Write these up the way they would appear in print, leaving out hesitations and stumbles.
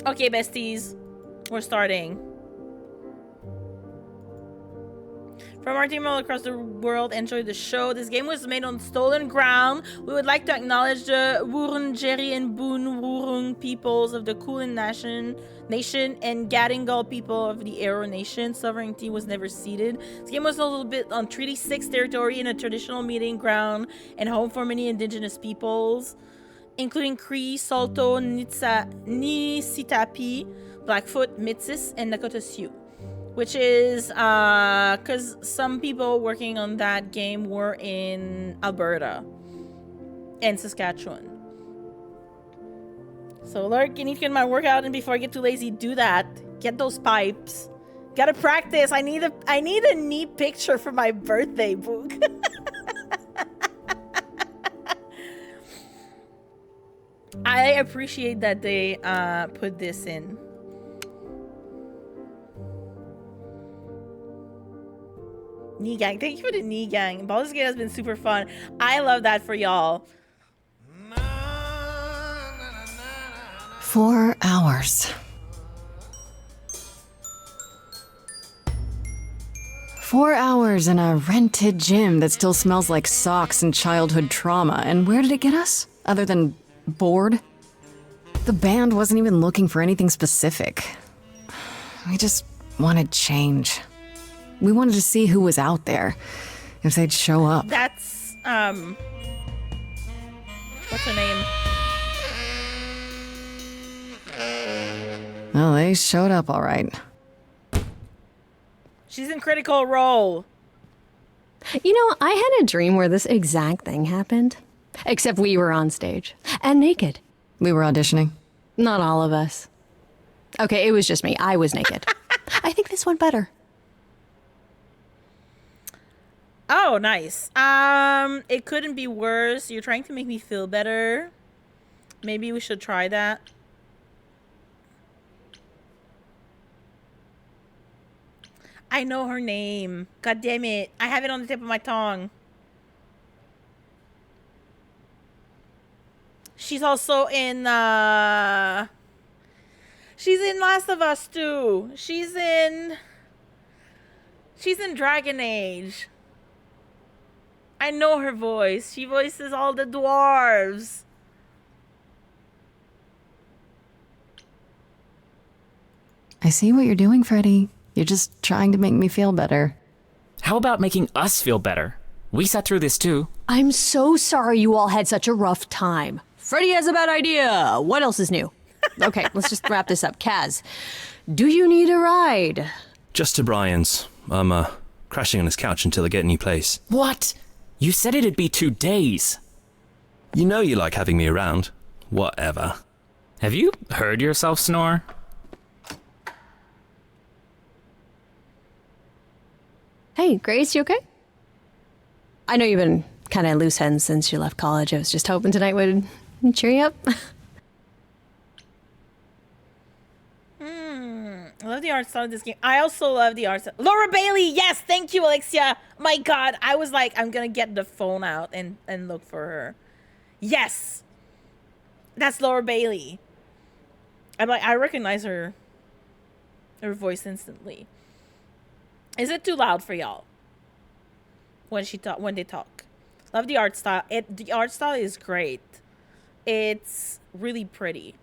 Okay, besties. We're starting. From our team all across the world, enjoy the show. This game was made on stolen ground. We would like to acknowledge the Wurundjeri and Boon Wurrung peoples of the Kulin Nation and Gadingal people of the Arrow Nation. Sovereignty was never ceded. This game was a little bit on Treaty 6 territory in a traditional meeting ground and home for many indigenous peoples, including Cree, Saulteaux, Nisitapi, Blackfoot, Métis, and Nakota Sioux. Which is because some people working on that game were in Alberta and Saskatchewan. So Lurk, you need to get my workout, and before I get too lazy, do that. Get those pipes. Gotta practice. I need a neat picture for my birthday book. I appreciate that they put this in. Knee gang. Thank you for the knee gang. Baldur's Gate has been super fun. I love that for y'all. 4 hours. 4 hours in a rented gym that still smells like socks and childhood trauma. And where did it get us? Other than bored? The band wasn't even looking for anything specific. We just wanted change. We wanted to see who was out there, if they'd show up. That's, what's her name? Well, they showed up all right. She's in Critical Role. You know, I had a dream where this exact thing happened. Except we were on stage. And naked. We were auditioning. Not all of us. Okay, it was just me. I was naked. I think this went better. Oh, nice. It couldn't be worse. You're trying to make me feel better. Maybe we should try that. I know her name. God damn it. I have it on the tip of my tongue. She's also in, she's in Last of Us too. She's in Dragon Age. I know her voice. She voices all the dwarves. I see what you're doing, Freddy. You're just trying to make me feel better. How about making us feel better? We sat through this too. I'm so sorry you all had such a rough time. Freddy has a bad idea. What else is new? Okay, let's just wrap this up. Kaz, do you need a ride? Just to Brian's. I'm, crashing on his couch until I get a new place. What? You said it'd be 2 days. You know you like having me around. Whatever. Have you heard yourself snore? Hey, Grace, you okay? I know you've been kind of loose ends since you left college. I was just hoping tonight would cheer you up. I love the art style of this game. I also love the art style. Laura Bailey, yes, thank you, Alexia. My God, I was like, I'm gonna get the phone out and look for her. Yes, that's Laura Bailey. I'm like, I recognize her voice instantly. Is it too loud for y'all when they talk? Love the art style. The art style is great. It's really pretty.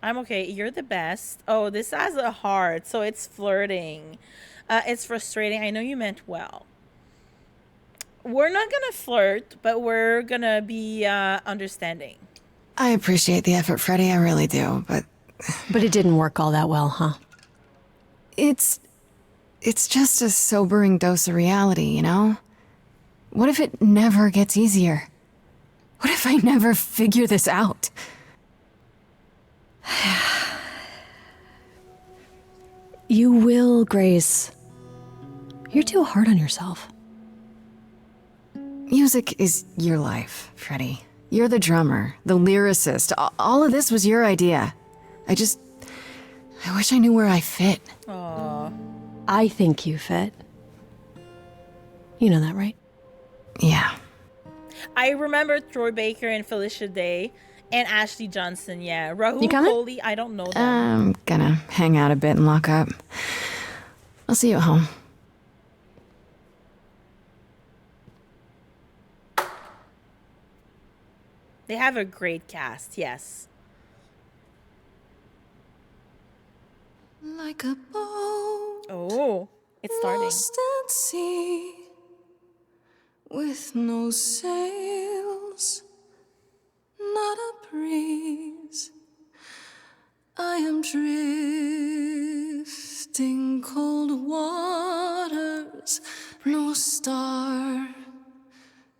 I'm okay. You're the best. Oh, this has a heart, so it's flirting. It's frustrating. I know you meant well. We're not gonna flirt, but we're gonna be understanding. I appreciate the effort, Freddy. I really do, but... But it didn't work all that well, huh? It's just a sobering dose of reality, you know? What if it never gets easier? What if I never figure this out? You will, Grace. You're too hard on yourself. Music is your life, Freddy. You're the drummer, the lyricist. All of this was your idea. I wish I knew where I fit. Aww. I think you fit. You know that, right? Yeah. I remember Troy Baker and Felicia Day And Ashley Johnson, yeah. Rahul You coming? Kohli, I don't know them. I'm gonna hang out a bit and lock up. I'll see you at home. They have a great cast, yes. Like a boat Oh, it's starting. lost at sea, with no sails, not a breeze. I am drifting cold waters, no star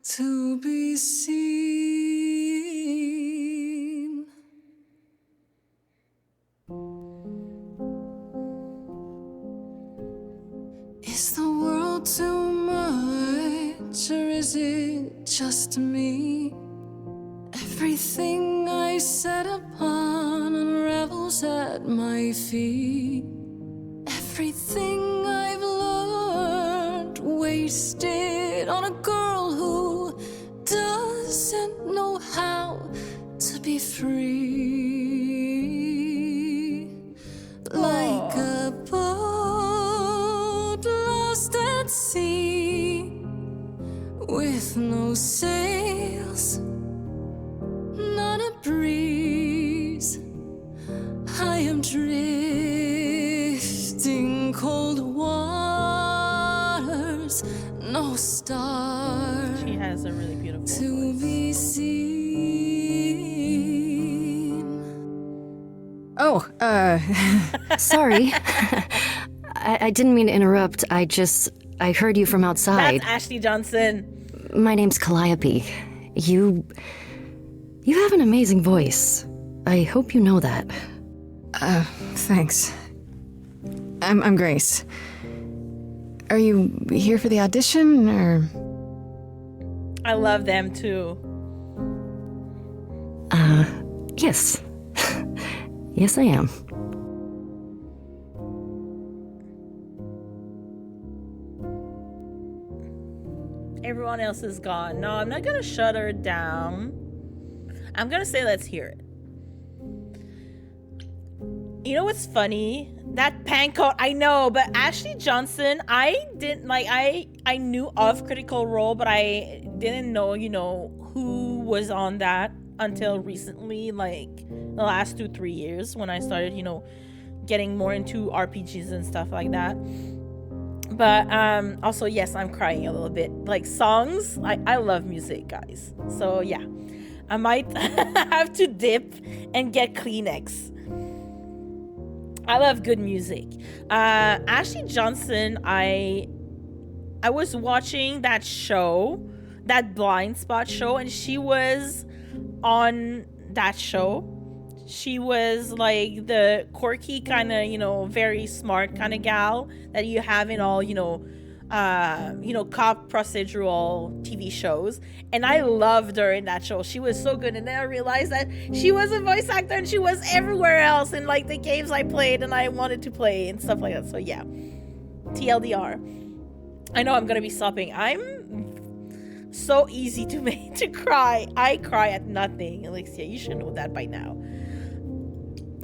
to be seen. Is the world too much, or is it just me? Everything I set upon unravels at my feet. Everything I've learned wasted on a girl who doesn't know how to be free. Like a boat lost at sea, with no sails, not a breeze. I am drifting cold waters, no star She has a really beautiful to voice. be seen. Oh, Sorry. I didn't mean to interrupt. I heard you from outside. That's Ashley Johnson. My name's Calliope. You have an amazing voice. I hope you know that. Thanks. I'm Grace. Are you here for the audition, or? I love them too. Yes. Yes, I am. Everyone else is gone. No, I'm not gonna shut her down. I'm gonna say let's hear it. You know what's funny? That pancoat, I know, but Ashley Johnson, I didn't like. I knew of Critical Role, but I didn't know, who was on that until recently, like the last 2-3 years when I started, getting more into RPGs and stuff like that. But also, yes, I'm crying a little bit. Like songs, I love music, guys. So yeah, I might have to dip and get Kleenex. I love good music. Ashley Johnson, I was watching that show, that Blind Spot show, and she was on that show. She was like the quirky kind of, very smart kind of gal that you have in all, cop procedural TV shows. And I loved her in that show. She was so good. And then I realized that she was a voice actor and she was everywhere else in like the games I played and I wanted to play and stuff like that. So yeah, TLDR. I know I'm going to be sobbing. I'm so easy to make to cry. I cry at nothing. Alexia, you should know that by now.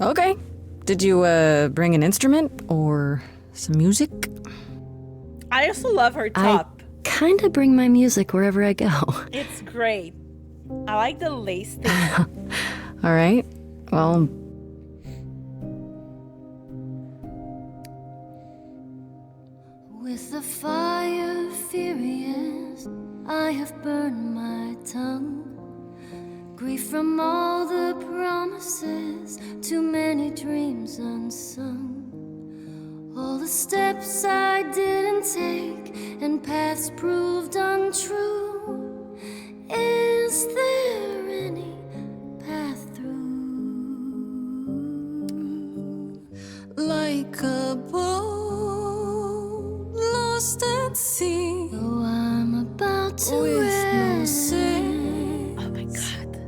Okay. Did you bring an instrument or some music? I also love her top. I kinda bring my music wherever I go. It's great. I like the lace thing. All right. Well, With the fire furious, I have burned my tongue. Grief from all the promises, too many dreams unsung. All the steps I didn't take and paths proved untrue. Is there any path through? like a boat lost at sea, Oh, I'm about to with no rest. sail, Oh my god.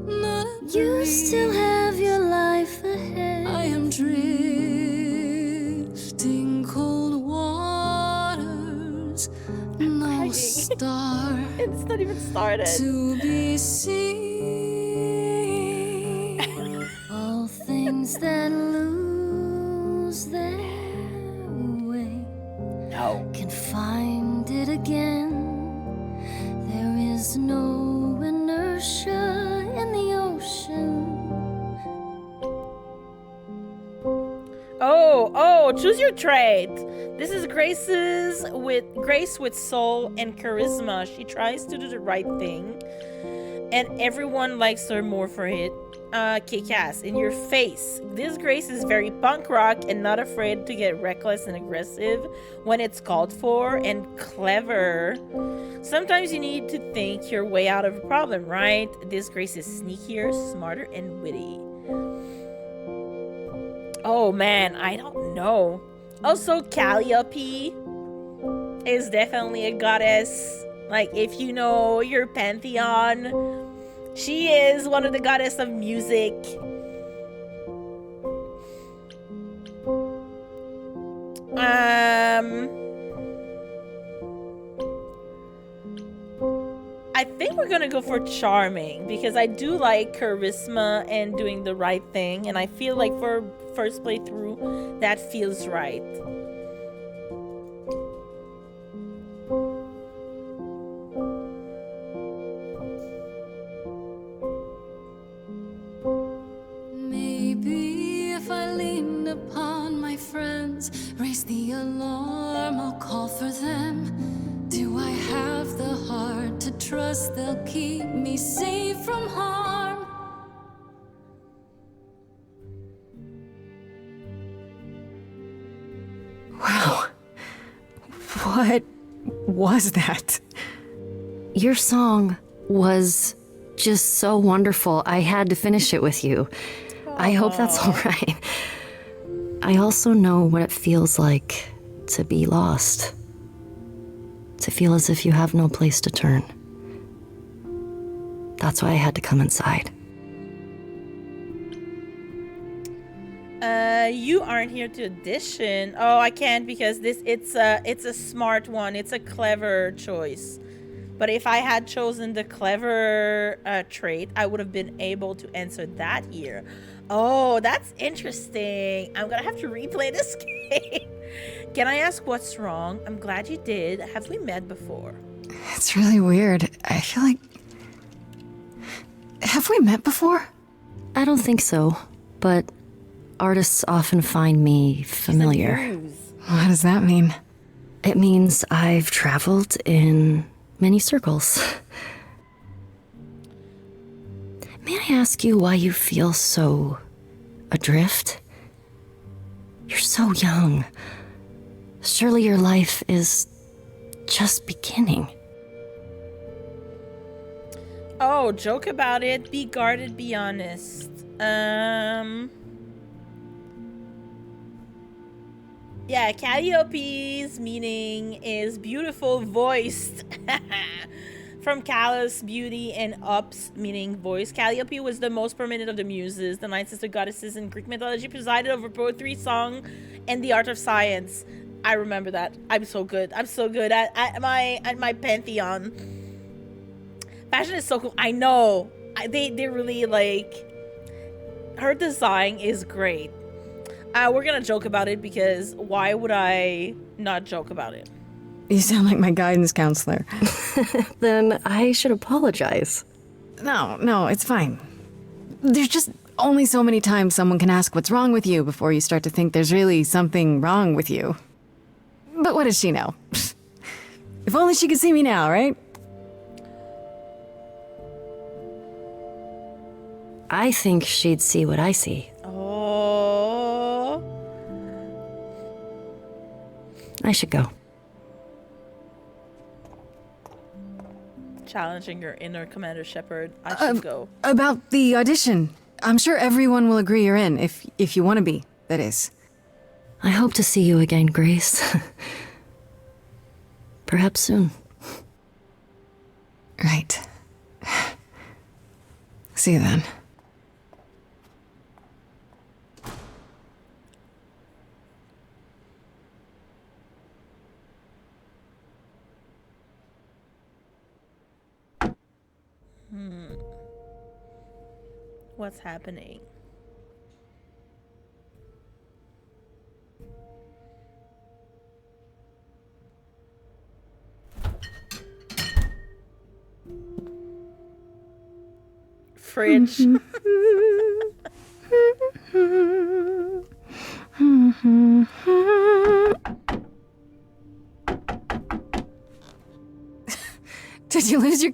not a You breeze. still have your life ahead. I am drifting cold waters, no crying. star It's not even started. to be seen. Oh, choose your trait. This is Grace with soul and charisma. She tries to do the right thing, and everyone likes her more for it. Kick-ass. In your face. This Grace is very punk rock and not afraid to get reckless and aggressive when it's called for, and clever. Sometimes you need to think your way out of a problem, right? This Grace is sneakier, smarter, and witty. Oh man, I don't know. Also, Calliope is definitely a goddess. Like, if you know your pantheon, she is one of the goddess of music. I think we're gonna go for charming because I do like charisma and doing the right thing, and I feel like for first playthrough that feels right. Maybe if I leaned upon my friends, raise the alarm, I'll call for them. Do I have the heart to trust they'll keep me safe from harm? Wow. What was that? Your song was just so wonderful. I had to finish it with you. I hope that's all right. I also know what it feels like to be lost. To feel as if you have no place to turn. That's why I had to come inside. You aren't here to audition. Oh, I can't because it's a smart one. It's a clever choice. But if I had chosen the clever trait, I would have been able to answer that here. Oh, that's interesting. I'm gonna have to replay this game. Can I ask what's wrong? I'm glad you did. Have we met before? It's really weird. I feel like... Have we met before? I don't think so, but artists often find me familiar. What does that mean? It means I've traveled in many circles. May I ask you why you feel so adrift? You're so young. Surely your life is just beginning. Oh, joke about it. Be guarded, be honest. Yeah, Calliope's meaning is beautiful voiced. From Callous, beauty, and Ups, meaning voice. Calliope was the most prominent of the muses, the 9 sister goddesses in Greek mythology, presided over poetry, song, and the art of science. I remember that. I'm so good. I'm so good at my pantheon. Fashion is so cool. I know. They really like... Her design is great. We're gonna joke about it because why would I not joke about it? You sound like my guidance counselor. Then I should apologize. No, it's fine. There's just only so many times someone can ask what's wrong with you before you start to think there's really something wrong with you. But what does she know? If only she could see me now, right? I think she'd see what I see. Oh. I should go. Challenging your inner Commander Shepard. I should go. About the audition. I'm sure everyone will agree you're in, if you want to be, that is. I hope to see you again, Grace. Perhaps soon. Right. See you then. What's happening? Fridge.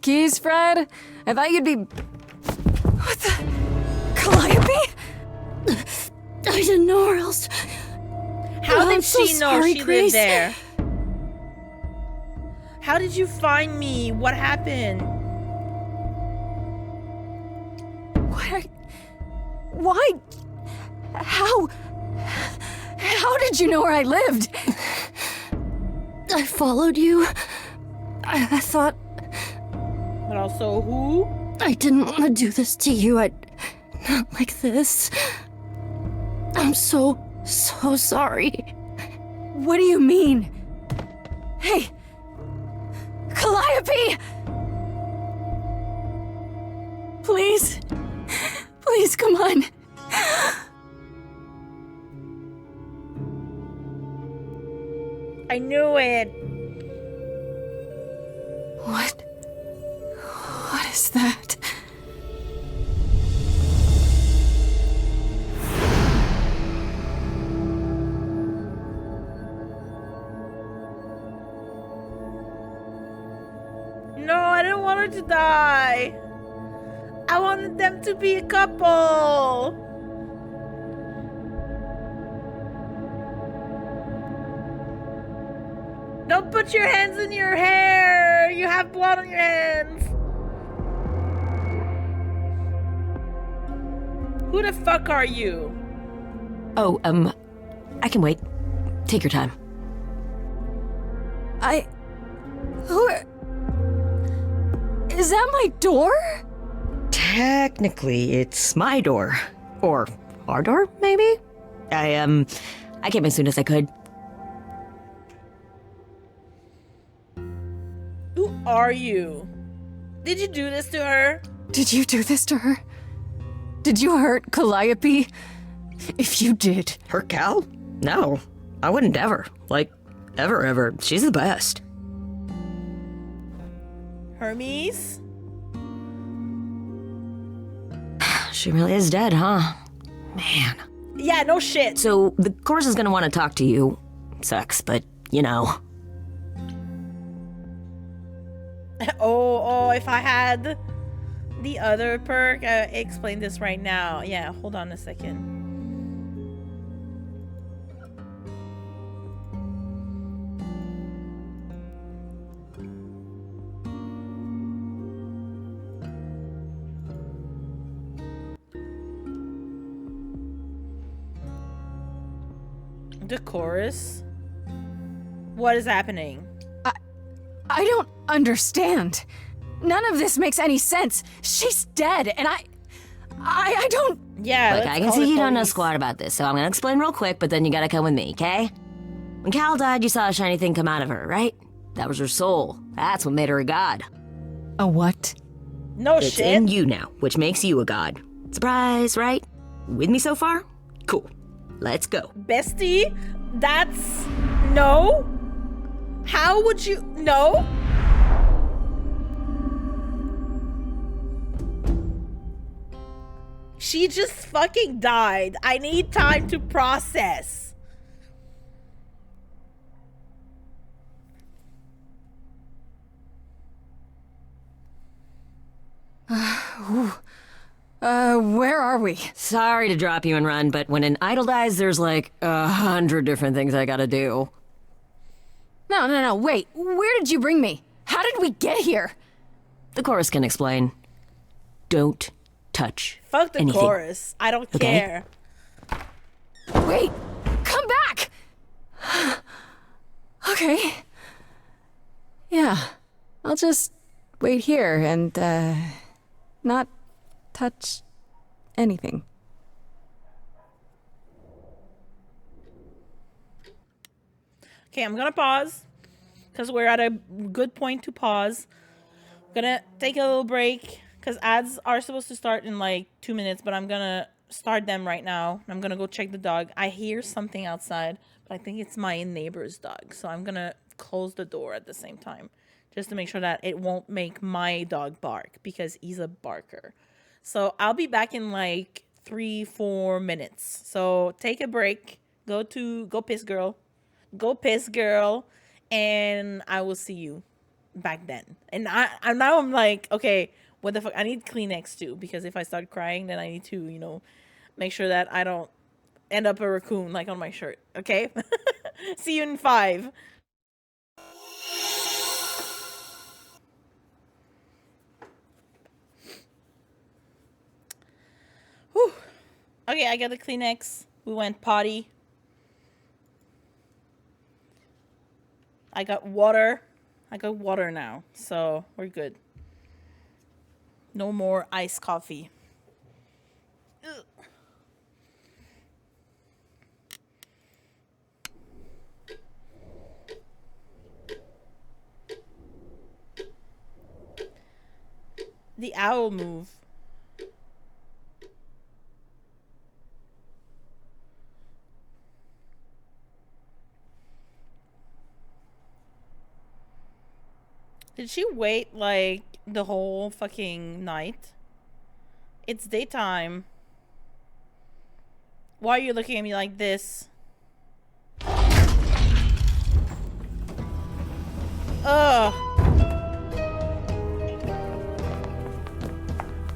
keys, Fred? I thought you'd be... What the... Calliope? I didn't know where else. How did I'm so she know sorry, she Grace. lived there? How did you find me? What happened? Why? How did you know where I lived? I followed you. I thought But also who? I didn't want to do this to you. Not like this. I'm so sorry. What do you mean? Hey! Calliope! Please. Please, come on. I knew it. What is that? No, I didn't want her to die. I wanted them to be a couple. Don't put your hands in your hair. You have blood on your hands. Who the fuck are you? Oh, I can wait. Take your time. Is that my door? Technically, it's my door. Or our door, maybe? I came as soon as I could. Who are you? Did you do this to her? Did you do this to her? Did you hurt Calliope? If you did. Her Cal? No, I wouldn't ever. Like, ever. She's the best. Hermes? She really is dead, huh? Man. Yeah, no shit. So, the course is gonna want to talk to you. Sucks, but, you know. Oh, if I had the other perk, explain this right now. Yeah, hold on a second. The chorus? What is happening? I don't understand. None of this makes any sense. She's dead, and I don't... Yeah, Look, let's I can call see the you don't know police. squat about this, so I'm gonna explain real quick, but then you gotta come with me, okay? When Cal died, you saw a shiny thing come out of her, right? That was her soul. That's what made her a god. A what? No It's shit. in you now, which makes you a god. Surprise, right? With me so far? Cool. Let's go. Bestie? That's... No? How would you... No? She just fucking died. I need time to process. Where are we? Sorry to drop you and run, but when an idol dies, there's like 100 different things I gotta do. No, wait. Where did you bring me? How did we get here? The chorus can explain. Don't touch Fuck the anything. chorus. I don't Okay. care. Wait! Come back! Okay. Yeah. I'll just wait here and, not touch anything. Okay, I'm gonna pause. Because we're at a good point to pause. Gonna take a little break. Because ads are supposed to start in like 2 minutes. But I'm gonna start them right now. I'm gonna go check the dog. I hear something outside. But I think it's my neighbor's dog. So I'm gonna close the door at the same time. Just to make sure that it won't make my dog bark. Because he's a barker. So I'll be back in like 3-4 minutes. So take a break. Go piss, girl. Go piss, girl. And I will see you. back then. And now I'm like, okay, what the fuck? I need Kleenex too, because if I start crying, then I need to, you know, make sure that I don't end up a raccoon like on my shirt. Okay? See you in 5. Whew. Okay, I got the Kleenex. We went potty. I got water. I got water now, so we're good. No more iced coffee. Ugh. The owl move. Did she wait like the whole fucking night? It's daytime. Why are you looking at me like this? Ugh.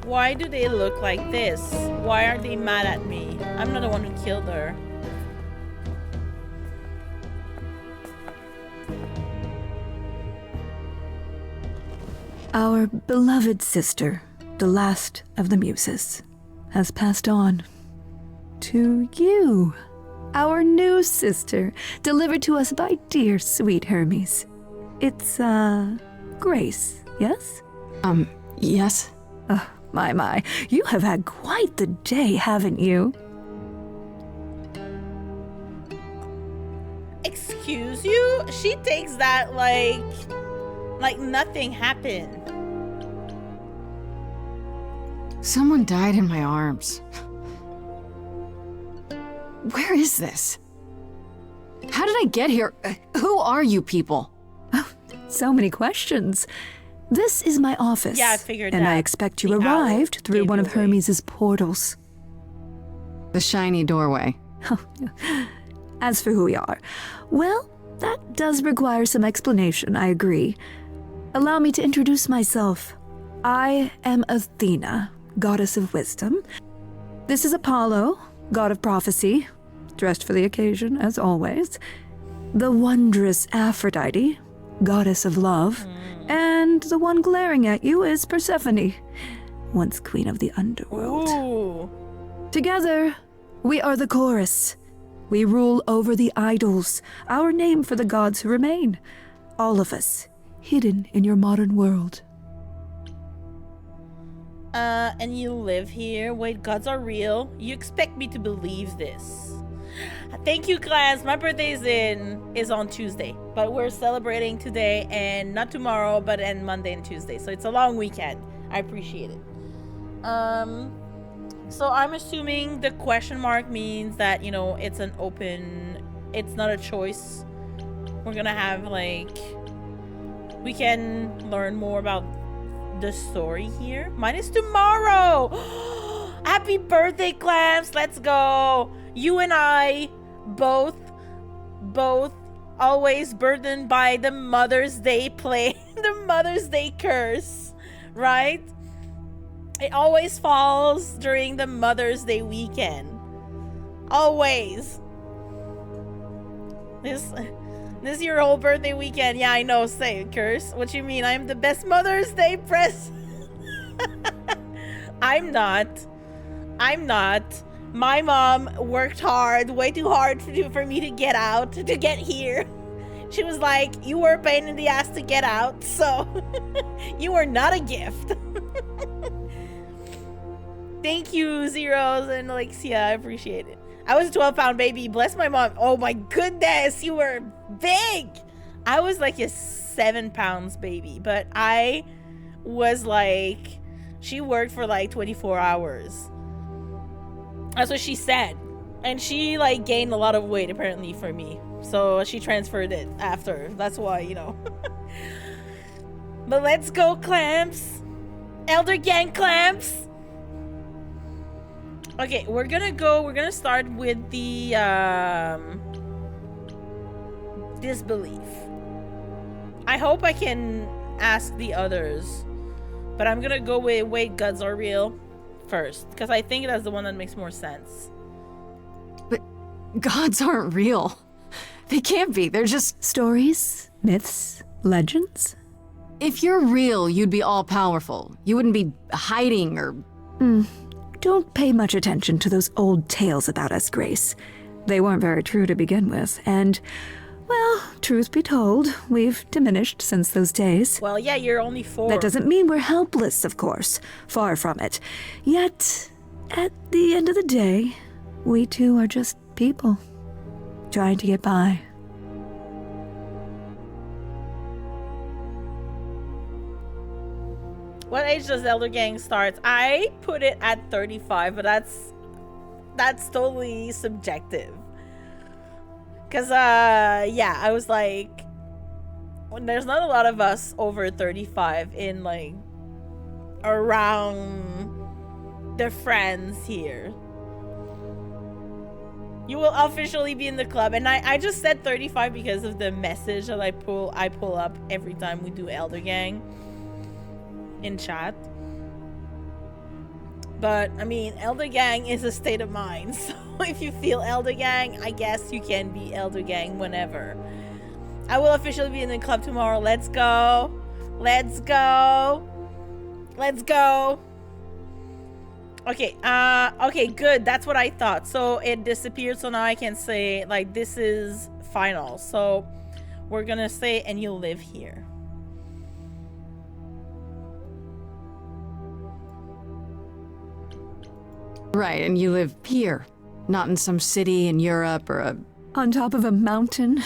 Why do they look like this? Why are they mad at me? I'm not the one who killed her. Our beloved sister, the last of the Muses, has passed on. To you, our new sister, delivered to us by dear sweet Hermes. It's, Grace, yes? Yes? Oh, my, you have had quite the day, haven't you? Excuse you? She takes that like nothing happened. Someone died in my arms. Where is this? How did I get here? Who are you people? Oh, so many questions. This is my office. Yeah, I figured and that. I expect you The owl arrived through gave one you of away. Hermes' portals. The shiny doorway. As for who we are, well, that does require some explanation, I agree. Allow me to introduce myself. I am Athena, goddess of wisdom. This is Apollo, god of prophecy, dressed for the occasion, as always. The wondrous Aphrodite, goddess of love. And the one glaring at you is Persephone, once queen of the underworld. Ooh. Together, we are the chorus. We rule over the idols, our name for the gods who remain. All of us, hidden in your modern world. And you live here? Wait, gods are real? You expect me to believe this? Thank you, class. My birthday is on Tuesday, but we're celebrating today and not tomorrow, but on Monday and Tuesday. So it's a long weekend. I appreciate it. So I'm assuming the question mark means that, you know, it's an open, it's not a choice. We're gonna have like, we can learn more about the story here. Mine is tomorrow. Happy birthday, Clamps. Let's go. You and I both always burdened by the Mother's Day the Mother's Day curse, right? It always falls during the Mother's Day weekend. Always. This your whole birthday weekend. Yeah, I know. Say it, curse. What you mean? I'm the best Mother's Day present. I'm not. My mom worked hard, way too hard for me to get out, to get here. She was like, you were a pain in the ass to get out, so you were not a gift. Thank you, Zeros and Alexia. I appreciate it. I was a 12-pound baby. Bless my mom. Oh my goodness, you were big. I was like a 7 pounds baby, but I was like, she worked for like 24 hours. That's what she said. And she like gained a lot of weight apparently for me. So she transferred it after. That's why, you know. But let's go, Clamps. Elder Gang Clamps. Okay, we're gonna start with the disbelief. I hope I can ask the others. But I'm gonna go with wait, gods are real first. Because I think that's the one that makes more sense. But gods aren't real. They can't be. They're just... Stories, myths, legends. If you're real, you'd be all-powerful. You wouldn't be hiding or... Don't pay much attention to those old tales about us, Grace. They weren't very true to begin with, and, well, truth be told, we've diminished since those days. Well, yeah, you're only 4. That doesn't mean we're helpless, of course. Far from it. Yet, at the end of the day, we too are just people, trying to get by. What age does Elder Gang start? I put it at 35, but that's totally subjective. Cause yeah, I was like, when there's not a lot of us over 35 in like around the friends here. You will officially be in the club, and I just said 35 because of the message that I pull up every time we do Elder Gang in chat. But I mean, Elder Gang is a state of mind, so if you feel Elder Gang, I guess you can be Elder Gang whenever. I will officially be in the club tomorrow. Let's go. Let's go. Let's go. Okay, okay, good. That's what I thought. So it disappeared, so now I can say, like, this is final. So we're gonna say, and you'll live here. Right, and you live here, not in some city in Europe or a... On top of a mountain?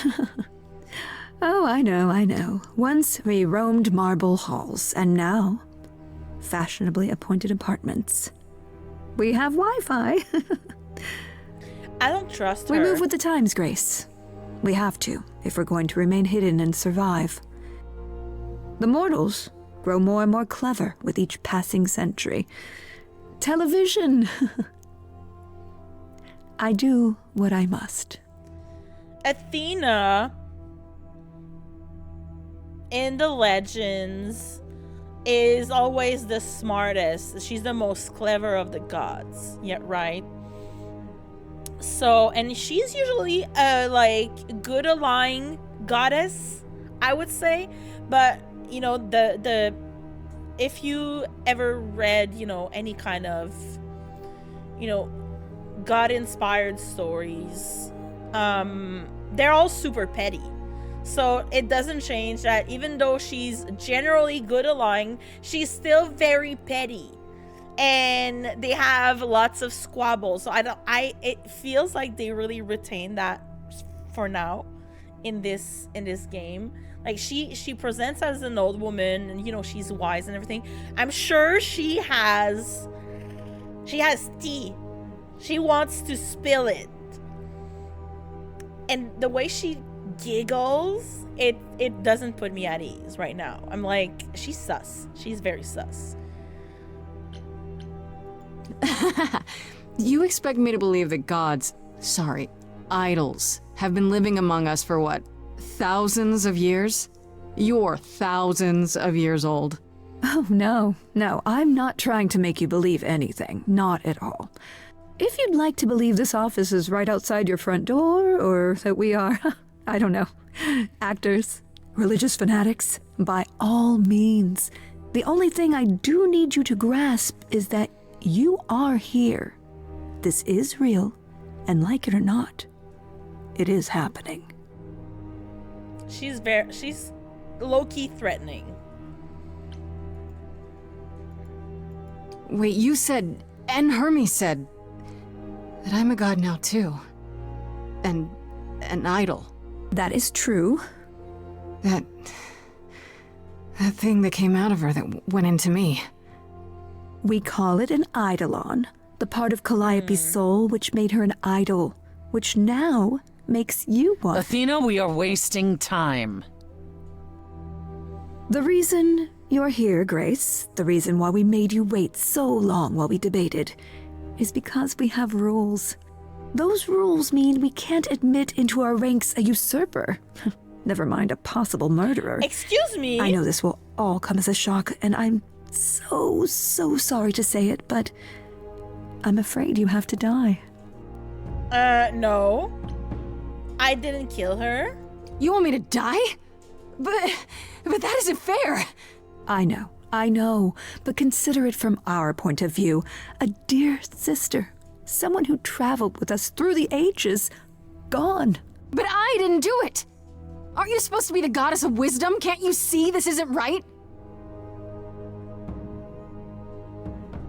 Oh, I know. Once we roamed marble halls, and now fashionably appointed apartments. We have Wi-Fi. I don't trust her. We move with the times, Grace. We have to, if we're going to remain hidden and survive. The mortals grow more and more clever with each passing century. Television! I do what I must. Athena in the legends is always the smartest. She's the most clever of the gods. Yeah, right? So, and she's usually a like good aligned goddess, I would say. But you know, the if you ever read, you know, any kind of, you know, God-inspired stories, they're all super petty. So it doesn't change that even though she's generally good aligned, she's still very petty. And they have lots of squabbles. So it feels like they really retain that for now in this game. Like she presents as an old woman, and you know, she's wise and everything. I'm sure she has tea. She wants to spill it. And the way she giggles, it doesn't put me at ease right now. I'm like, she's sus. She's very sus. You expect me to believe that gods, sorry, idols, have been living among us for what, thousands of years? You're thousands of years old. Oh, no, I'm not trying to make you believe anything. Not at all. If you'd like to believe this office is right outside your front door, or that we are, I don't know, actors, religious fanatics, by all means. The only thing I do need you to grasp is that you are here. This is real, and like it or not, it is happening. She's low-key threatening. Wait, you said, and Hermes said, that I'm a god now too. And an idol. That is true. That thing that came out of her that went into me. We call it an eidolon, the part of Calliope's soul which made her an idol, which now makes you one. Athena, we are wasting time. The reason you're here, Grace, the reason why we made you wait so long while we debated, is because we have rules. Those rules mean we can't admit into our ranks a usurper. never mind a possible murderer. Excuse me? I know this will all come as a shock, and I'm so sorry to say it, but I'm afraid you have to die. No. I didn't kill her. You want me to die? But that isn't fair. I know, but consider it from our point of view. A dear sister, someone who traveled with us through the ages, gone. But I didn't do it. Aren't you supposed to be the goddess of wisdom? Can't you see this isn't right?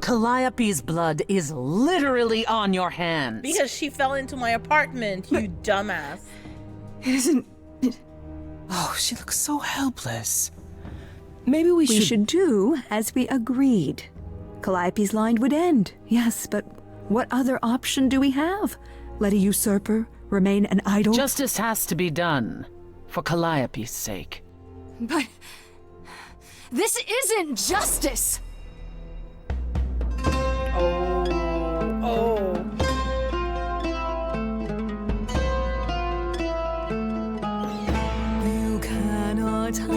Calliope's blood is literally on your hands. Because she fell into my apartment, you dumbass. It isn't... Oh, she looks so helpless. Maybe we should do as we agreed. Calliope's line would end, yes, but what other option do we have? Let a usurper remain an idol? Justice has to be done, for Calliope's sake. But... this isn't justice! You cannot hide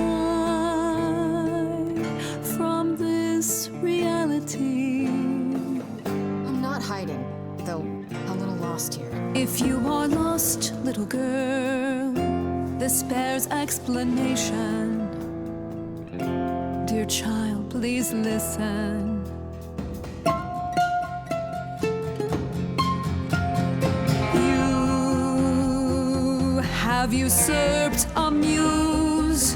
from this reality. I'm not hiding, though a little lost here. If you are lost, little girl, this bears explanation. Dear child, please listen. Have usurped a muse.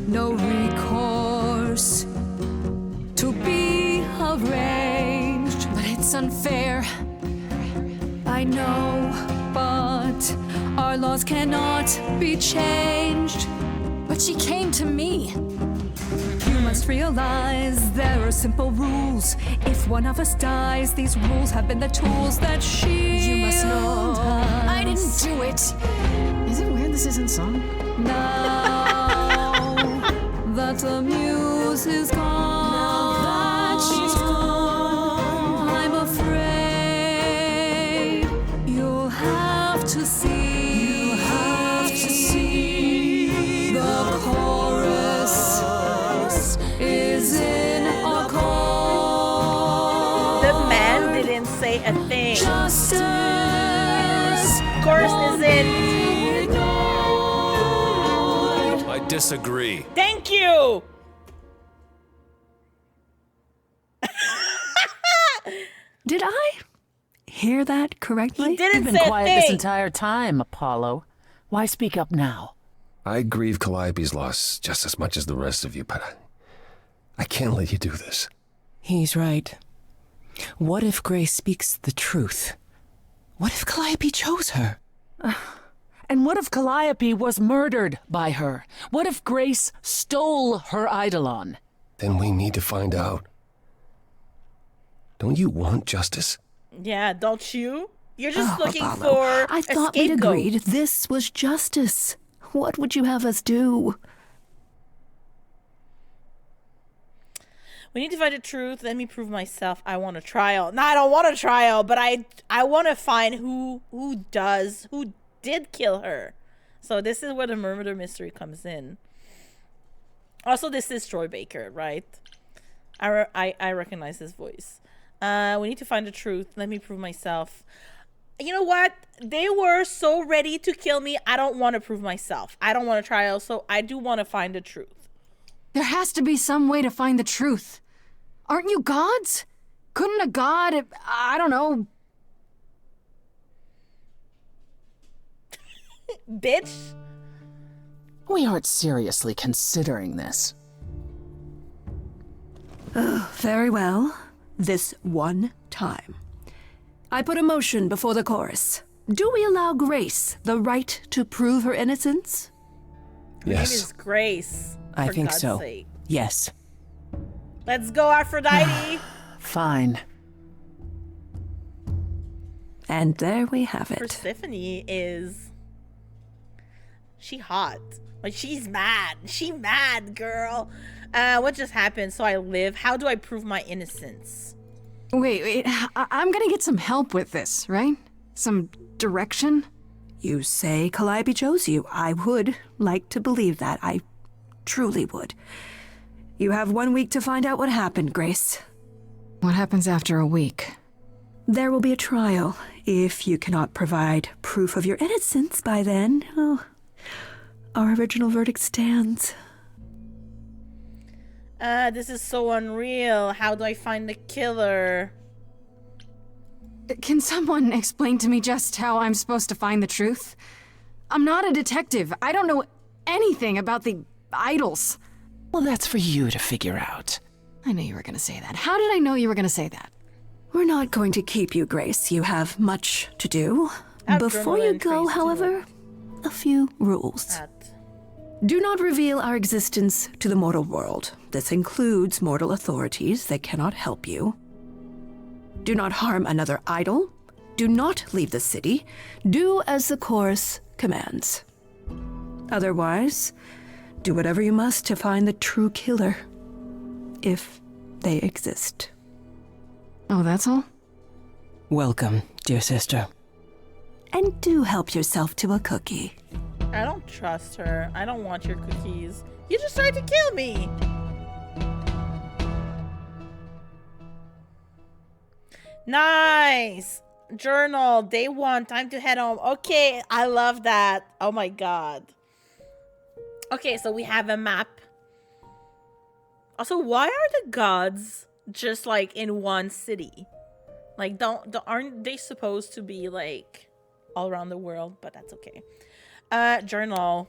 No recourse to be arranged. But it's unfair. I know, but our laws cannot be changed. But she came to me. You must realize there are simple rules. If one of us dies, these rules have been the tools that shield. You must know us. I didn't do it. Is it weird this isn't song? Now that the muse is gone, I'm afraid you'll have to see. The chorus is in a chord. The man didn't say a thing. Justice. Chorus is in. I disagree. Thank you. Did I hear that correctly? He didn't You've say been a quiet thing. this entire time, Apollo. Why speak up now? I grieve Calliope's loss just as much as the rest of you, but I can't let you do this. He's right. What if Grace speaks the truth? What if Calliope chose her? And what if Calliope was murdered by her? What if Grace stole her eidolon? Then we need to find out. Don't you want justice? Yeah, don't you? You're just looking Apollo, for I a thought we'd scapegoat. agreed this was justice. What would you have us do? We need to find the truth. Let me prove myself. I want a trial. No, I don't want a trial, but I want to find who did kill her. So this is where the murder mystery comes in. Also, this is Troy Baker, right? I recognize his voice. We need to find the truth. Let me prove myself. You know what? They were so ready to kill me. I don't want to prove myself. I don't want a trial, so I do want to find the truth. There has to be some way to find the truth. Aren't you gods? Couldn't a god, I don't know... Bitch. We aren't seriously considering this. Very well. This one time. I put a motion before the chorus. Do we allow Grace the right to prove her innocence? Her name Yes. is Grace. I for think God's so. sake. Yes. Let's go, Aphrodite. Fine. And there we have it. Persephone is... She hot. Like, she's mad. She mad, girl. What just happened? So I live. How do I prove my innocence? Wait, I'm gonna get some help with this, right? Some direction? You say Calliope chose you. I would like to believe that. I truly would. You have 1 week to find out what happened, Grace. What happens after a week? There will be a trial. If you cannot provide proof of your innocence by then, our original verdict stands. This is so unreal. How do I find the killer? Can someone explain to me just how I'm supposed to find the truth? I'm not a detective. I don't know anything about the idols. Well, that's for you to figure out. I knew you were gonna say that. How did I know you were gonna say that? We're not going to keep you, Grace. You have much to do. Before you go, however, a few rules. Do not reveal our existence to the mortal world. This includes mortal authorities. They cannot help you. Do not harm another idol. Do not leave the city. Do as the chorus commands. Otherwise, do whatever you must to find the true killer, if they exist. Oh, that's all? Welcome, dear sister. And do help yourself to a cookie. I don't trust her. I don't want your cookies. You just tried to kill me. Nice. Journal. Day 1. Time to head home. Okay. I love that. Oh my god. Okay, so we have a map. Also, why are the gods just like in one city? Like, aren't they supposed to be like all around the world? But that's okay. Journal.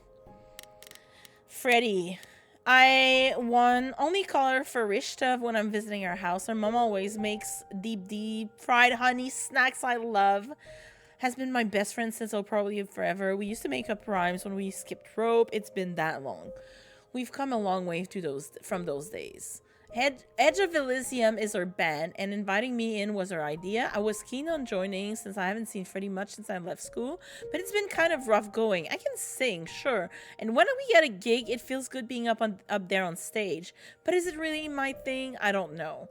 Freddy. I only call her for rich stuff when I'm visiting her house. Her mom always makes deep fried honey snacks I love. Has been my best friend since probably forever. We used to make up rhymes when we skipped rope. It's been that long. We've come a long way from those days. Edge of Elysium is her band, and inviting me in was her idea. I was keen on joining since I haven't seen Freddy much since I left school, but it's been kind of rough going. I can sing, sure, and when we get a gig, it feels good being up there on stage. But is it really my thing? I don't know.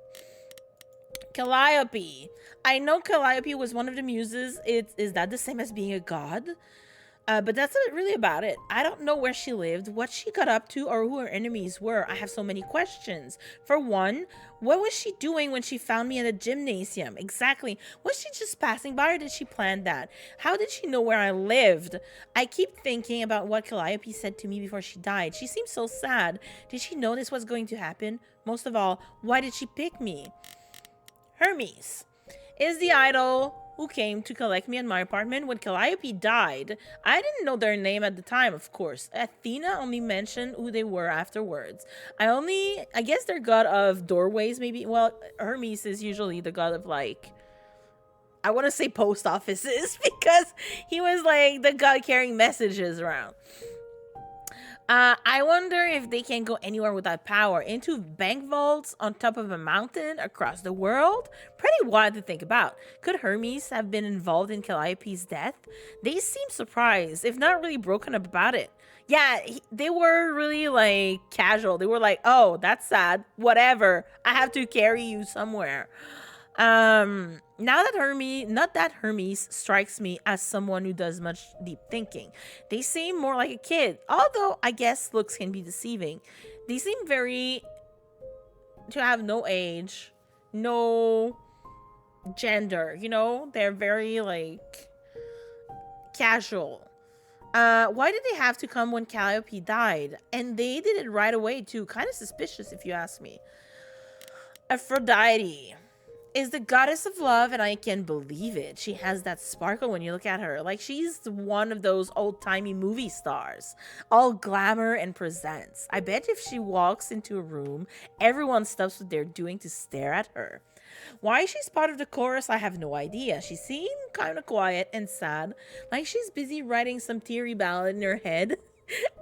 Calliope. I know Calliope was one of the muses. Is that the same as being a god? But that's not really about it. I don't know where she lived, what she got up to, or who her enemies were. I have so many questions. For one, what was she doing when she found me at a gymnasium? Exactly. Was she just passing by, or did she plan that? How did she know where I lived? I keep thinking about what Calliope said to me before she died. She seemed so sad. Did she know this was going to happen? Most of all, why did she pick me? Hermes is the idol who came to collect me in my apartment when Calliope died. I didn't know their name at the time, of course. Athena only mentioned who they were afterwards. I guess they're god of doorways, maybe. Well, Hermes is usually the god of, like, I want to say post offices, because he was like the god carrying messages around. I wonder if they can go anywhere without power. Into bank vaults on top of a mountain across the world? Pretty wild to think about. Could Hermes have been involved in Calliope's death? They seem surprised, if not really broken up about it. Yeah, they were really like casual. They were like, oh, that's sad. Whatever. I have to carry you somewhere. Not that Hermes strikes me as someone who does much deep thinking. They seem more like a kid, although I guess looks can be deceiving. They seem to have no age, no gender, you know? They're very like casual. Why did they have to come when Calliope died? And they did it right away too. Kind of suspicious if you ask me. Aphrodite is the goddess of love, and I can believe it. She has that sparkle when you look at her. Like, she's one of those old-timey movie stars. All glamour and presents. I bet if she walks into a room, everyone stops what they're doing to stare at her. Why she's part of the chorus, I have no idea. She seemed kind of quiet and sad, like she's busy writing some teary ballad in her head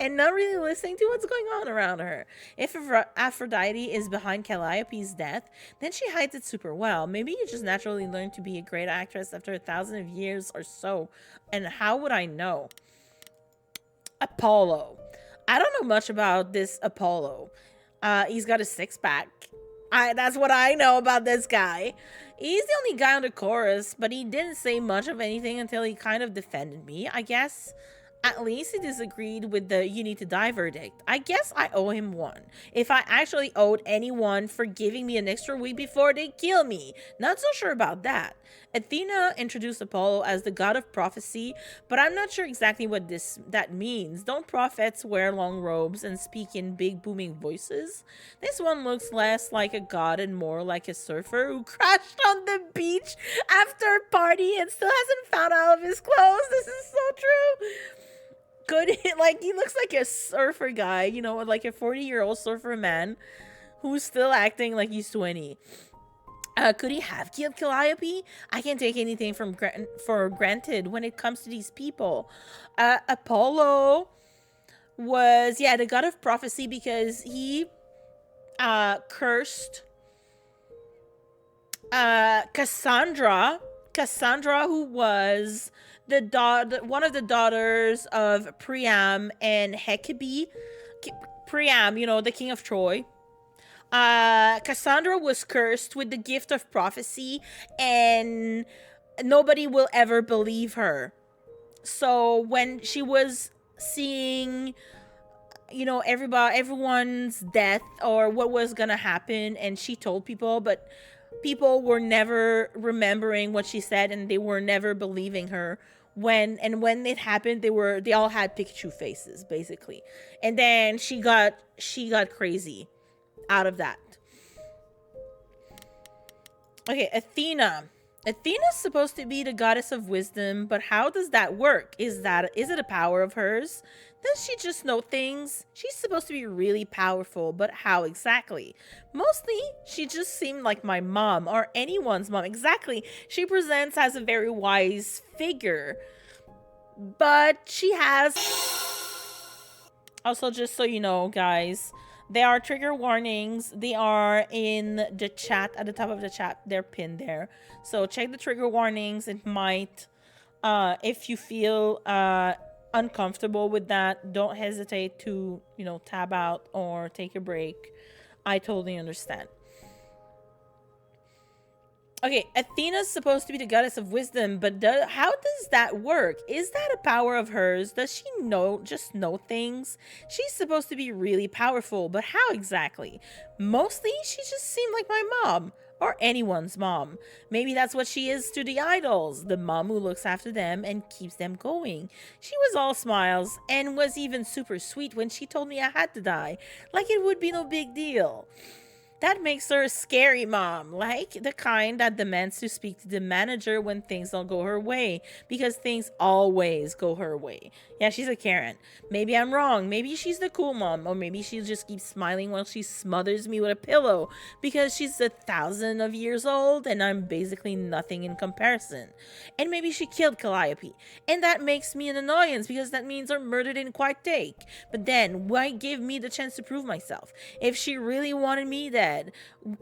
and not really listening to what's going on around her. If Aphrodite is behind Calliope's death, then she hides it super well. Maybe you just naturally learn to be a great actress after 1,000 years or so. And how would I know? Apollo. I don't know much about this Apollo. He's got a six-pack. That's what I know about this guy. He's the only guy on the chorus, but he didn't say much of anything until he kind of defended me, I guess. At least he disagreed with the "you need to die" verdict. I guess I owe him one. If I actually owed anyone for giving me an extra week before they kill me. Not so sure about that. Athena introduced Apollo as the god of prophecy, but I'm not sure exactly what that means. Don't prophets wear long robes and speak in big booming voices? This one looks less like a god and more like a surfer who crashed on the beach after a party and still hasn't found all of his clothes. This is so true. He looks like a surfer guy, you know, like a 40-year-old surfer man who's still acting like he's 20. Could he have killed Calliope? I can't take anything for granted when it comes to these people. Apollo was, the god of prophecy because he cursed Cassandra, who was one of the daughters of Priam and Hecabe. Priam, you know, the king of Troy. Cassandra was cursed with the gift of prophecy, and nobody will ever believe her. So when she was seeing, you know, everyone's death or what was gonna happen, and she told people, but people were never remembering what she said, and they were never believing her. When it happened, they all had Pikachu faces, basically. And then she got crazy out of that. Okay, Athena. Athena's supposed to be the goddess of wisdom, but how does that work? Is it a power of hers? Does she just know things? She's supposed to be really powerful, but how exactly? Mostly, she just seemed like my mom, or anyone's mom. Exactly. She presents as a very wise figure, but she has... Also, just so you know, guys, there are trigger warnings. They are in the chat, at the top of the chat. They're pinned there. So check the trigger warnings. It might, if you feel uncomfortable with that, don't hesitate to, you know, tab out or take a break. I totally understand. Okay, Athena's supposed to be the goddess of wisdom, but how does that work? Is that a power of hers? Does she just know things? She's supposed to be really powerful, but how exactly? Mostly, she just seemed like my mom, or anyone's mom. Maybe that's what she is to the idols, the mom who looks after them and keeps them going. She was all smiles, and was even super sweet when she told me I had to die, like it would be no big deal. That makes her a scary mom, like the kind that demands to speak to the manager when things don't go her way, because things always go her way. Yeah, she's a Karen. Maybe I'm wrong. Maybe she's the cool mom, or maybe she just keeps smiling while she smothers me with a pillow because she's 1,000 of years old and I'm basically nothing in comparison. And maybe she killed Calliope, and that makes me an annoyance because that means her murder didn't quite take. But then, why give me the chance to prove myself? If she really wanted me dead,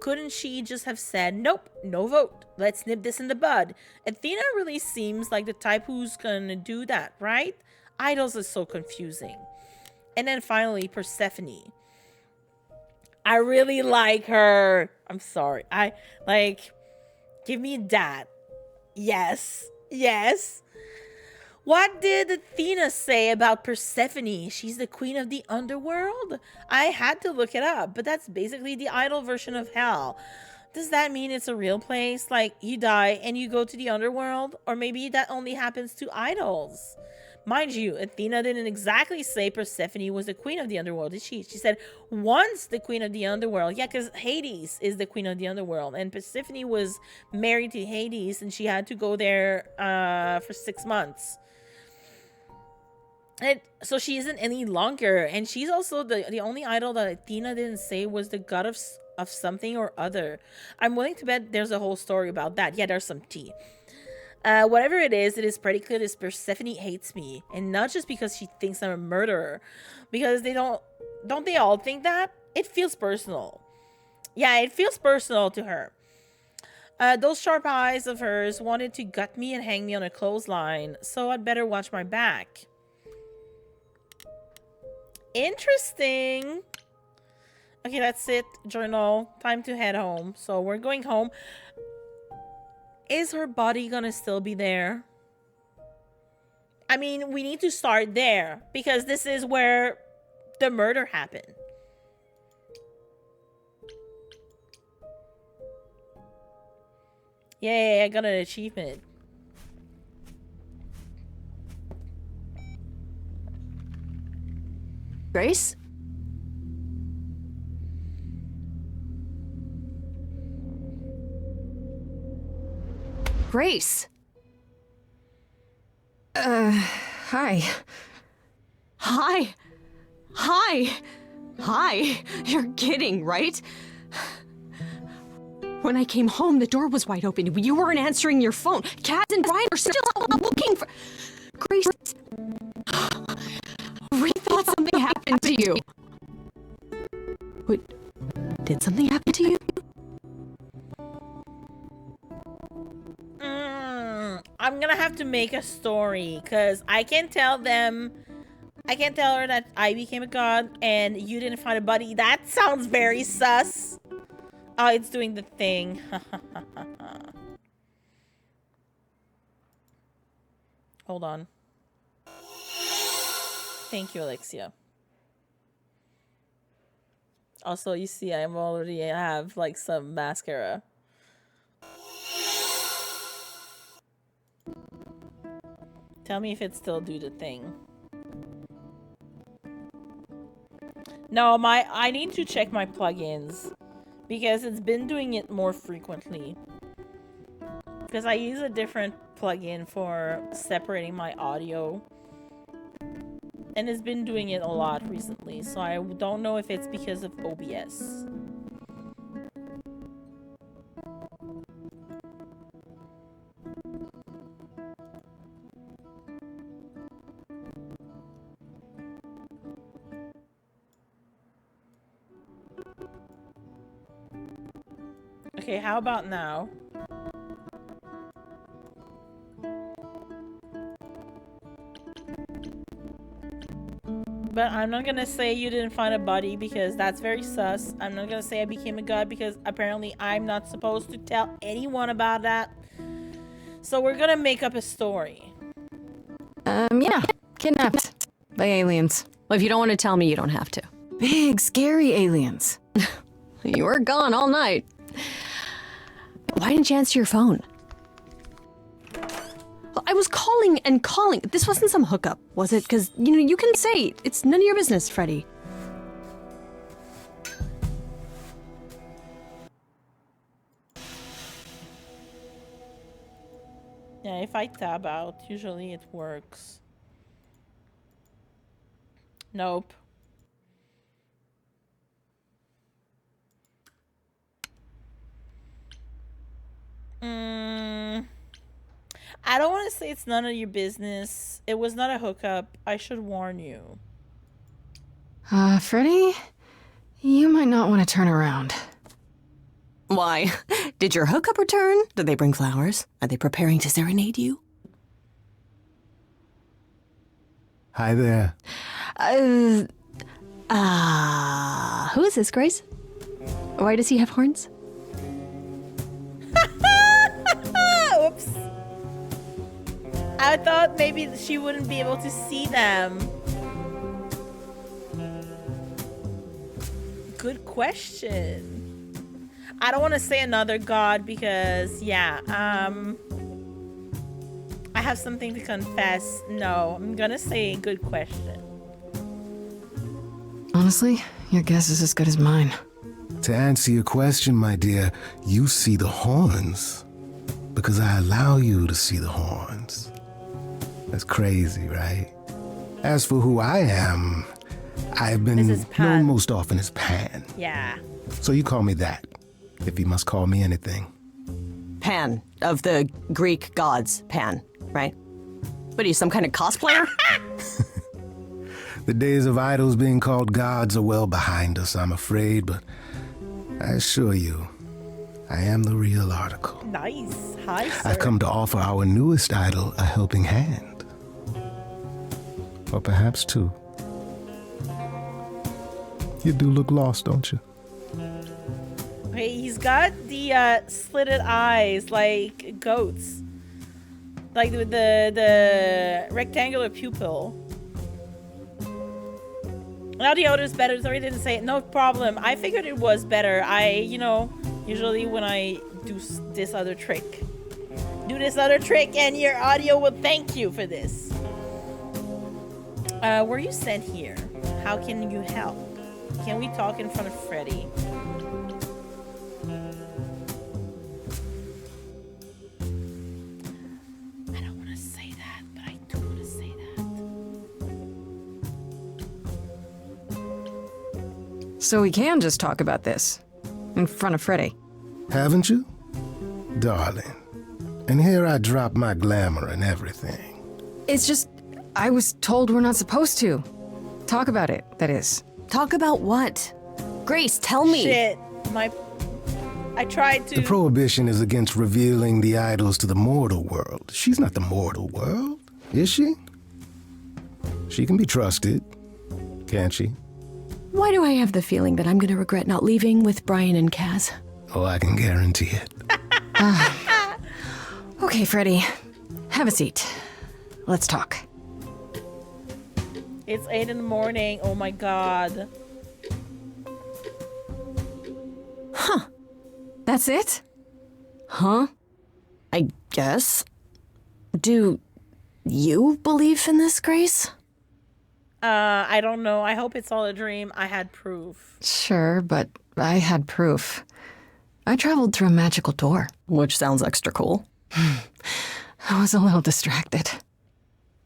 couldn't she just have said, nope, no vote, let's nip this in the bud? Athena really seems like the type who's gonna do that, right? Idols are so confusing. And then finally, Persephone. I really like her. I'm sorry. Give me that. Yes. What did Athena say about Persephone? She's the queen of the underworld? I had to look it up, but that's basically the idol version of hell. Does that mean it's a real place? Like, you die and you go to the underworld? Or maybe that only happens to idols? Mind you, Athena didn't exactly say Persephone was the queen of the underworld, did she? She said, once the queen of the underworld. Yeah, because Hades is the queen of the underworld. And Persephone was married to Hades, and she had to go there for 6 months. And so she isn't any longer. And she's also the only idol that Athena didn't say was the god of something or other. I'm willing to bet there's a whole story about that. Yeah, there's some tea. Whatever it is pretty clear that Persephone hates me. And not just because she thinks I'm a murderer. Because don't they all think that? It feels personal. Yeah, it feels personal to her. Those sharp eyes of hers wanted to gut me and hang me on a clothesline. So I'd better watch my back. Interesting. Okay, that's it. Journal. Time to head home. So we're going home. Is her body gonna still be there? I mean, we need to start there because this is where the murder happened. Yay, I got an achievement. Grace? Grace! Hi. Hi! Hi! Hi! You're kidding, right? When I came home, the door was wide open. You weren't answering your phone. Kat and Brian are still out looking for... Grace... We thought something happened to you. Wait, did something happen to you? I'm gonna have to make a story because I can't tell them. I can't tell her that I became a god and you didn't find a body. That sounds very sus. Oh, it's doing the thing. Hold on. Thank you, Alexia. Also, you see, I have like some mascara. Tell me if it still do the thing. No, I need to check my plugins because it's been doing it more frequently. Because I use a different plugin for separating my audio. And it's been doing it a lot recently, so I don't know if it's because of OBS. Okay, how about now? But I'm not gonna say you didn't find a body because that's very sus. I'm not gonna say I became a god because apparently I'm not supposed to tell anyone about that. So we're gonna make up a story. Yeah. Kidnapped by aliens. Well, if you don't want to tell me, you don't have to. Big, scary aliens. You were gone all night. Why didn't you answer your phone? I was calling and calling. This wasn't some hookup, was it? Because, you know, you can say it's none of your business, Freddy. Yeah, if I tab out, usually it works. Nope. I don't want to say it's none of your business. It was not a hookup. I should warn you. Freddy? You might not want to turn around. Why? Did your hookup return? Did they bring flowers? Are they preparing to serenade you? Hi there. Who is this, Grace? Why does he have horns? Oops. I thought maybe she wouldn't be able to see them. Good question. I don't want to say another god because, yeah, I have something to confess. No, I'm gonna say good question. Honestly, your guess is as good as mine. To answer your question, my dear, you see the horns because I allow you to see the horns. That's crazy, right? As for who I am, I've been known most often as Pan. Yeah. So you call me that, if you must call me anything. Pan, of the Greek gods, Pan, right? What are you, some kind of cosplayer? The days of idols being called gods are well behind us, I'm afraid, but I assure you, I am the real article. Nice. Hi, sir. I've come to offer our newest idol a helping hand. Or perhaps two. You do look lost, don't you? got the slitted eyes like goats. Like with the rectangular pupil. Now the odor is better. Sorry, I didn't say it. No problem. I figured it was better. Usually when I do this other trick, and your audio will thank you for this. Were you sent here? How can you help? Can we talk in front of Freddy? I don't want to say that, but I do want to say that. So we can just talk about this in front of Freddy. Haven't you? Darling. And here I drop my glamour and everything. It's just, I was told we're not supposed to. Talk about it, that is. Talk about what? Grace, tell me. Shit. I tried to... The prohibition is against revealing the idols to the mortal world. She's not the mortal world, is she? She can be trusted, can't she? Why do I have the feeling that I'm gonna regret not leaving with Brian and Kaz? Oh, I can guarantee it. Okay, Freddy. Have a seat. Let's talk. It's 8 in the morning. Oh my god. Huh. That's it? Huh? I guess. Do you believe in this, Grace? I don't know. I hope it's all a dream. I had proof. Sure, but I had proof. I traveled through a magical door. Which sounds extra cool. I was a little distracted.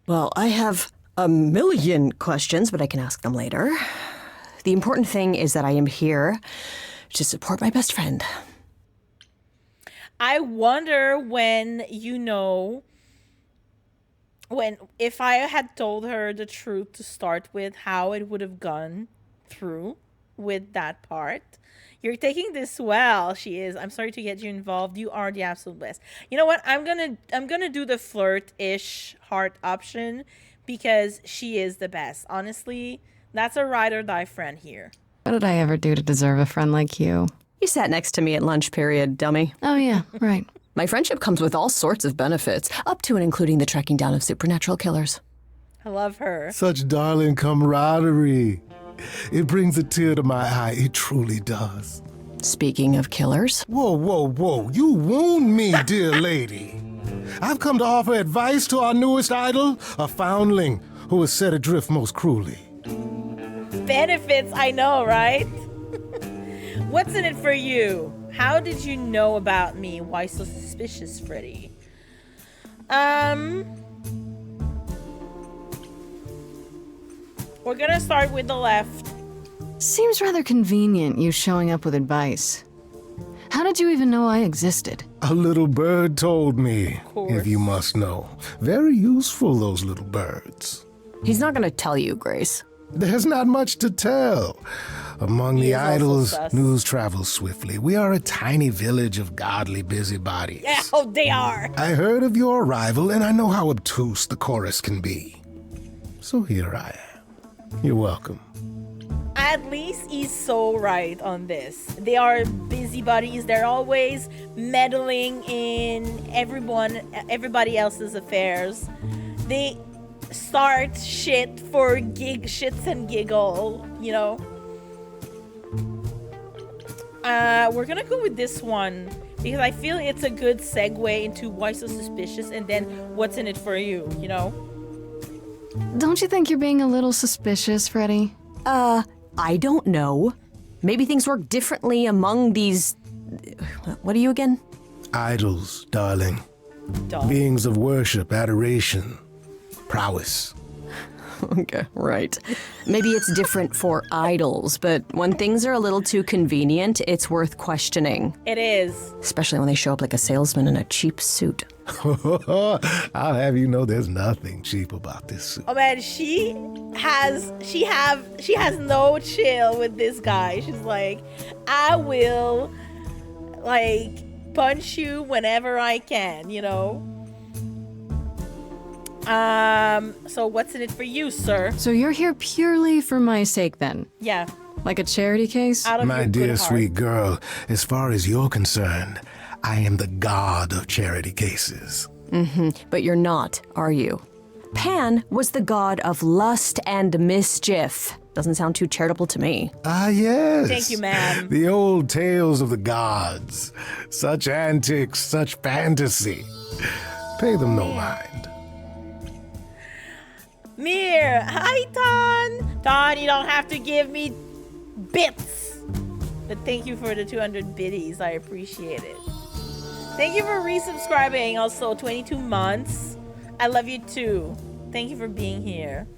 Well, I have a million questions, but I can ask them later. The important thing is that I am here to support my best friend. I wonder if I had told her the truth to start with, how it would have gone through with that part. You're taking this well. She is. I'm sorry to get you involved. You are the absolute best. You know what? I'm gonna do the flirt-ish heart option because she is the best. Honestly, that's a ride or die friend here. What did I ever do to deserve a friend like you? You sat next to me at lunch period, dummy. Oh yeah, right. My friendship comes with all sorts of benefits, up to and including the tracking down of supernatural killers. I love her. Such darling camaraderie. It brings a tear to my eye. It truly does. Speaking of killers. Whoa, whoa, whoa. You wound me, dear lady. I've come to offer advice to our newest idol, a foundling who was set adrift most cruelly. Benefits, I know, right? What's in it for you? How did you know about me? Why so suspicious, Freddy? We're gonna start with the left. Seems rather convenient, you showing up with advice. How did you even know I existed? A little bird told me, if you must know. Very useful, those little birds. He's not gonna tell you, Grace. There's not much to tell. Among the idols, news travels swiftly. We are a tiny village of godly busybodies. Yeah, oh, they are. I heard of your arrival, and I know how obtuse the chorus can be. So here I am. You're welcome. At least he's so right on this. They are busybodies. They're always meddling in everybody else's affairs. They start shit for shits and giggle, you know. We're gonna go with this one because I feel it's a good segue into why so suspicious and then what's in it for you, you know? Don't you think you're being a little suspicious, Freddy? I don't know. Maybe things work differently among these... What are you again? Idols, darling. Beings of worship, adoration, prowess. Okay, right. Maybe it's different for idols, but when things are a little too convenient, it's worth questioning. It is. Especially when they show up like a salesman in a cheap suit. I'll have you know there's nothing cheap about this suit. Oh man, she has no chill with this guy. She's like, I will like punch you whenever I can, you know? So what's in it for you, sir? So you're here purely for my sake then? Yeah. Like a charity case? Out of My your dear good heart. sweet girl, as far as you're concerned, I am the god of charity cases. But you're not, are you? Pan was the god of lust and mischief. Doesn't sound too charitable to me. Ah, yes. Thank you, ma'am. The old tales of the gods. Such antics, such fantasy. Pay them no mind. Mir, hi, Ton. Ton, you don't have to give me bits. But thank you for the 200 biddies. I appreciate it. Thank you for resubscribing. Also, 22 months. I love you too. Thank you for being here.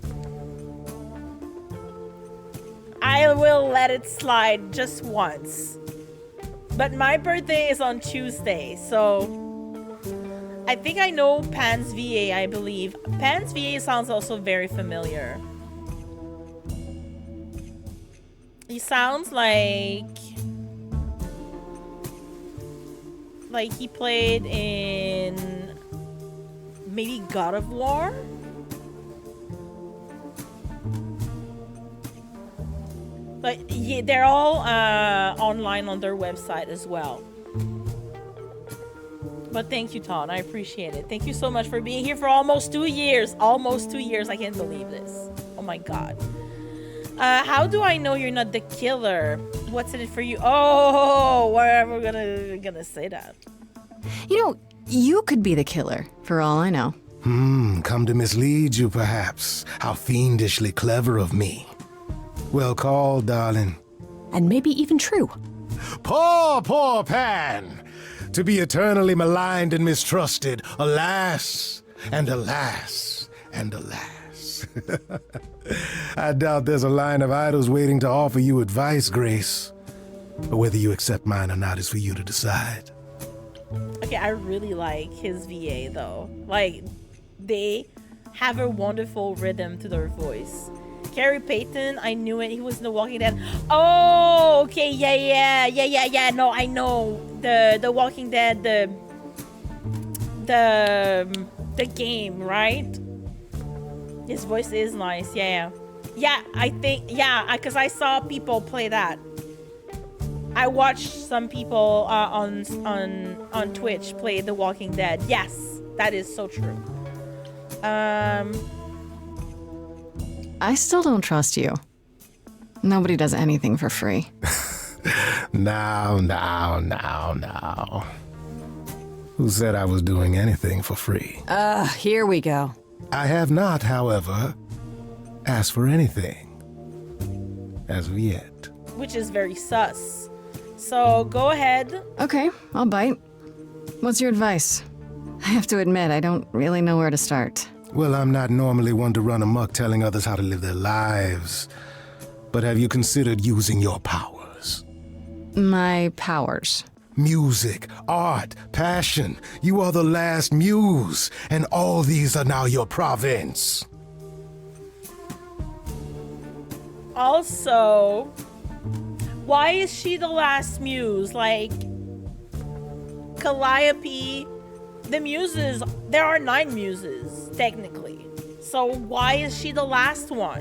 I will let it slide just once. But my birthday is on Tuesday, so I think I know Pan's VA, I believe. Pan's VA sounds also very familiar. He sounds like he played in maybe God of War? But yeah, they're all online on their website as well. But thank you, Ton. I appreciate it. Thank you so much for being here for almost 2 years. Almost 2 years. I can't believe this. Oh my god. How do I know you're not the killer? What's in it for you? Oh, we're gonna say that. You know, you could be the killer, for all I know. Come to mislead you, perhaps. How fiendishly clever of me. Well called, darling. And maybe even true. Poor, poor Pan! To be eternally maligned and mistrusted. Alas, and alas, and alas. I doubt there's a line of idols waiting to offer you advice, Grace. But whether you accept mine or not is for you to decide. Okay, I really like his VA though. Like, they have a wonderful rhythm to their voice. Carrie Payton, I knew it. He was in The Walking Dead. Oh, okay, yeah. No, I know the Walking Dead, the game, right? His voice is nice. Yeah. I think because I saw people play that. I watched some people on Twitch play The Walking Dead. Yes, that is so true. I still don't trust you. Nobody does anything for free. Now. Who said I was doing anything for free? Here we go. I have not, however, asked for anything. As of yet. Which is very sus. So go ahead. Okay, I'll bite. What's your advice? I have to admit, I don't really know where to start. Well, I'm not normally one to run amok telling others how to live their lives. But have you considered using your powers? My powers? Music, art, passion. You are the last muse, and all these are now your province. Also, why is she the last muse? Like, Calliope, the muses, there are 9 muses, technically. So why is she the last one?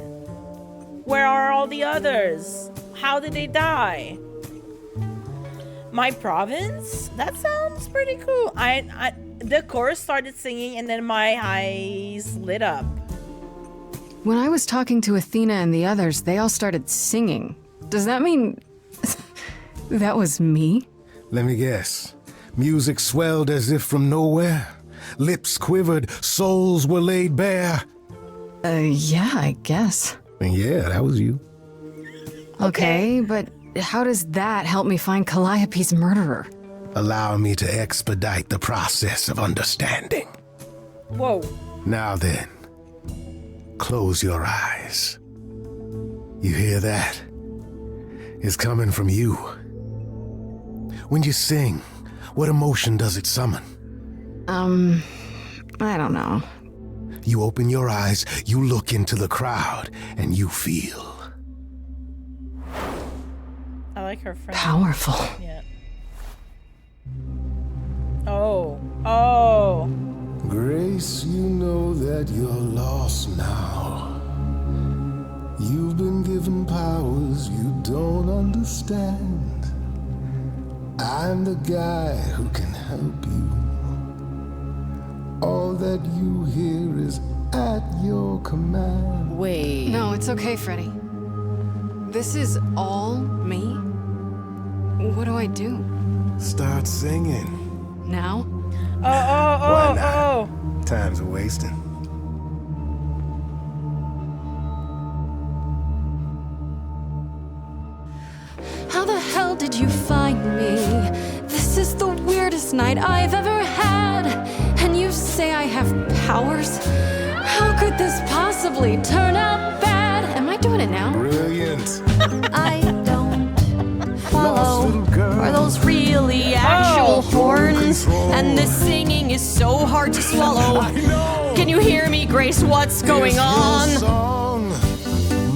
Where are all the others? How did they die? My province? That sounds pretty cool. The chorus started singing and then my eyes lit up. When I was talking to Athena and the others, they all started singing. Does that mean that was me? Let me guess. Music swelled as if from nowhere. Lips quivered, souls were laid bare. Yeah, I guess. Yeah, that was you. Okay, but how does that help me find Calliope's murderer? Allow me to expedite the process of understanding. Whoa. Now then, close your eyes. You hear that? It's coming from you. When you sing, what emotion does it summon? I don't know. You open your eyes, you look into the crowd, and you feel. I like her friend. Powerful. Yeah. Oh. Grace, you know that you're lost now. You've been given powers you don't understand. I'm the guy who can help you. All that you hear is at your command. Wait. No, it's okay, Freddy. This is all me? What do I do? Start singing. Now? Why not? Time's a wasting. How the hell did you find me? This is the weirdest night I've ever had. And you say I have powers? How could this possibly turn out bad? Am I doing it now? Brilliant. I don't follow. Are those really actual horns? And this singing is so hard to swallow. Can you hear me, Grace? What's going on? Song.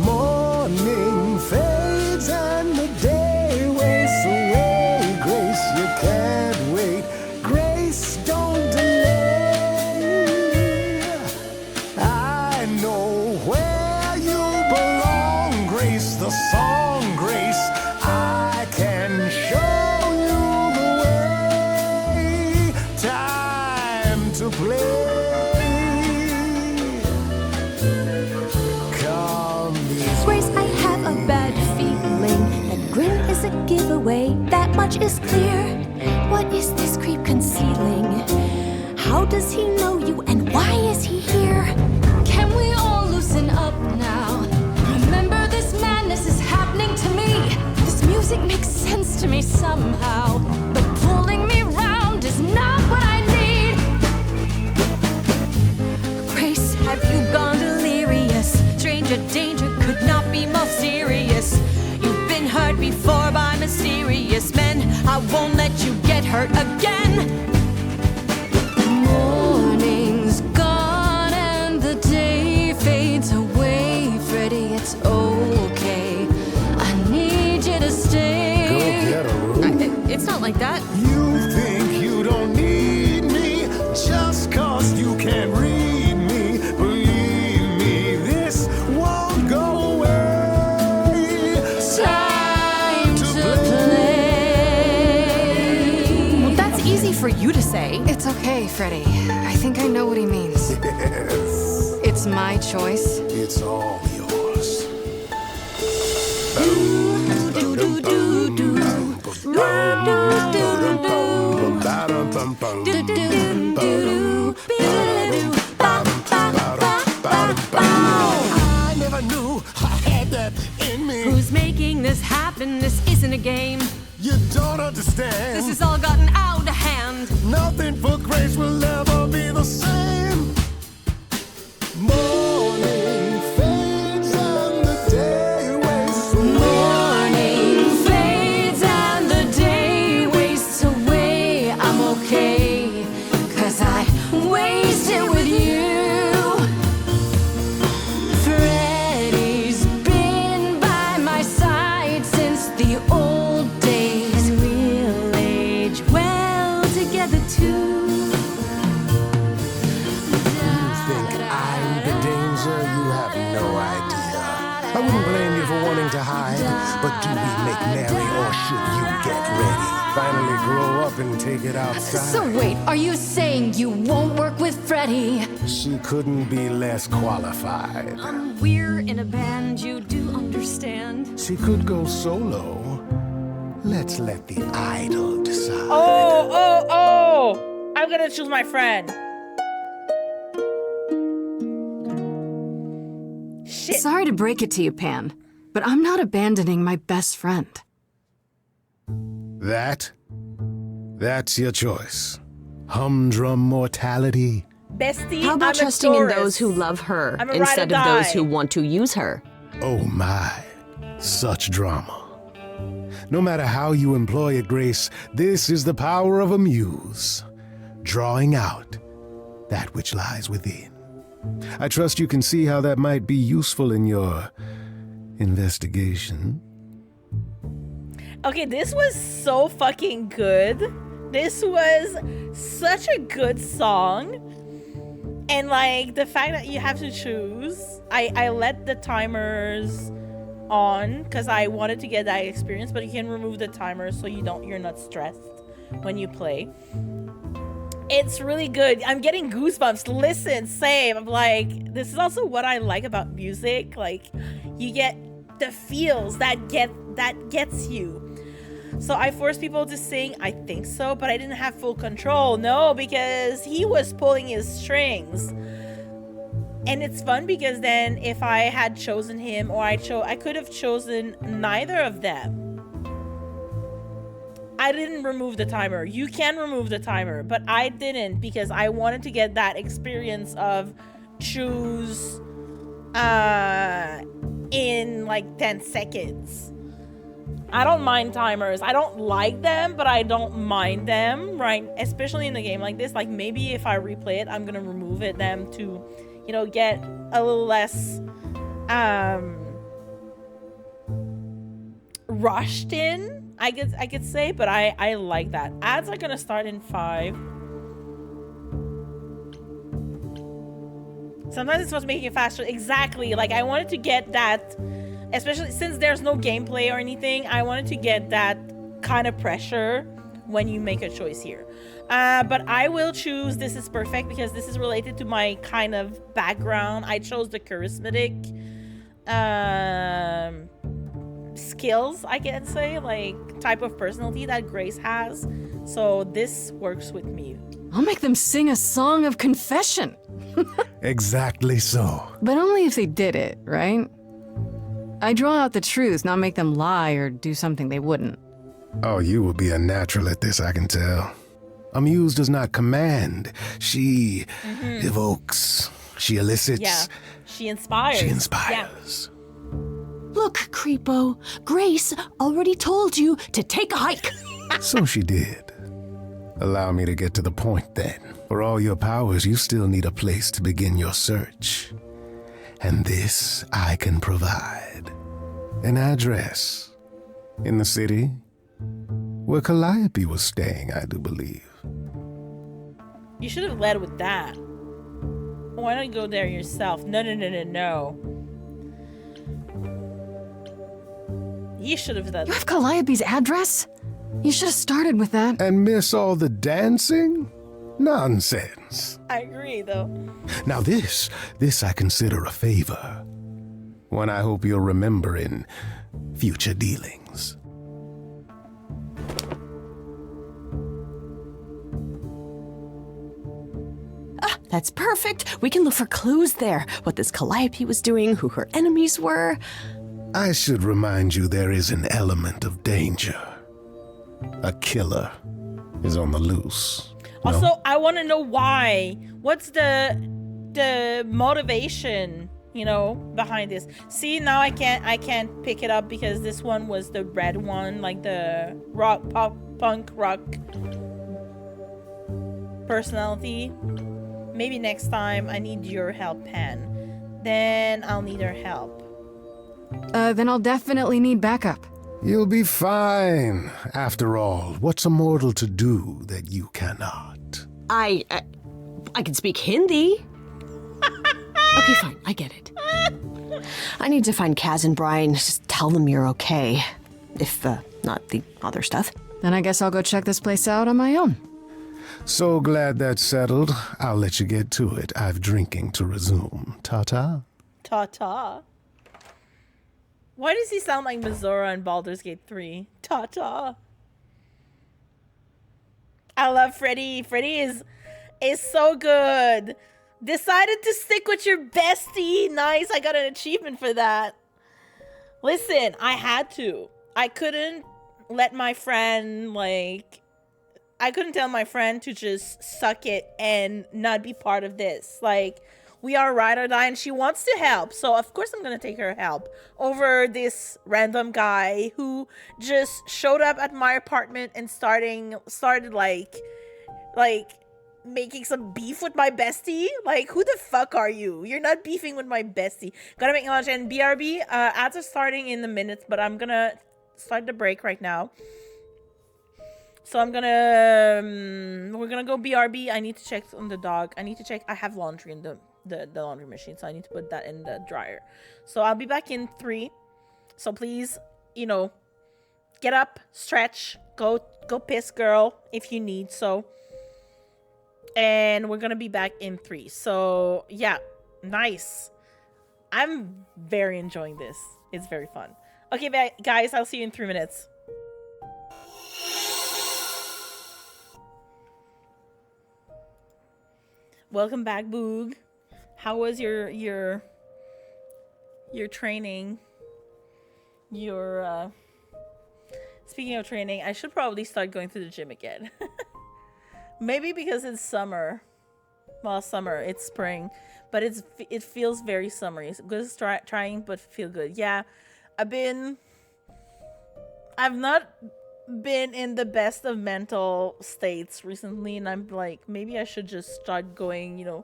Morning fades and the day wastes away. Grace, you can't wait. Grace, don't delay. I know where you belong, Grace, the song, Grace. I can show you the way. Time to play. Grace, I have a bad feeling that Grim is a giveaway. That much is clear. What is this creep concealing? How does he know you and why is he here? Can we all loosen up now? Remember, this madness is happening to me. This music makes sense to me somehow. But pulling me round is not what I need. Grace, have you gone delirious? Stranger danger could not be more serious. You've been hurt before by mysterious men. I won't let you get hurt again. Morning's gone and the day fades away. Freddy, it's okay. I need you to stay. Go get a room. It's not like that. You think you don't need me just 'cause you can't read me. Believe me, this won't go away. Time to play. Well, that's easy for you to say. It's okay, Freddy. I think I know what he means. Yes, It's my choice. it's all yours. I never knew I had that in me. Who's making this happen? This isn't a game. You don't understand. This has all gotten out of hand. Nothing for Grace will ever be the same. Morning fades and the day wastes away. Morning fades and the day wastes away. I'm okay, 'cause I wasted with you. Freddy's been by my side since the old days. We'll age well together too. Think I'm the danger? You have no idea. I wouldn't blame you for wanting to hide, but do we make merry or should you get ready? Finally grow up and take it outside. So wait, are you saying you won't work with Freddy? She couldn't be less qualified. We're in a band, you do understand. She could go solo. Let's let the idol decide. Oh! I'm gonna choose my friend. Shit. Sorry to break it to you, Pan, but I'm not abandoning my best friend. That's your choice. Humdrum mortality. Bestie, How about I'm a trusting in Taurus. those who love her I'm a ride instead or of those die. who want to use her? Oh my, such drama. No matter how you employ it, Grace, this is the power of a muse, drawing out that which lies within. I trust you can see how that might be useful in your investigation. Okay, this was so fucking good. This was such a good song. And like the fact that you have to choose, I let the timers on because I wanted to get that experience, but you can remove the timer so you're not stressed when you play. It's really good. I'm getting goosebumps. Listen, same. I'm like, this is also what I like about music. Like, you get the feels that gets you. So I forced people to sing, I think so, but I didn't have full control. No, because he was pulling his strings. And it's fun because then if I had chosen him or I could have chosen neither of them. I didn't remove the timer. You can remove the timer, but I didn't because I wanted to get that experience of choose in like 10 seconds. I don't mind timers. I don't like them, but I don't mind them, right? Especially in a game like this. Like maybe if I replay it, I'm gonna remove them to, you know, get a little less rushed in, I could say, but I like that. Ads are gonna start in 5. Sometimes it's supposed to make it faster. Exactly. Like I wanted to get that, especially since there's no gameplay or anything, I wanted to get that kind of pressure when you make a choice here. But I will choose This Is Perfect because this is related to my kind of background. I chose the charismatic skills, I can say, like type of personality that Grace has. So this works with me. I'll make them sing a song of confession. Exactly so. But only if they did it, right? I draw out the truth, not make them lie or do something they wouldn't. Oh, you will be a natural at this, I can tell. A muse does not command. She evokes. She elicits. Yeah, she inspires. She inspires. Yeah. Look, Creepo, Grace already told you to take a hike. So she did. Allow me to get to the point then. For all your powers, you still need a place to begin your search. And this I can provide. An address. In the city. Where Calliope was staying, I do believe. You should have led with that. Why don't you go there yourself? No. You should have done that. You have Calliope's address? You should have started with that. And miss all the dancing? Nonsense. I agree, though. Now this I consider a favor. One I hope you'll remember in future dealings. That's perfect. We can look for clues there. What this Calliope was doing, who her enemies were. I should remind you there is an element of danger. A killer is on the loose. Also, no? I want to know why. What's the motivation, you know, behind this? See, now I can't pick it up because this one was the red one, like the punk rock personality. Maybe next time I need your help, Pan. Then I'll need her help. Then I'll definitely need backup. You'll be fine. After all, what's a mortal to do that you cannot? I can speak Hindi. Okay, fine. I get it. I need to find Kaz and Brian. Just tell them you're okay. If, not the other stuff. Then I guess I'll go check this place out on my own. So glad that's settled. I'll let you get to it. I've drinking to resume. Ta-ta. Ta-ta. Why does he sound like Mizora in Baldur's Gate 3? Ta-ta. I love Freddy. Freddy is so good. Decided to stick with your bestie. Nice. I got an achievement for that. Listen, I had to. I couldn't let my friend, like... I couldn't tell my friend to just suck it and not be part of this. Like, we are ride or die and she wants to help. So, of course, I'm going to take her help over this random guy who just showed up at my apartment and started like making some beef with my bestie. Like, who the fuck are you? You're not beefing with my bestie. Gotta make lunch. And BRB, ads are starting in the minutes, but I'm going to start the break right now. So I'm gonna we're gonna go BRB. I need to check on the dog. I need to check. I have laundry in the laundry machine, so I need to put that in the dryer. So I'll be back in 3. So please, you know, get up, stretch, go piss, girl, if you need so. And we're gonna be back in 3. So yeah, nice. I'm very enjoying this. It's very fun. Okay, guys, I'll see you in 3 minutes. Welcome back, Boog. How was your training? Your speaking of training, I should probably start going to the gym again. Maybe because it's summer. Well, summer, it's spring, but it feels very summery. So good trying, but feel good. Yeah, I've not been in the best of mental states recently, and I'm like, maybe I should just start going, you know,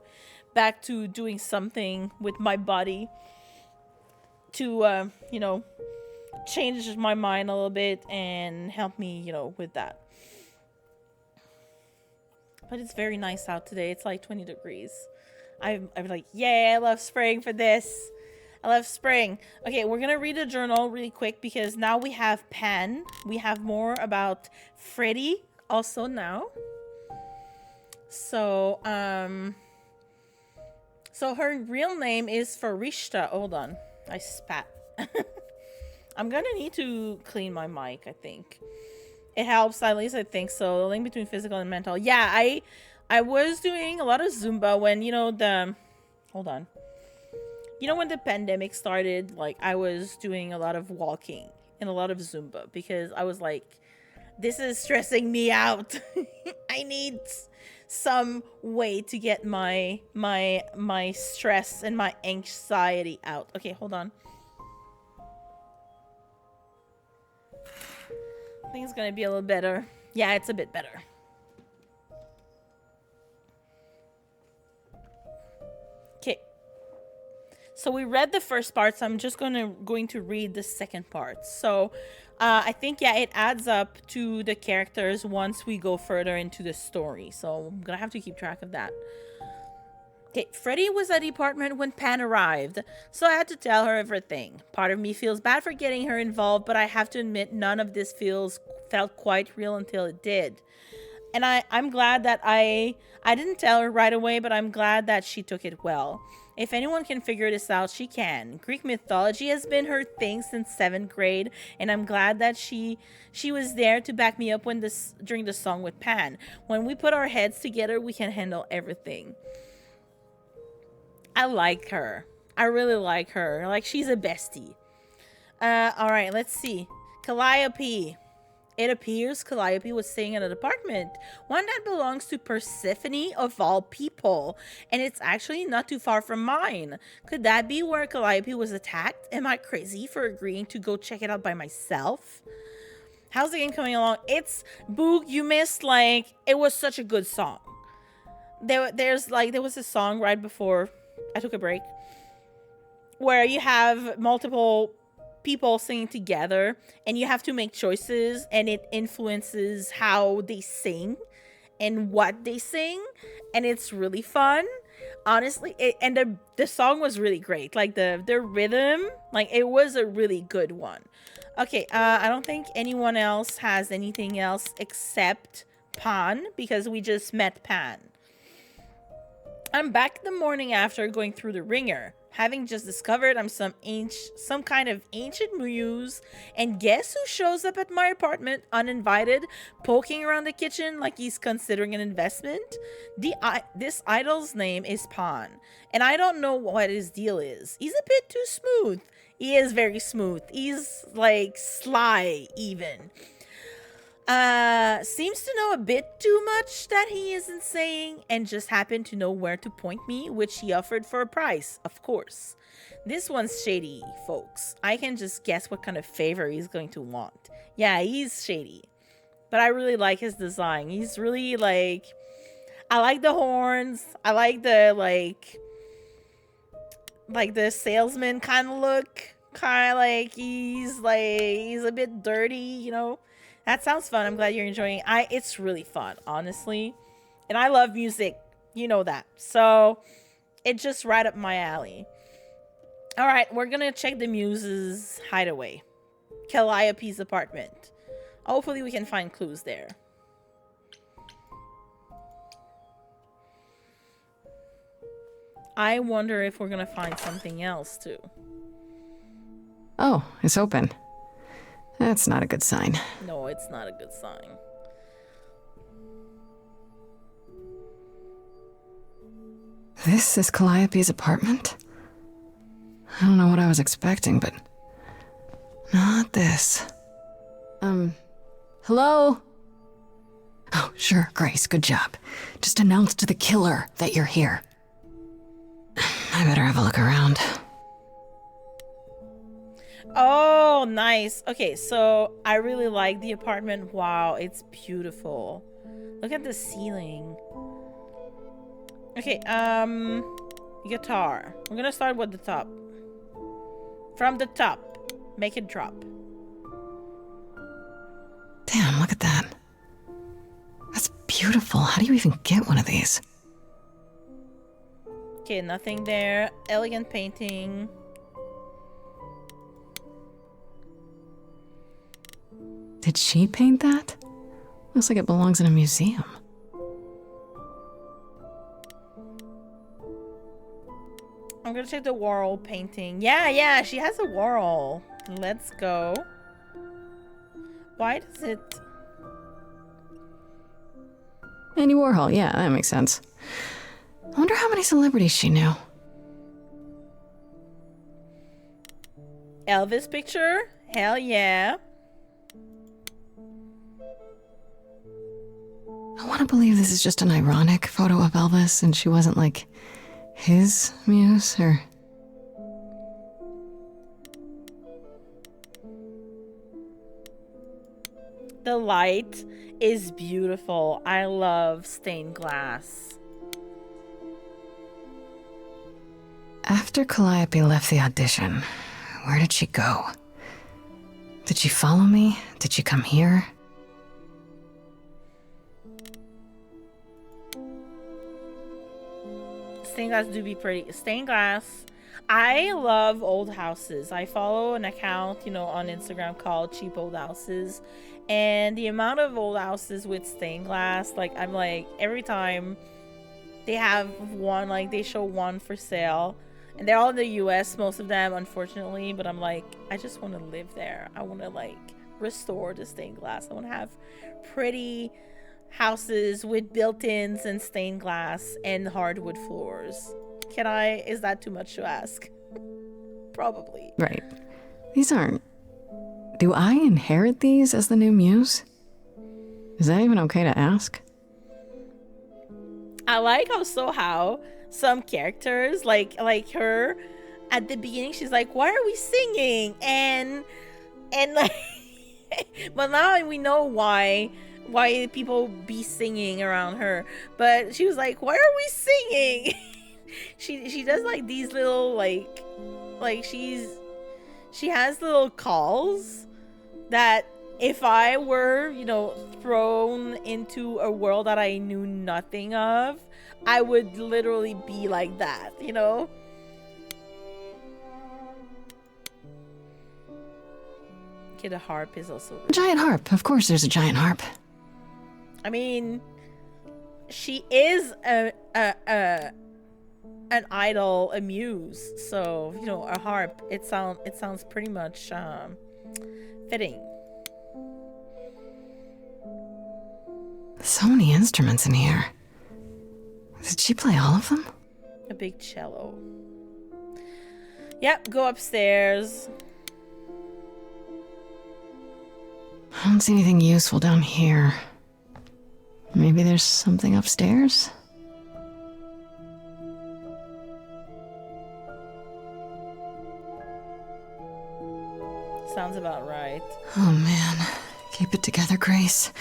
back to doing something with my body to you know, change my mind a little bit and help me, you know, with that. But it's very nice out today. It's like 20 degrees. I'm like, yeah, I love spring for this. I love spring. Okay, we're gonna read a journal really quick because now we have Pan. We have more about Freddy also now. So, so her real name is Farishta. Hold on. I spat. I'm gonna need to clean my mic, I think. It helps, at least I think so. The link between physical and mental. Yeah, I was doing a lot of Zumba when, you know, hold on. You know, when the pandemic started, like, I was doing a lot of walking and a lot of Zumba because I was like, this is stressing me out. I need some way to get my stress and my anxiety out. Okay, hold on. I think it's gonna be a little better. Yeah, it's a bit better. Okay. So we read the first part, so I'm just going to read the second part. So I think, yeah, it adds up to the characters once we go further into the story. So I'm gonna have to keep track of that. Okay, Freddy was at the apartment when Pan arrived, so I had to tell her everything. Part of me feels bad for getting her involved, but I have to admit none of this felt quite real until it did. And I'm glad that I didn't tell her right away, but I'm glad that she took it well. If anyone can figure this out, she can. Greek mythology has been her thing since 7th grade, and I'm glad that she was there to back me up during the song with Pan. When we put our heads together, we can handle everything. I like her. I really like her. Like, she's a bestie. All right, let's see. Calliope. It appears Calliope was staying in an apartment, one that belongs to Persephone of all people, and it's actually not too far from mine. Could that be where Calliope was attacked? Am I crazy for agreeing to go check it out by myself? How's the game coming along? It's Boog, you missed, like, it was such a good song. There was a song right before I took a break where you have multiple people singing together and you have to make choices and it influences how they sing and what they sing, and it's really fun, honestly. And the song was really great, like the rhythm, like it was a really good one. Okay, I don't think anyone else has anything else except Pan, because we just met Pan. I'm back the morning after going through the ringer, having just discovered I'm some kind of ancient muse, and guess who shows up at my apartment uninvited, poking around the kitchen like he's considering an investment? This idol's name is Pan, and I don't know what his deal is. He's a bit too smooth. He is very smooth. He's like sly even. Seems to know a bit too much that he isn't saying, and just happened to know where to point me, which he offered for a price, of course. This one's shady, folks. I can just guess what kind of favor he's going to want. Yeah, he's shady. But I really like his design. He's really like, I like the horns. I like the like the salesman kind of look. Kind of like he's a bit dirty, you know. That sounds fun. I'm glad you're enjoying it. It's really fun, honestly. And I love music. You know that. So it's just right up my alley. All right, we're going to check the Muse's hideaway. Calliope's apartment. Hopefully we can find clues there. I wonder if we're going to find something else too. Oh, it's open. That's not a good sign. No, it's not a good sign. This is Calliope's apartment? I don't know what I was expecting, but not this. Hello? Oh, sure, Grace, good job. Just announce to the killer that you're here. I better have a look around. Oh, nice. Okay, so I really like the apartment. Wow, it's beautiful. Look at the ceiling. Okay, guitar. I'm gonna start with the top. From the top. Make it drop. Damn, look at that. That's beautiful. How do you even get one of these? Okay, nothing there. Elegant painting. Did she paint that? Looks like it belongs in a museum. I'm gonna check the Warhol painting. Yeah, she has a Warhol. Let's go. Why does it... Andy Warhol, yeah, that makes sense. I wonder how many celebrities she knew. Elvis picture? Hell yeah. I want to believe this is just an ironic photo of Elvis and she wasn't like his muse or... The light is beautiful. I love stained glass. After Calliope left the audition, where did she go? Did she follow me? Did she come here? Stained glass do be pretty. Stained glass. I love old houses. I follow an account, on Instagram called Cheap Old Houses. And the amount of old houses with stained glass, I'm like, every time they have one, they show one for sale. And they're all in the US, most of them, unfortunately. But I'm like, I just want to live there. I want to, restore the stained glass. I want to have pretty houses with built-ins and stained glass and hardwood floors. Is that too much to ask? Probably. Right. These aren't... Do I inherit these as the new muse? Is that even okay to ask? I like how some characters, like her, at the beginning, she's like, why are we singing? And but now we know why people be singing around her. But she was like, why are we singing? she does these little she has little calls that if I were thrown into a world that I knew nothing of, I would literally be like that. Okay, the harp is also A giant harp. Of course there's a giant harp. I mean, she is an idol, a muse, so a harp. It sounds pretty much fitting. So many instruments in here. Did she play all of them? A big cello. Yep, go upstairs. I don't see anything useful down here. Maybe there's something upstairs? Sounds about right. Oh man. Keep it together, Grace.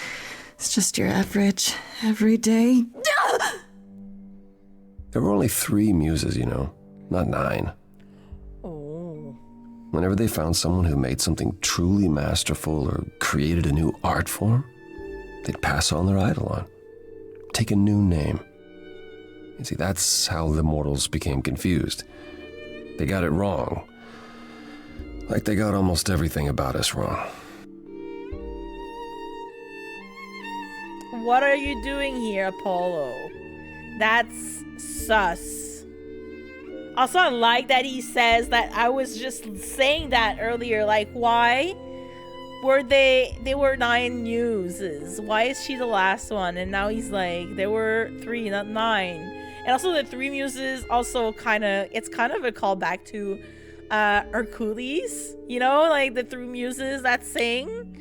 It's just your average, everyday... There were only 3 muses, not 9. Oh. Whenever they found someone who made something truly masterful or created a new art form, they'd pass on their eidolon, take a new name. You see, that's how the mortals became confused. They got it wrong. Like they got almost everything about us wrong. What are you doing here, Apollo? That's sus. Also, I like that he says that. I was just saying that earlier. Like, why were they were 9 muses? Why is she the last one? And now he's like, there were 3, not 9. And also the 3 muses also it's kind of a callback to Hercules. You know, like the 3 muses that sing.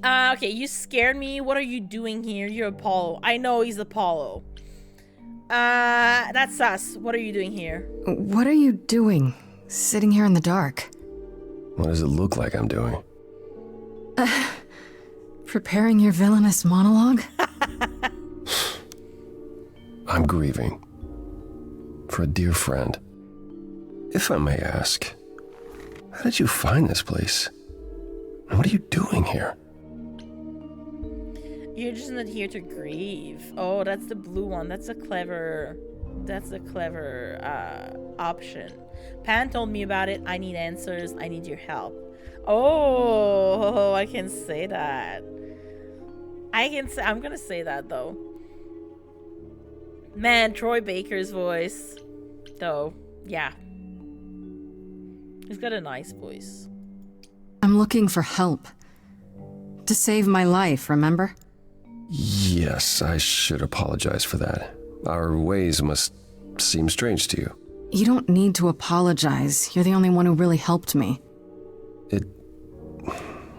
Okay, you scared me. What are you doing here? You're Apollo. I know he's Apollo. That's us. What are you doing here? What are you doing? Sitting here in the dark? What does it look like I'm doing? Preparing your villainous monologue? I'm grieving. For a dear friend. If I may ask, how did you find this place? And what are you doing here? You're just not here to grieve. Oh, that's the blue one. That's a clever option. Pan told me about it. I need answers. I need your help. Oh, I can say that. I'm gonna say that though. Man, Troy Baker's voice, though. Yeah, he's got a nice voice. I'm looking for help. To save my life, remember? Yes, I should apologize for that. Our ways must seem strange to you. You don't need to apologize. You're the only one who really helped me. It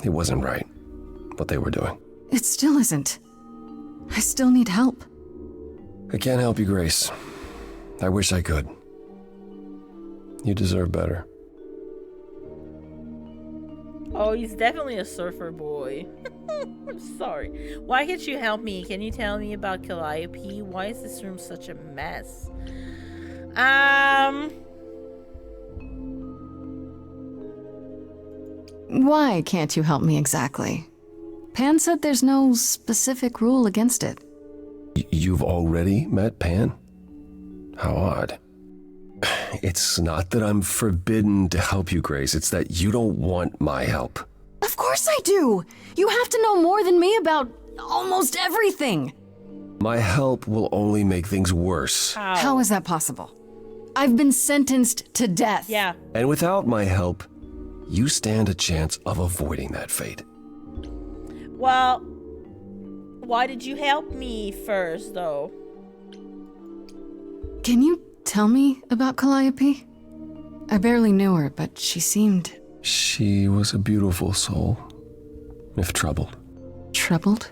wasn't right, what they were doing. It still isn't. I still need help. I can't help you, Grace. I wish I could. You deserve better. Oh, he's definitely a surfer boy. I'm sorry. Why can't you help me? Can you tell me about Calliope? Why is this room such a mess? Why can't you help me exactly? Pan said there's no specific rule against it. You've already met Pan? How odd. It's not that I'm forbidden to help you, Grace. It's that you don't want my help. Of course I do! You have to know more than me about almost everything! My help will only make things worse. How is that possible? I've been sentenced to death. Yeah. And without my help, you stand a chance of avoiding that fate. Well, why did you help me first, though? Can you tell me about Calliope? I barely knew her, but she seemed... She was a beautiful soul, if troubled. Troubled?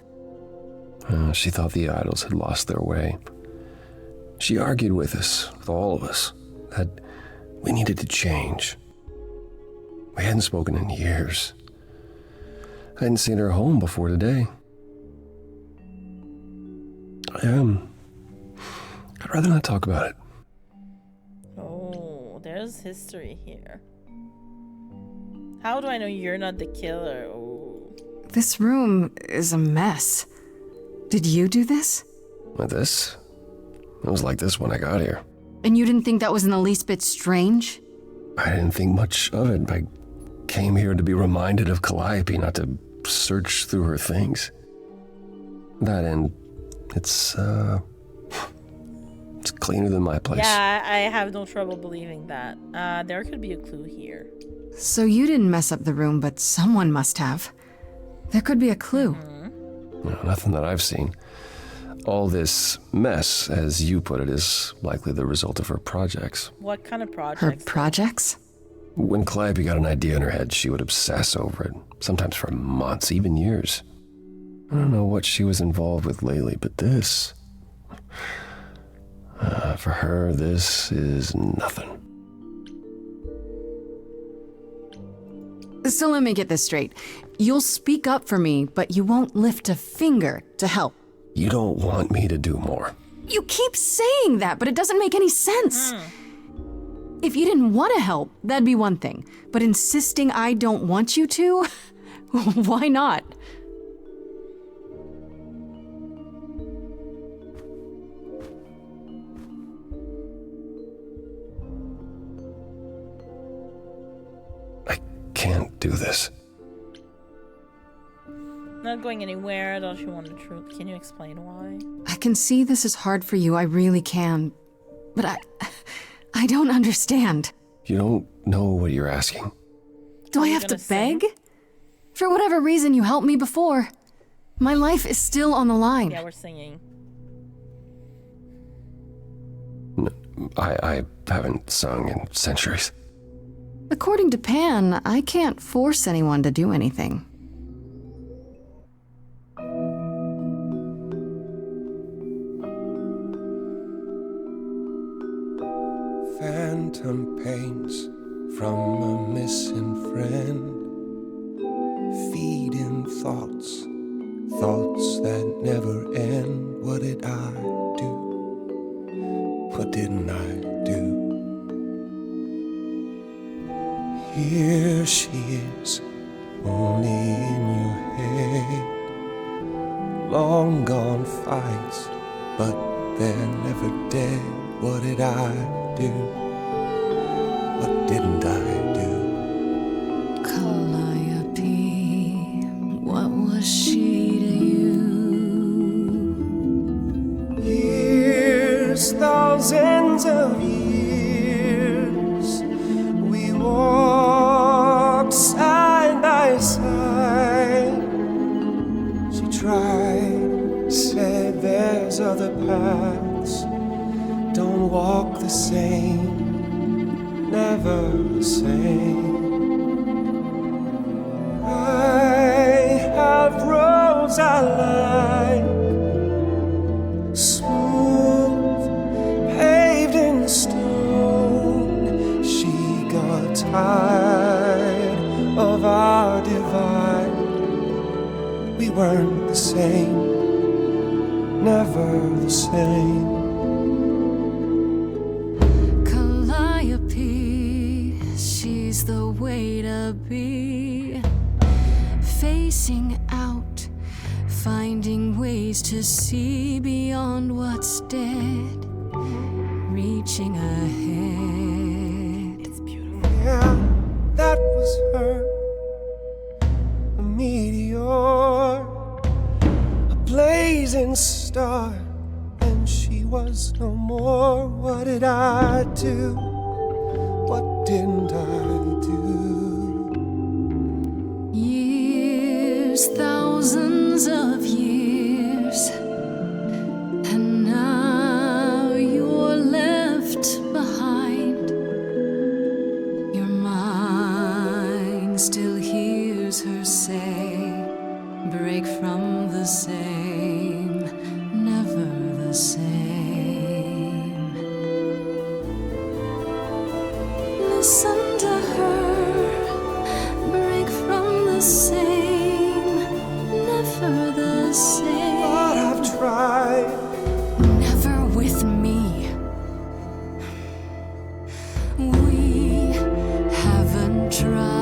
She thought the idols had lost their way. She argued with us, with all of us, that we needed to change. We hadn't spoken in years. I hadn't seen her home before today. I'd rather not talk about it. Oh, there's history here. How do I know you're not the killer? Oh. This room is a mess. Did you do this? This? It was like this when I got here. And you didn't think that was in the least bit strange? I didn't think much of it. I came here to be reminded of Calliope, not to search through her things. That and it's cleaner than my place. Yeah, I have no trouble believing that. There could be a clue here. So you didn't mess up the room, but someone must have. There could be a clue. No, nothing that I've seen. All this mess, as you put it, is likely the result of her projects. What kind of projects? Her projects? When Calliope got an idea in her head, she would obsess over it, sometimes for months, even years. I don't know what she was involved with lately, but this... for her, this is nothing. So let me get this straight. You'll speak up for me, but you won't lift a finger to help. You don't want me to do more. You keep saying that, but it doesn't make any sense. If you didn't want to help, that'd be one thing. But insisting I don't want you to? Why not? I can't do this. Not going anywhere. Don't you want the truth? Can you explain why? I can see this is hard for you, I really can. But I don't understand. You don't know what you're asking. Do I have to beg? For whatever reason you helped me before. My life is still on the line. Yeah, we're singing. I haven't sung in centuries. According to Pan, I can't force anyone to do anything. Phantom pains from a missing friend, feeding thoughts, thoughts that never end. What did I do? What didn't I do? Here she is, only in your head. Long gone fights, but they're never dead. What did I do? What didn't I do? Calliope, what was she to you? Years, thousands of years, we walked side by side. She tried, said there's other paths. Don't walk the same, never the same. I have roads I like, smooth, paved in stone. She got tired of our divide. We weren't the same, never the same. She's the way to be, facing out, finding ways to see beyond what's dead, reaching ahead. It's beautiful. Yeah, that was her, a meteor, a blazing star, and she was no more. What did I do? What didn't I do? Years, thousands of years, and now you're left behind. Your mind still hears her say, break from the same, never the same. Listen to her, break from the same, never the same. But I've tried. Never with me. We haven't tried.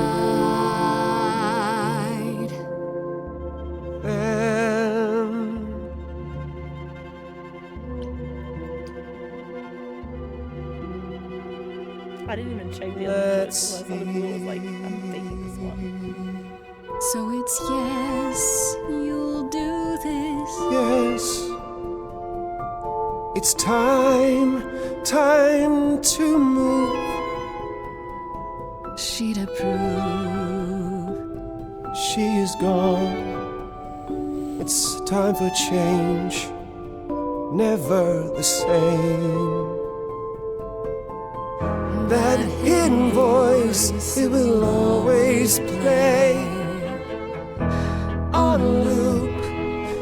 I didn't even check the other choices. I thought the blue was like, I'm taking this one. So it's yes, you'll do this. Yes, it's time to move. She'd approve. She is gone. It's time for change. Never the same. That hidden voice, it will always play on a loop.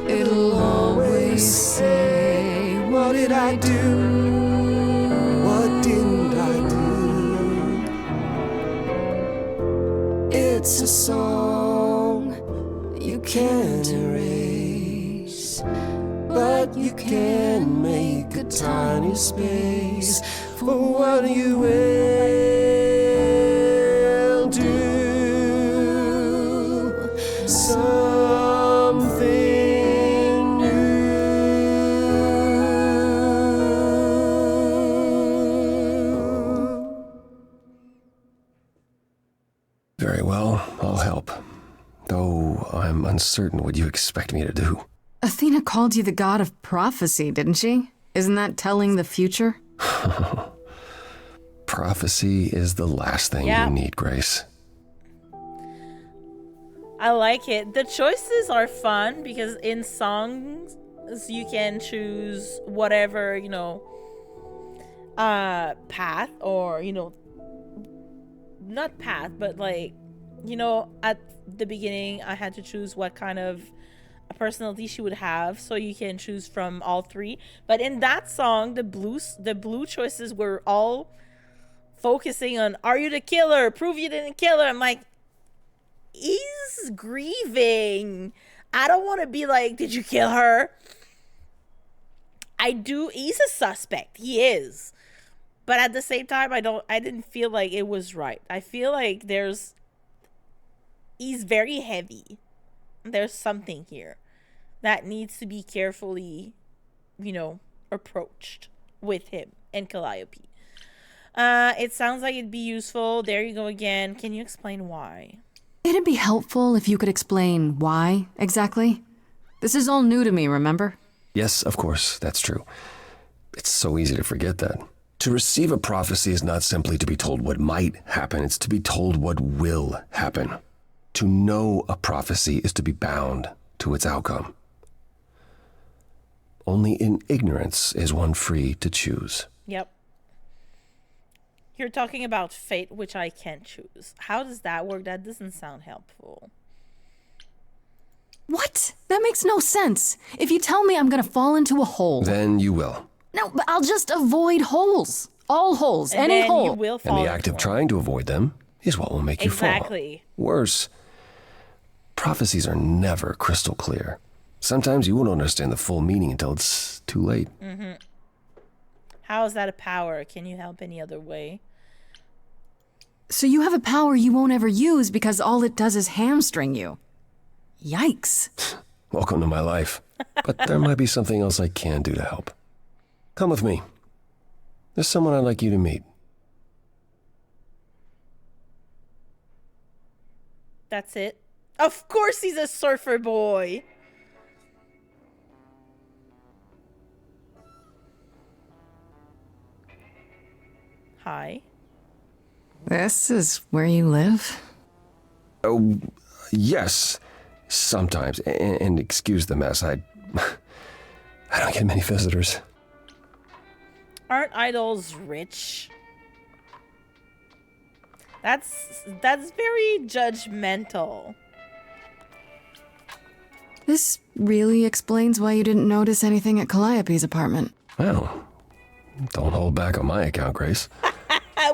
It'll always say, what did I do? What didn't I do? It's a song you can't erase, but you can make a tiny me space for what you will do. Something new. Very well, I'll help. Though I'm uncertain what you expect me to do. Athena called you the god of prophecy, didn't she? Isn't that telling the future? Prophecy is the last thing you need, Grace. I like it. The choices are fun because in songs you can choose whatever, you know, path, or, you know, not path, but like, you know, at the beginning I had to choose what kind of a personality she would have, so you can choose from all three. But in that song, the blue choices were all focusing on, are you the killer? Prove you didn't kill her. I'm like, he's grieving. I don't want to be like, did you kill her? He's a suspect. He is. But at the same time, I didn't feel like it was right. I feel like he's very heavy. There's something here that needs to be carefully, you know, approached with him and Calliope. It sounds like it'd be useful. There you go again. Can you explain why? It'd be helpful if you could explain why, exactly. This is all new to me, remember? Yes, of course, that's true. It's so easy to forget that. To receive a prophecy is not simply to be told what might happen, it's to be told what will happen. To know a prophecy is to be bound to its outcome. Only in ignorance is one free to choose. Yep. You're talking about fate, which I can't choose. How does that work? That doesn't sound helpful. What? That makes no sense. If you tell me I'm gonna fall into a hole... Then you will. No, but I'll just avoid holes. All holes, And any then hole. you will fall And the act of trying to avoid them is what will make you fall. Exactly. Worse, prophecies are never crystal clear. Sometimes you won't understand the full meaning until it's too late. Mm-hmm. How is that a power? Can you help any other way? So you have a power you won't ever use because all it does is hamstring you. Yikes. Welcome to my life. But there might be something else I can do to help. Come with me. There's someone I'd like you to meet. That's it. Of course he's a surfer boy. Hi. This is where you live? Oh, yes. Sometimes. And excuse the mess. I don't get many visitors. Aren't idols rich? That's very judgmental. This really explains why you didn't notice anything at Calliope's apartment. Well, don't hold back on my account, Grace.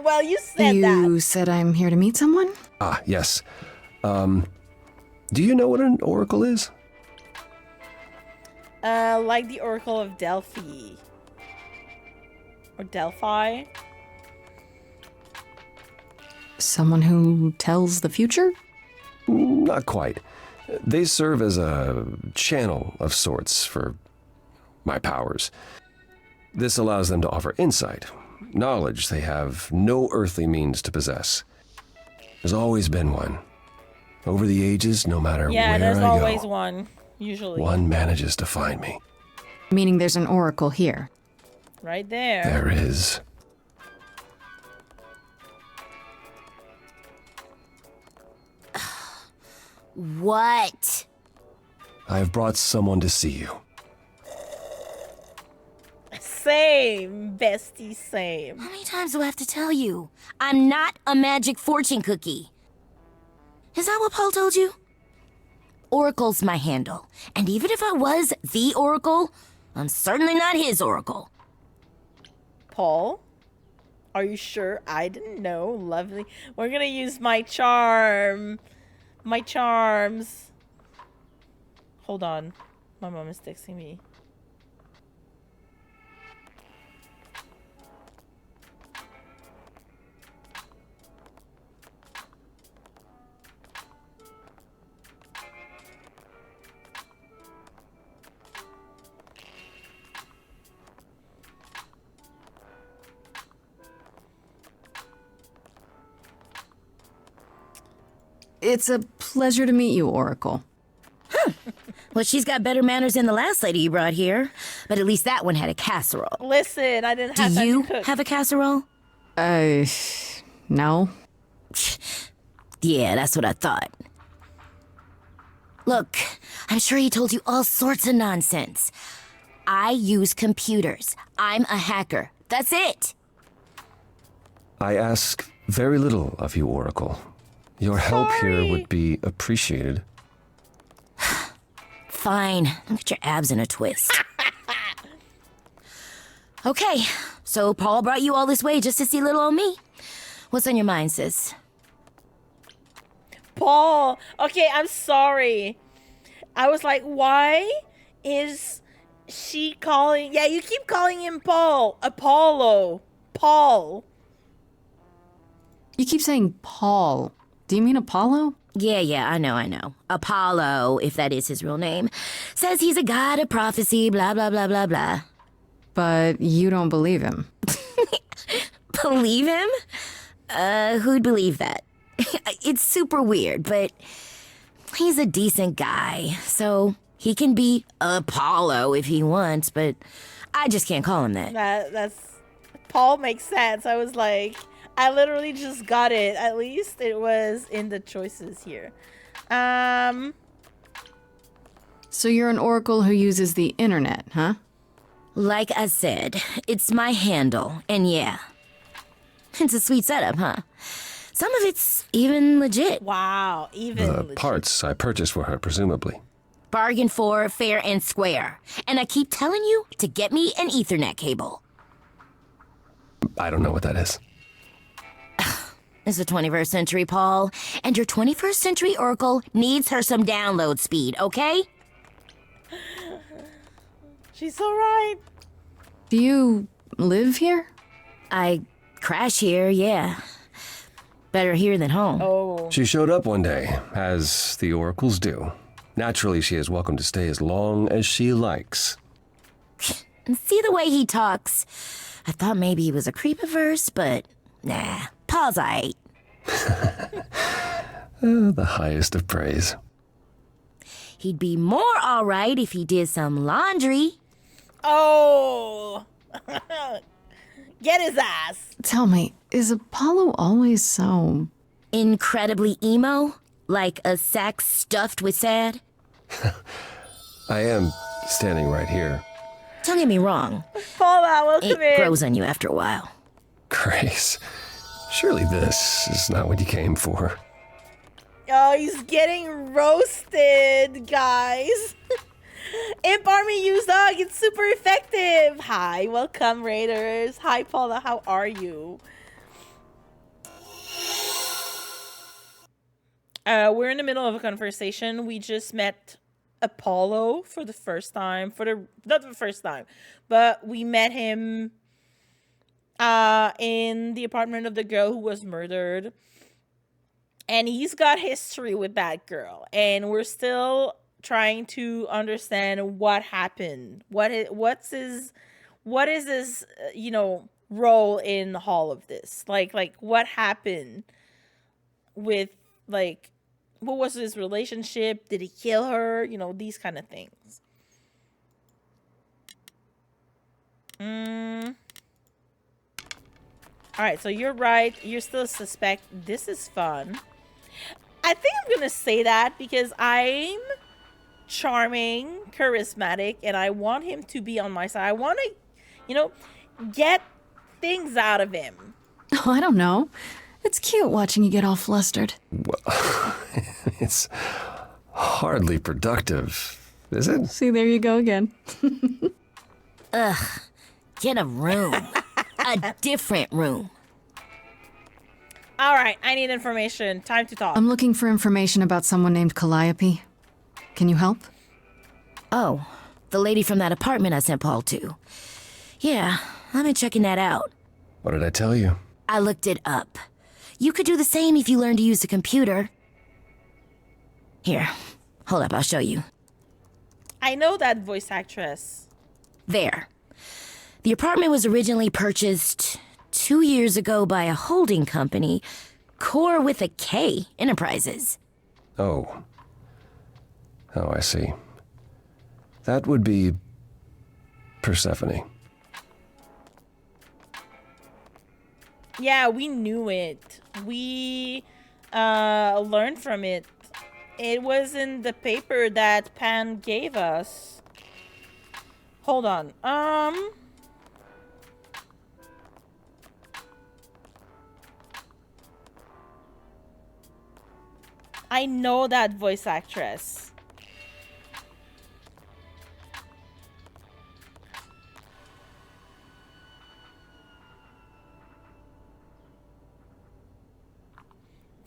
Well, you said that. You said I'm here to meet someone? Ah, yes. Do you know what an oracle is? Like the Oracle of Delphi. Or Delphi. Someone who tells the future? Not quite. They serve as a channel of sorts for my powers. This allows them to offer insight, knowledge they have no earthly means to possess. There's always been one. Over the ages, no matter where I go, there's always one, usually. one manages to find me. Meaning there's an oracle here. Right there. There is. What? I have brought someone to see you. Same, bestie, same. How many times do I have to tell you? I'm not a magic fortune cookie. Is that what Paul told you? Oracle's my handle. And even if I was the Oracle, I'm certainly not his Oracle. Paul? Are you sure? I didn't know. Lovely. We're gonna use my charm. My charms. Hold on. My mom is texting me. It's a pleasure to meet you, Oracle. Well, she's got better manners than the last lady you brought here. But at least that one had a casserole. Listen, I didn't have Do time you to cook. have a casserole? No. Yeah, that's what I thought. Look, I'm sure he told you all sorts of nonsense. I use computers. I'm a hacker. That's it. I ask very little of you, Oracle. Your help here would be appreciated. Fine. Don't get your abs in a twist. Okay, so Paul brought you all this way just to see little old me. What's on your mind, sis? Paul. Okay, I'm sorry. I was like, why is she calling? Yeah, you keep calling him Paul. Apollo. Paul. You keep saying Paul. Do you mean Apollo? Yeah, I know. Apollo, if that is his real name, says he's a god of prophecy, blah, blah, blah, blah, blah. But you don't believe him. Believe him? Who'd believe that? It's super weird, but he's a decent guy, so he can be Apollo if he wants, but I just can't call him that. That's Paul makes sense. I was like, I literally just got it. At least it was in the choices here. So you're an oracle who uses the internet, huh? Like I said, it's my handle, and yeah. It's a sweet setup, huh? Some of it's even legit. Wow, even The legit. parts I purchased for her, presumably. Bargain for, fair and square. And I keep telling you to get me an Ethernet cable. I don't know what that is. It's the 21st century, Paul, and your 21st century Oracle needs her some download speed, okay? She's so right. Do you live here? I crash here, yeah. Better here than home. Oh. She showed up one day, as the oracles do. Naturally, she is welcome to stay as long as she likes. And see the way he talks. I thought maybe he was a creepiverse, but nah. Paul's aight. The highest of praise. He'd be more alright if he did some laundry. Oh. Get his ass. Tell me, is Apollo always so... incredibly emo? Like a sack stuffed with sad? I am standing right here. Don't get me wrong. Paula, welcome It in. grows on you after a while. Grace, surely this is not what you came for. Oh, he's getting roasted, guys. Imp Army use dog. It's super effective. Hi, welcome, Raiders. Hi, Paula. How are you? We're in the middle of a conversation. We just met Apollo for the first time. Not the first time, but we met him in the apartment of the girl who was murdered. And he's got history with that girl. And we're still trying to understand what happened. What is his role in all of this? Like what happened with, like, what was his relationship? Did he kill her? These kind of things. All right, so you're right. You're still a suspect. This is fun. I think I'm going to say that because I'm charming, charismatic, and I want him to be on my side. I want to, get things out of him. Oh, I don't know. It's cute watching you get all flustered. Well, it's hardly productive, is it? See, there you go again. Ugh. Get a room. A different room. All right, I need information. Time to talk. I'm looking for information about someone named Calliope. Can you help? Oh, the lady from that apartment I sent Paul to. Yeah, I've been checking that out. What did I tell you? I looked it up. You could do the same if you learned to use the computer. Here, hold up, I'll show you. I know that voice actress. There. The apartment was originally purchased 2 years ago by a holding company, Core with a K Enterprises. Oh. Oh, I see. That would be Persephone. Yeah, we knew it. We learned from it. It was in the paper that Pan gave us. Hold on. I know that voice actress.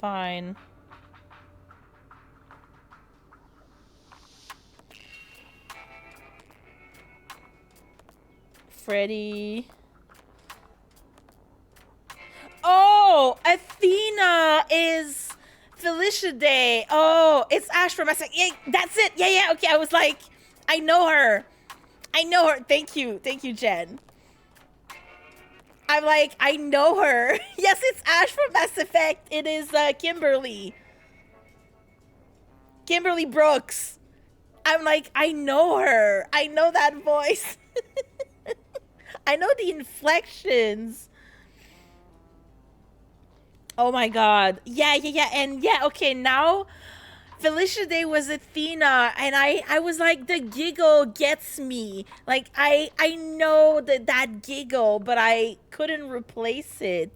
Fine. Freddie. Oh, Athena is Felicia Day. Oh, it's Ash from Mass Effect. Yeah, that's it. Yeah, yeah. Okay, I was like, I know her. I know her. Thank you, Jen. I'm like, I know her. Yes, it's Ash from Mass Effect. It is Kimberly. Kimberly Brooks. I'm like, I know her. I know that voice. I know the inflections. Oh my god. Yeah. And yeah, okay, now Felicia Day was Athena, and I was like, the giggle gets me. Like, I know that giggle, but I couldn't replace it.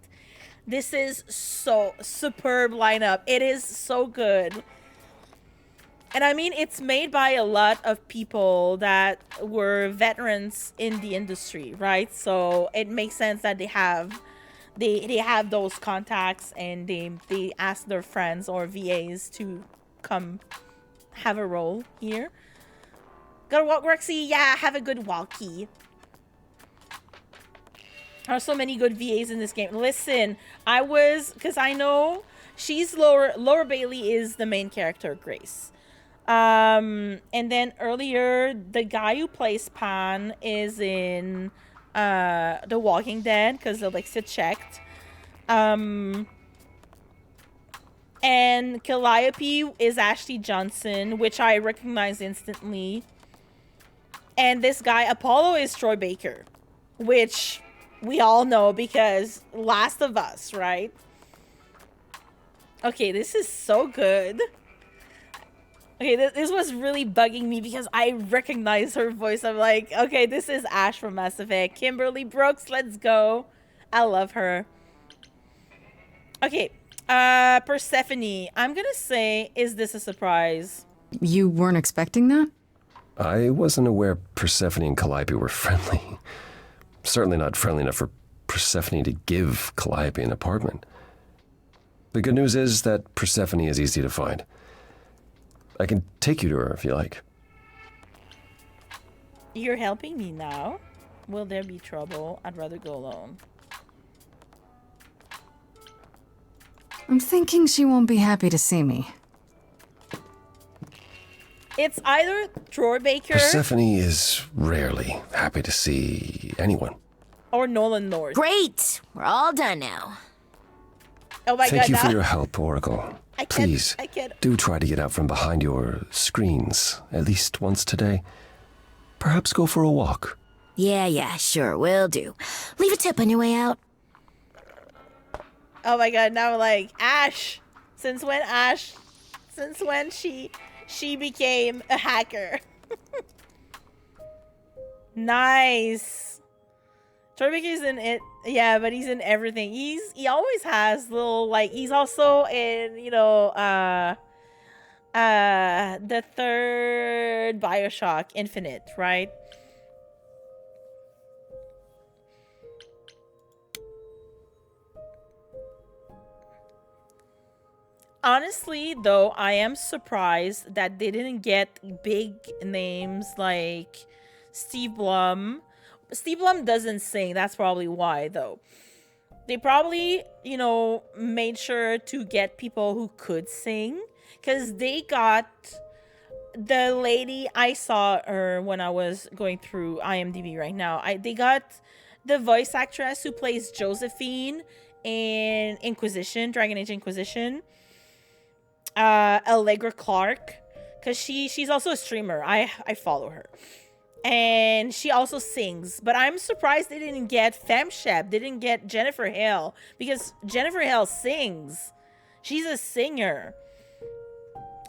This is so superb lineup. It is so good. And I mean, it's made by a lot of people that were veterans in the industry, right? So it makes sense that they have those contacts, and they ask their friends or VAs to come have a role here. Gotta walk, Rexy. Yeah, have a good walkie. There are so many good VAs in this game. Listen, because I know she's Laura Bailey is the main character, Grace. And then earlier, the guy who plays Pan is in The Walking Dead, because Alexa checked. And Calliope is Ashley Johnson, which I recognize instantly. And this guy, Apollo, is Troy Baker, which we all know because Last of Us, right? Okay, this is so good. Okay, this was really bugging me because I recognize her voice. I'm like, okay, this is Ash from Mass Effect. Kimberly Brooks, let's go. I love her. Okay, Persephone. I'm gonna say, is this a surprise? You weren't expecting that? I wasn't aware Persephone and Calliope were friendly. Certainly not friendly enough for Persephone to give Calliope an apartment. The good news is that Persephone is easy to find. I can take you to her if you like. You're helping me now? Will there be trouble? I'd rather go alone. I'm thinking she won't be happy to see me. It's either Troy Baker Persephone is rarely happy to see anyone. or Nolan North. Great! We're all done now. Oh my god. Thank you for your help, Oracle. Please, I can't. do try to get out from behind your screens at least once today. Perhaps go for a walk. Yeah, sure, will do. Leave a tip on your way out. Oh my god, now like Ash. Since when she became a hacker. Nice. Troy Baker's in it. Yeah, but he's in everything. He always has little, like, he's also in, the third BioShock Infinite, right? Honestly, though, I am surprised that they didn't get big names like Steve Blum. Steve Blum doesn't sing. That's probably why, though. They probably, made sure to get people who could sing. Because they got the lady, I saw her when I was going through IMDb right now. They got the voice actress who plays Josephine in Inquisition, Dragon Age Inquisition. Allegra Clark, because she's also a streamer. I follow her, and she also sings. But I'm surprised they didn't get Femshep. They didn't get Jennifer Hale, because Jennifer Hale sings. She's a singer,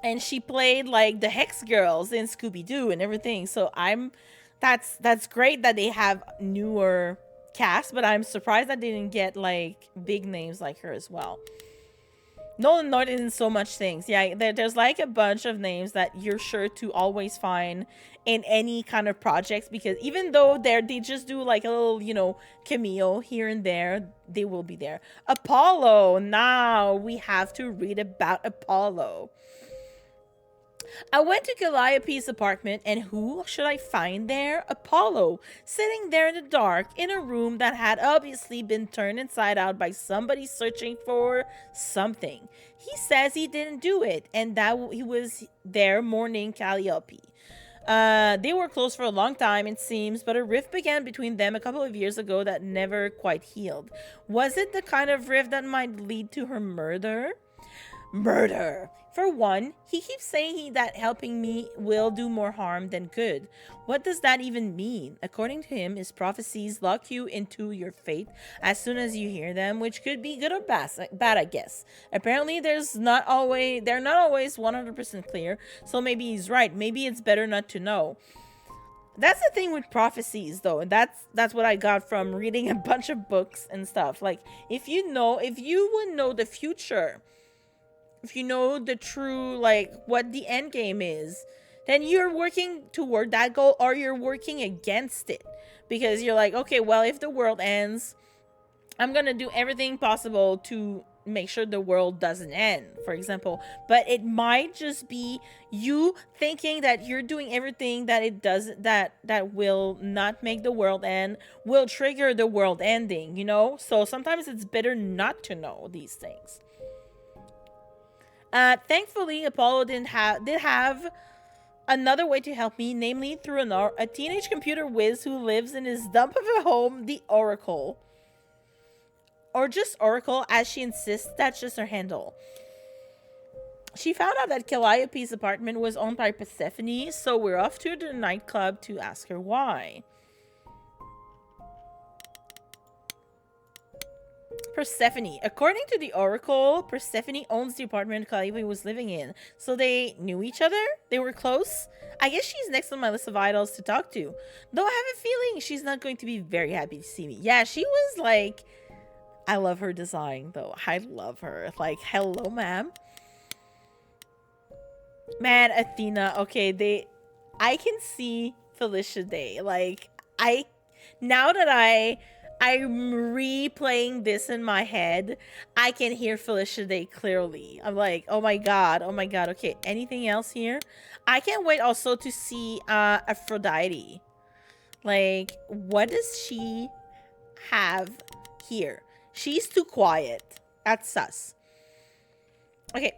and she played like the Hex Girls in Scooby-Doo and everything. So that's great that they have newer cast, but I'm surprised that they didn't get like big names like her as well. Nolan North in so much things. Yeah, there's like a bunch of names that you're sure to always find in any kind of projects, because even though they just do like a little, you know, cameo here and there, they will be there. Apollo. Now we have to read about Apollo. I went to Calliope's apartment, and who should I find there? Apollo, sitting there in the dark in a room that had obviously been turned inside out by somebody searching for something. He says he didn't do it, and that he was there mourning Calliope. They were close for a long time, it seems, but a rift began between them a couple of years ago that never quite healed. Was it the kind of rift that might lead to her murder? Murder! For one, he keeps saying that helping me will do more harm than good. What does that even mean? According to him, his prophecies lock you into your fate as soon as you hear them, which could be good or bad, I guess. Apparently, they're not always 100% clear, so maybe he's right. Maybe it's better not to know. That's the thing with prophecies, though, and that's what I got from reading a bunch of books and stuff. Like, if you would know the future, if you know the true, like, what the end game is, then you're working toward that goal, or you're working against it. Because you're like, okay, well, if the world ends, I'm gonna do everything possible to make sure the world doesn't end, for example. But it might just be you thinking that you're doing everything that it does, that will not make the world end, will trigger the world ending, you know? So sometimes it's better not to know these things. Thankfully, Apollo did have another way to help me, namely through a teenage computer whiz who lives in his dump of a home, the Oracle. Or just Oracle, as she insists, that's just her handle. She found out that Calliope's apartment was owned by Persephone, so we're off to the nightclub to ask her why. Persephone. According to the Oracle, Persephone owns the apartment Calliope was living in. So they knew each other? They were close? I guess she's next on my list of idols to talk to. Though I have a feeling she's not going to be very happy to see me. Yeah, she was like... I love her design, though. I love her. Like, hello, ma'am. Man, Athena. Okay, I can see Felicia Day. Like, now that I'm replaying this in my head, I can hear Felicia Day clearly. I'm like, oh my god. Okay, anything else here? I can't wait also to see Aphrodite. Like, what does she have here? She's too quiet. That's sus. Okay.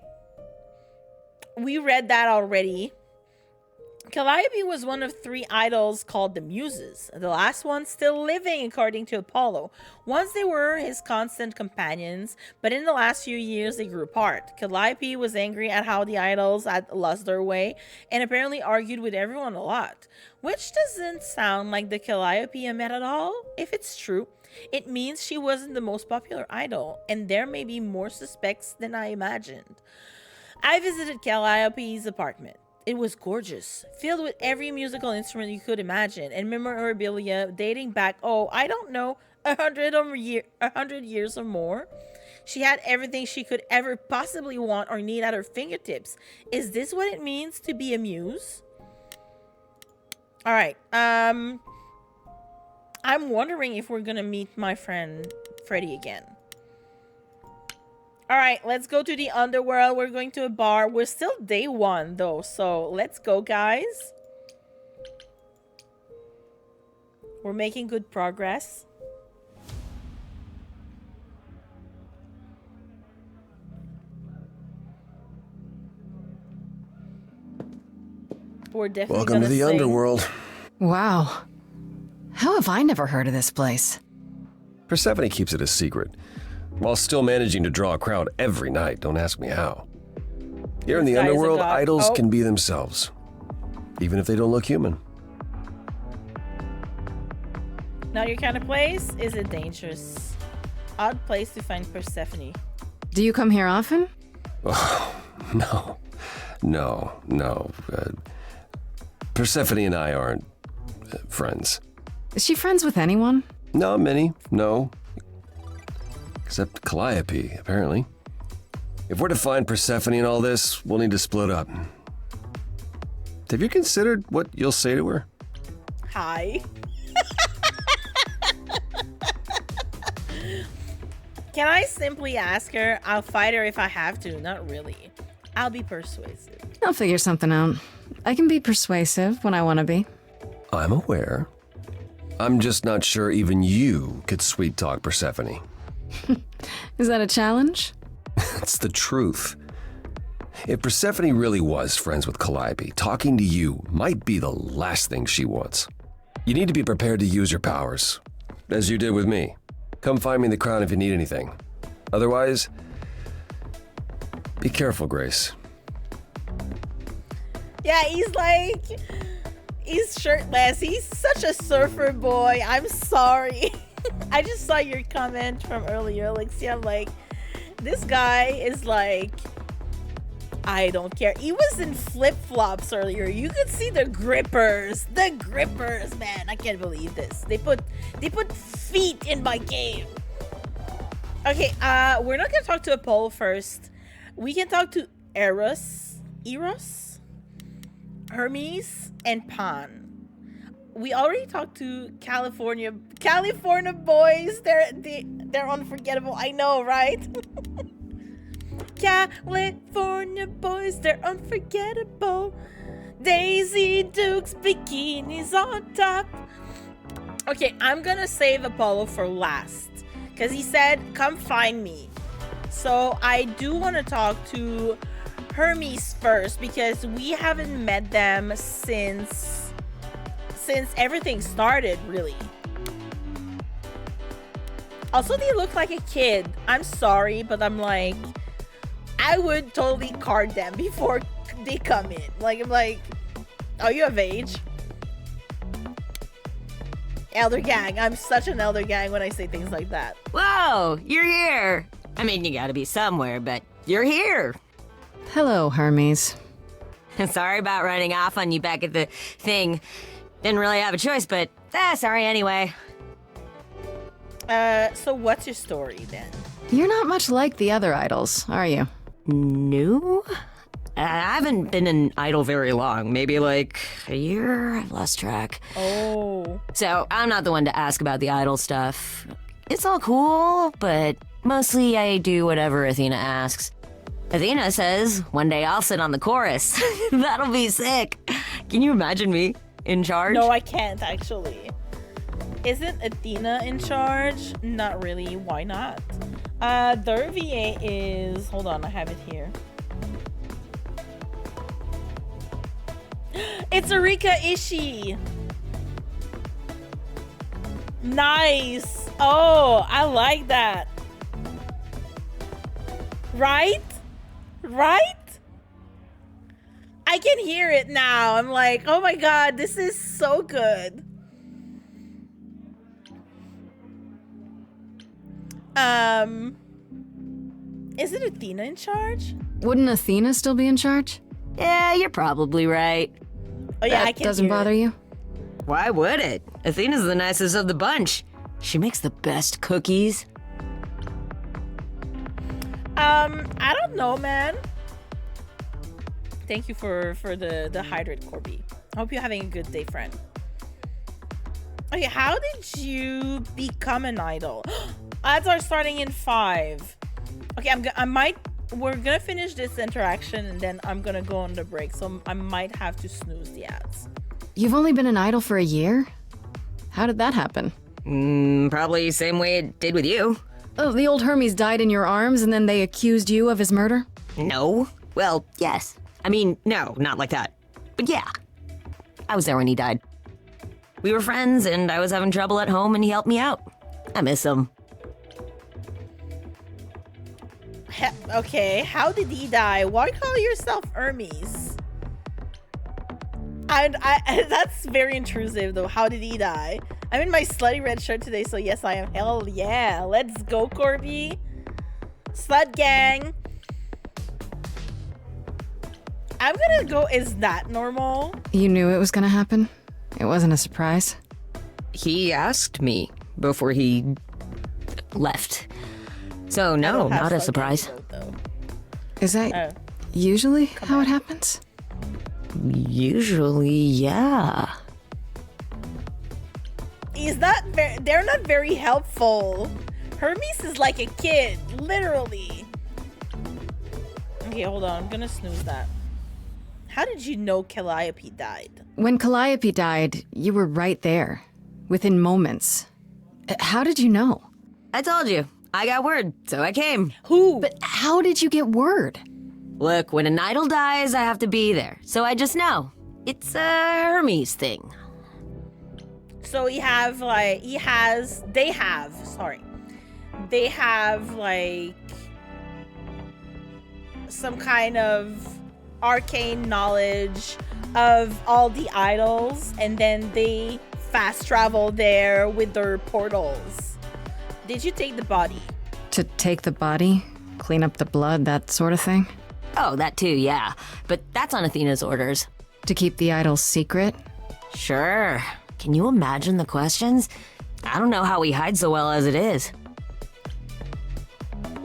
We read that already. Calliope was one of 3 idols called the Muses, the last one still living according to Apollo. Once they were his constant companions, but in the last few years they grew apart. Calliope was angry at how the idols had lost their way, and apparently argued with everyone a lot. Which doesn't sound like the Calliope I met at all. If it's true, it means she wasn't the most popular idol, and there may be more suspects than I imagined. I visited Calliope's apartment. It was gorgeous, filled with every musical instrument you could imagine, and memorabilia dating back, I don't know, 100 years or more. She had everything she could ever possibly want or need at her fingertips. Is this what it means to be a muse? All right. I'm wondering if we're gonna meet my friend Freddy again. All right, let's go to the underworld. We're going to a bar. We're still day 1 though, so let's go, guys. We're making good progress. We're definitely Welcome to the sing. underworld. Wow. How have I never heard of this place? Persephone keeps it a secret, while still managing to draw a crowd every night. Don't ask me how. Here in the This guy is a underworld, god. idols Oh. can be themselves, even if they don't look human. Not your kind of place? Is it dangerous? Odd place to find Persephone. Do you come here often? Oh, no. Persephone and I aren't friends. Is she friends with anyone? Not many, no. Except Calliope, apparently. If we're to find Persephone in all this, we'll need to split up. Have you considered what you'll say to her? Hi. Can I simply ask her? I'll fight her if I have to. Not really. I'll be persuasive. I'll figure something out. I can be persuasive when I want to be. I'm aware. I'm just not sure even you could sweet talk Persephone. Is that a challenge? It's the truth. If Persephone really was friends with Calliope, talking to you might be the last thing she wants. You need to be prepared to use your powers, as you did with me. Come find me in the crown if you need anything. Otherwise, be careful, Grace. Yeah, he's shirtless. He's such a surfer boy. I'm sorry. I just saw your comment from earlier, Alexia. I'm like, this guy is like, I don't care. He was in flip-flops earlier. You could see the grippers. The grippers, man. I can't believe this. They put feet in my game. Okay, we're not gonna talk to Apollo first. We can talk to Eros, Hermes, and Pan. We already talked to California boys. They're unforgettable. I know, right? California boys, they're unforgettable. Daisy Dukes, bikinis on top. Okay, I'm gonna save Apollo for last because he said, "Come find me." So I do want to talk to Hermes first because we haven't met them since everything started, really. Also, they look like a kid. I'm sorry, but I'm like, I would totally card them before they come in. Like, I'm like, are you of age? Elder gang. I'm such an elder gang when I say things like that. Whoa, you're here. I mean, you gotta be somewhere, but you're here. Hello, Hermes. Sorry about running off on you back at the thing. Didn't really have a choice, but sorry anyway. So what's your story then? You're not much like the other idols, are you? No? I haven't been an idol very long. Maybe like a year? I've lost track. Oh. So I'm not the one to ask about the idol stuff. It's all cool, but mostly I do whatever Athena asks. Athena says, one day I'll sit on the chorus. That'll be sick. Can you imagine me in charge? No, I can't actually. Isn't Athena in charge? Not really. Why not? Their VA is... Hold on, I have it here. It's Erika Ishii. Nice. Oh, I like that. Right? Right? I can hear it now. I'm like, oh my god, this is so good. Isn't Athena in charge? Wouldn't Athena still be in charge? Yeah, you're probably right. Oh yeah, that I can doesn't hear bother it. you? Why would it? Athena's the nicest of the bunch. She makes the best cookies. I don't know, man. Thank you for the hydrate, Corby. I hope you're having a good day, friend. Okay, how did you become an idol? Ads are starting in 5. Okay, we're gonna finish this interaction and then I'm gonna go on the break, so I might have to snooze the ads. You've only been an idol for a year? How did that happen? Probably same way it did with you. Oh, the old Hermes died in your arms and then they accused you of his murder? No. Well, yes. I mean, no, not like that. But yeah. I was there when he died. We were friends and I was having trouble at home and he helped me out. I miss him. Okay, how did he die? Why call yourself Hermes? I that's very intrusive though. How did he die? I'm in my slutty red shirt today, so yes, I am. Hell yeah. Let's go, Corby. Slut gang. I'm gonna go, is that normal? You knew it was gonna happen? It wasn't a surprise? He asked me before he left. So no, not a surprise. Is that usually how it happens? Usually, yeah. They're not very helpful. Hermes is like a kid, literally. Okay, hold on, I'm gonna snooze that. How did you know Calliope died? When Calliope died, you were right there, within moments. How did you know? I told you. I got word, so I came. Who? But how did you get word? Look, when an idol dies, I have to be there. So I just know. It's a Hermes thing. So they have like some kind of arcane knowledge of all the idols, and then they fast travel there with their portals. Did you take the body? To take the body? Clean up the blood, that sort of thing? Oh, that too, yeah. But that's on Athena's orders. To keep the idols secret? Sure. Can you imagine the questions? I don't know how we hide so well as it is.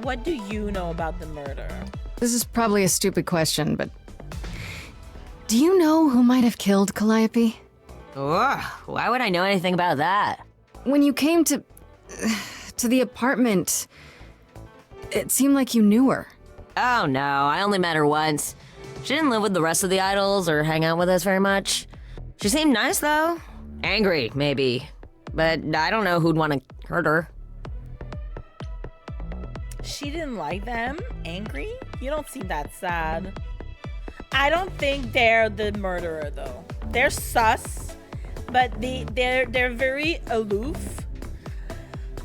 What do you know about the murder? This is probably a stupid question, but... do you know who might have killed Calliope? Ugh, why would I know anything about that? When you came to the apartment, it seemed like you knew her. Oh no, I only met her once. She didn't live with the rest of the idols or hang out with us very much. She seemed nice though. Angry, maybe. But I don't know who'd want to hurt her. She didn't like them? Angry? You don't seem that sad. I don't think they're the murderer though. They're sus, but they're very aloof.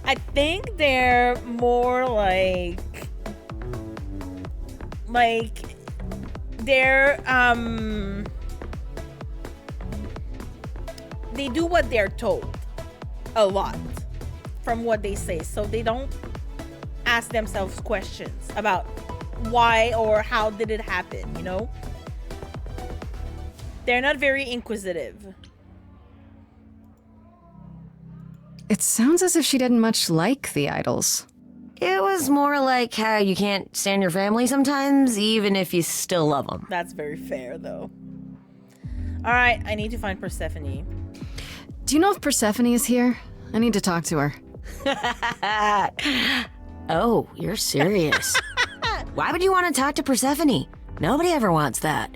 I think they're more like they're they do what they're told a lot from what they say, so they don't ask themselves questions about why or how did it happen, you know? They're not very inquisitive. It sounds as if she didn't much like the idols. It was more like how you can't stand your family sometimes, even if you still love them. That's very fair, though. All right, I need to find Persephone. Do you know if Persephone is here? I need to talk to her. Oh, you're serious. Why would you want to talk to Persephone? Nobody ever wants that.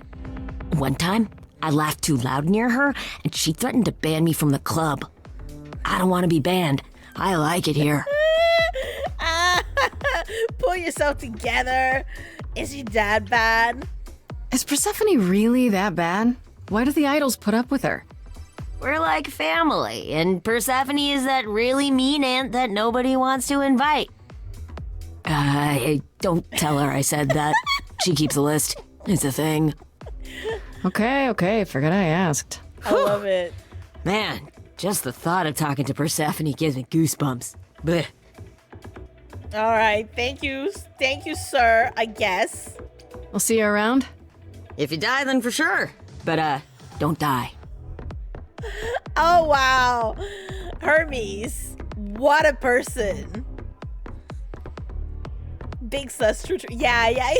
One time, I laughed too loud near her, and she threatened to ban me from the club. I don't want to be banned. I like it here. Pull yourself together. Is your dad bad? Is Persephone really that bad? Why do the idols put up with her? We're like family, and Persephone is that really mean aunt that nobody wants to invite. Don't tell her I said that. She keeps a list. It's a thing. Okay, forget I asked. I love it. Man, just the thought of talking to Persephone gives me goosebumps. Blech. All right, thank you, sir, I guess. I'll see you around. If you die, then for sure. But, don't die. Oh, wow. Hermes, what a person. Big sus, true. Yeah.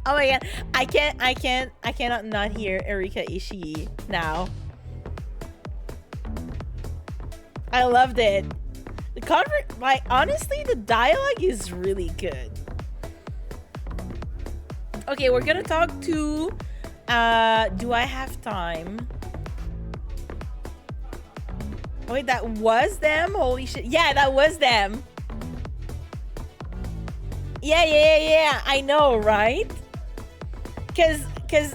Oh my god, I cannot not hear Erika Ishii now. I loved it. The honestly, the dialogue is really good. Okay, we're gonna talk to, do I have time? Wait, that was them? Holy shit. Yeah, that was them. Yeah, I know, right? Cause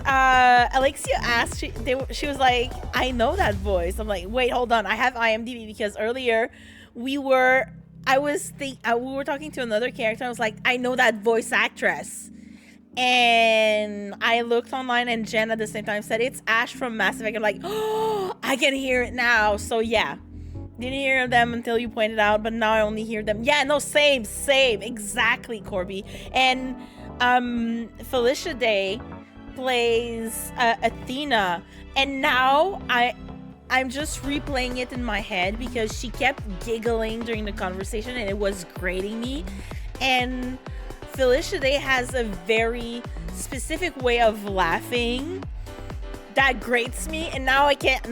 Alexia asked, she was like, I know that voice. I'm like, wait, hold on, I have IMDb because earlier we were we were talking to another character. I was like, I know that voice actress. And I looked online, and Jen at the same time said it's Ash from Mass Effect. I'm like, oh, I can hear it now. So yeah, didn't hear them until you pointed out, but now I only hear them. Yeah, no, same, exactly, Corby. And Felicia Day plays Athena, and now I'm just replaying it in my head because she kept giggling during the conversation, and it was grating me. And Felicia Day has a very specific way of laughing that grates me, and now I get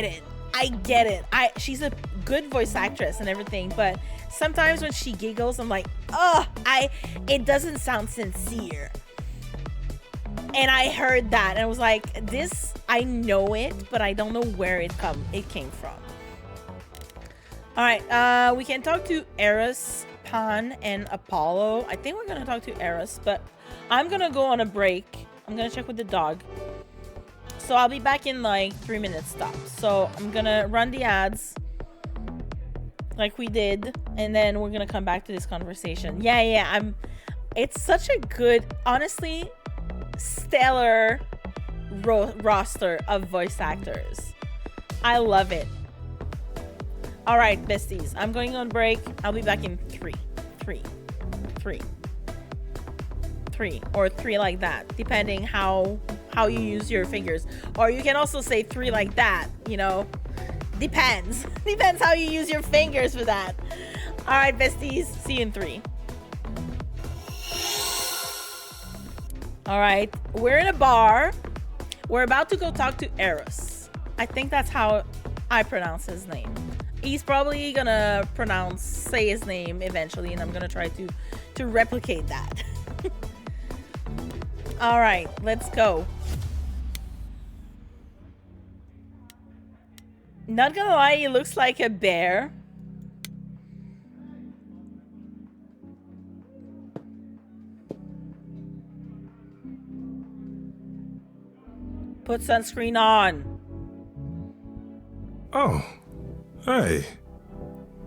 it. She's a good voice actress and everything, but sometimes when she giggles, I'm like, it doesn't sound sincere. And I heard that, and I was like, this, I know it, but I don't know where it came from. All right, we can talk to Eris, Pan, and Apollo. I think we're gonna talk to Eris, but I'm gonna go on a break. I'm gonna check with the dog. So I'll be back in like 3 minutes tops. So I'm gonna run the ads like we did, and then we're gonna come back to this conversation. Yeah, it's such a good, honestly, stellar roster of voice actors. I love it. All right, besties, I'm going on break. I'll be back in 3, or 3 like that, depending how you use your fingers. Or you can also say 3 like that, you know. Depends how you use your fingers for that. All right, besties, see you in 3. All right, we're in a bar. We're about to go talk to Eris. I think that's how I pronounce his name. He's probably gonna say his name eventually, and I'm gonna try to replicate that. All right, let's go. Not gonna lie, he looks like a bear. Put sunscreen on. Oh. Hey,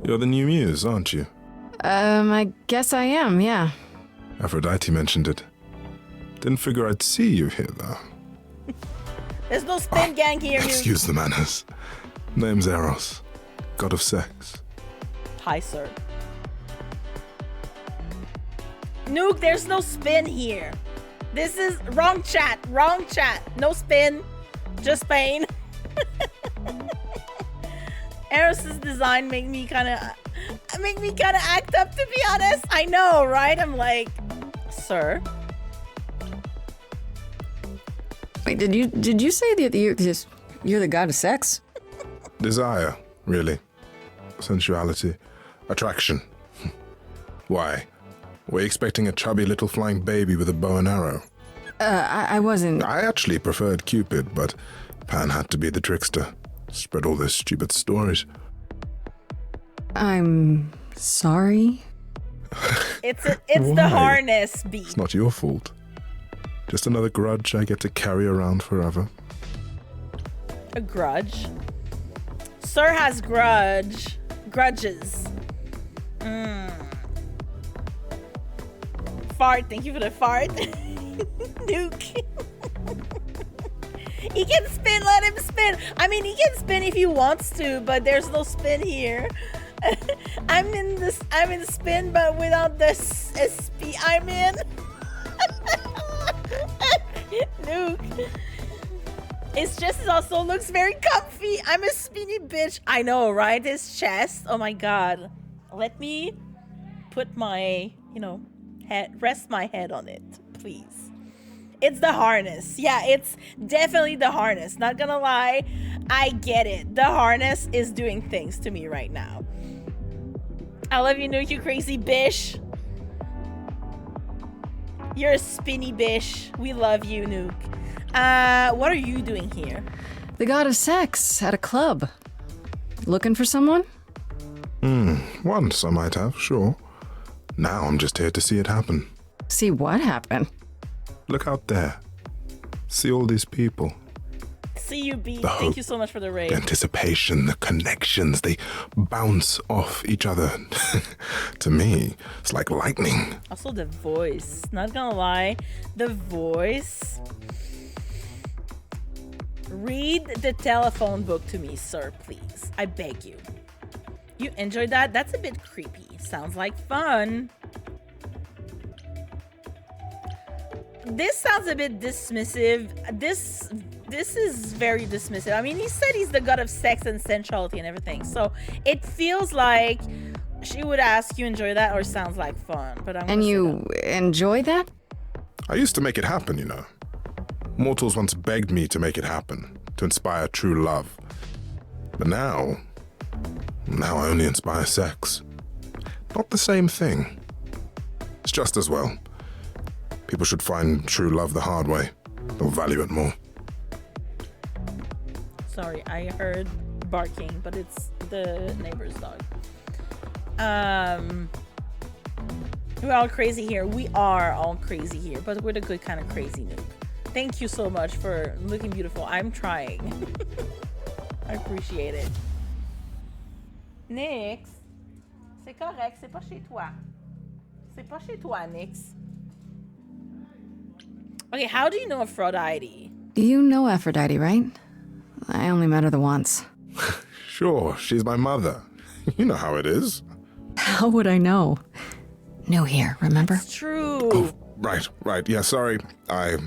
you're the new muse, aren't you? I guess I am, yeah. Aphrodite mentioned it. Didn't figure I'd see you here, though. There's no spin gang here, Excuse the manners. Name's Eros, god of sex. Hi, sir. Nuke, there's no spin here. This is wrong chat. No spin, just pain. Eris's design make me kind of act up, to be honest. I know, right? I'm like, sir. Wait, did you say that you're the god of sex? Desire, really. Sensuality. Attraction. Why? Were you expecting a chubby little flying baby with a bow and arrow? I wasn't. I actually preferred Cupid, but Pan had to be the trickster. Spread all those stupid stories. I'm sorry. It's the harness beat. It's not your fault. Just another grudge I get to carry around forever. A grudge? Sir has grudges. Fart, thank you for the fart. Nuke. He can spin, let him spin. I mean, he can spin if he wants to, but there's no spin here. I'm in spin, but without the SP I'm in. Nuke. His chest also looks very comfy. I'm a spinny bitch. I know, right? His chest. Oh my god. Let me put my, rest my head on it, please. It's the harness. Yeah, it's definitely the harness. Not gonna lie, I get it. The harness is doing things to me right now. I love you, Nuke, you crazy bish. You're a spinny bish. We love you, Nuke. What are you doing here? The god of sex at a club. Looking for someone? Once I might have, sure. Now I'm just here to see it happen. See what happen? Look out there. See all these people. See you, B. The Thank hope, you so much for the raid. the anticipation, the connections, they bounce off each other. To me, it's like lightning. Also the voice. Not gonna lie, the voice. Read the telephone book to me, sir, please. I beg you. You enjoyed that? That's a bit creepy. Sounds like fun. This sounds a bit dismissive. This is very dismissive. I mean, he said he's the god of sex and sensuality and everything. So it feels like she would ask, you enjoy that or sounds like fun. But And you enjoy that? I used to make it happen, you know. Mortals once begged me to make it happen, to inspire true love. But now I only inspire sex. Not the same thing. It's just as well. People should find true love the hard way. They'll value it more. Sorry, I heard barking, but it's the neighbor's dog. We're all crazy here. We are all crazy here, but we're the good kind of crazy noob. Thank you so much for looking beautiful. I'm trying. I appreciate it. Nix, c'est correct, c'est pas chez toi. C'est pas chez toi, Nix. Okay, how do you know Aphrodite? You know Aphrodite, right? I only met her the once. Sure, she's my mother. You know how it is. How would I know? New here, remember? It's true. Oh, right. Yeah, sorry. I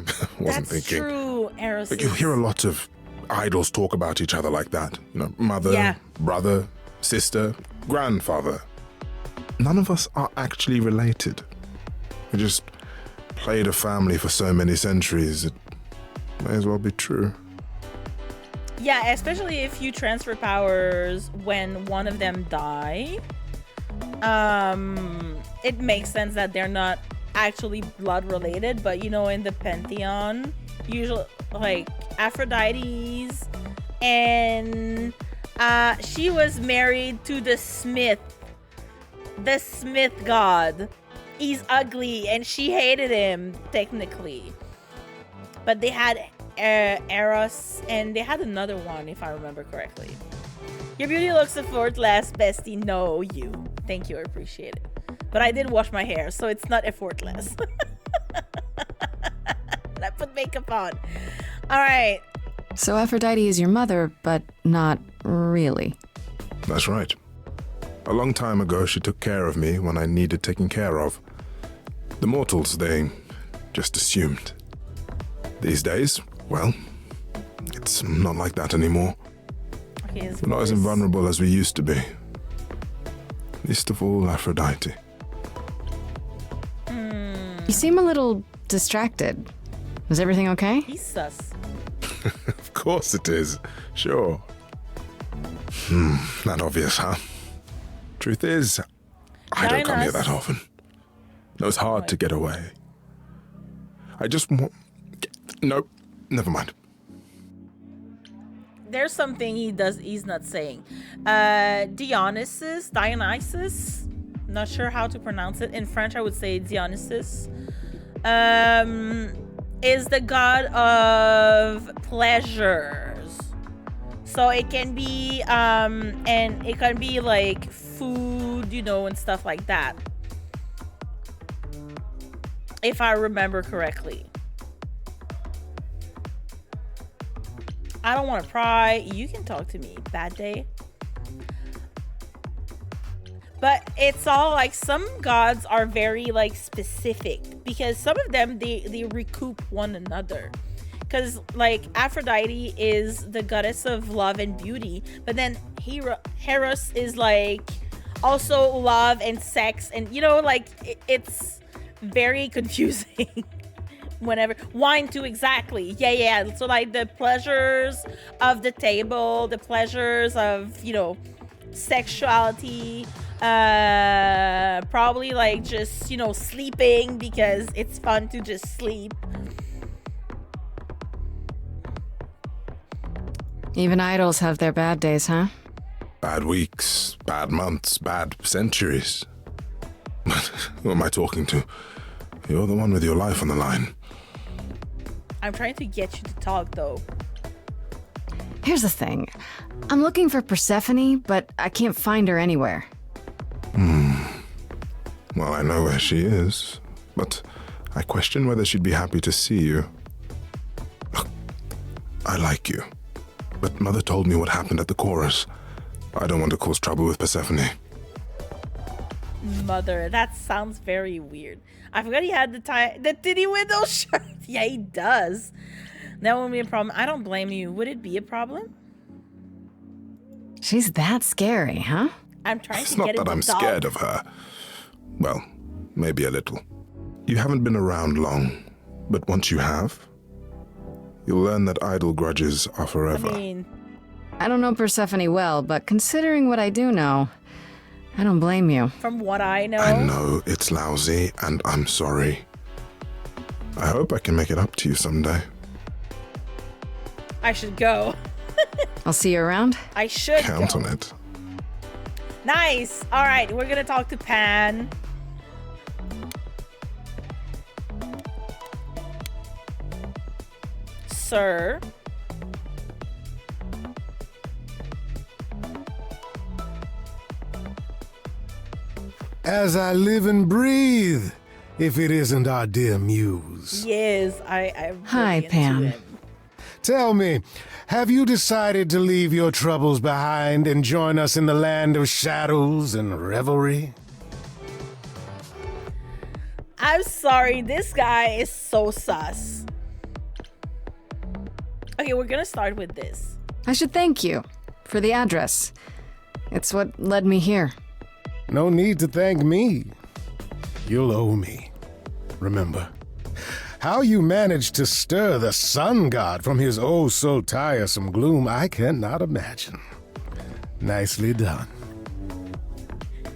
wasn't thinking. That's true, Eros. But you hear a lot of idols talk about each other like that. You know, mother, brother, sister, grandfather. None of us are actually related. We just played a family for so many centuries. It may as well be true. Yeah, especially if you transfer powers when one of them die. It makes sense that they're not actually blood related, but you know, in the pantheon, usually like Aphrodite's, and she was married to the smith god. He's ugly and she hated him technically, but they had Eros and they had another one, if I remember correctly. Your beauty looks effortless, bestie. No, you. Thank you, I appreciate it. But I did wash my hair, so it's not effortless. I put makeup on. All right. So Aphrodite is your mother, but not really. That's right. A long time ago, she took care of me when I needed taking care of. The mortals, they just assumed. These days, well, it's not like that anymore. Okay, We're not as invulnerable as we used to be. Least of all, Aphrodite. You seem a little distracted. Is everything okay? He's sus. Of course it is. Sure. Not obvious, huh? Truth is, I don't come here that often. No, it's hard to get away. I just want... Nope, never mind. There's something he's not saying. Dionysus, not sure how to pronounce it. In French, I would say Dionysus, is the god of pleasures. So it can be, and it can be like food, you know, and stuff like that. If I remember correctly. I don't want to pry. You can talk to me. Bad day. But it's all like some gods are very like specific because some of them they recoup one another. Because like Aphrodite is the goddess of love and beauty, but then Eros is like also love and sex, and you know, like it's very confusing. Whenever wine too, exactly. Yeah. So like the pleasures of the table, the pleasures of, you know, sexuality, probably like just, you know, sleeping because it's fun to just sleep. Even idols have their bad days, huh? Bad weeks, bad months, bad centuries. But who am I talking to? You're the one with your life on the line. I'm trying to get you to talk, though. Here's the thing. I'm looking for Persephone, but I can't find her anywhere. Well, I know where she is, but I question whether she'd be happy to see you. Look, I like you, but Mother told me what happened at the chorus. I don't want to cause trouble with Persephone. Mother, that sounds very weird. I forgot he had the titty window shirt. Yeah, he does. That won't be a problem. I don't blame you. Would it be a problem? She's that scary, huh? I'm trying It's to not get that I'm scared of her. Well, maybe a little. You haven't been around long, but once you have, you'll learn that idle grudges are forever. I don't know Persephone well, but considering what I do know, I don't blame you. From what I know. I know it's lousy, and I'm sorry. I hope I can make it up to you someday. I should go. I'll see you around. I should Count go. on it. Nice. All right, we're gonna talk to Pan. Sir. As I live and breathe, if it isn't our dear Muse. Yes, I'm Hi, really into Pam. him. Tell me, have you decided to leave your troubles behind and join us in the land of shadows and revelry? I'm sorry, this guy is so sus. Okay, we're gonna start with this. I should thank you for the address. It's what led me here. No need to thank me. You'll owe me. Remember, how you managed to stir the sun god from his oh so tiresome gloom, I cannot imagine. Nicely done.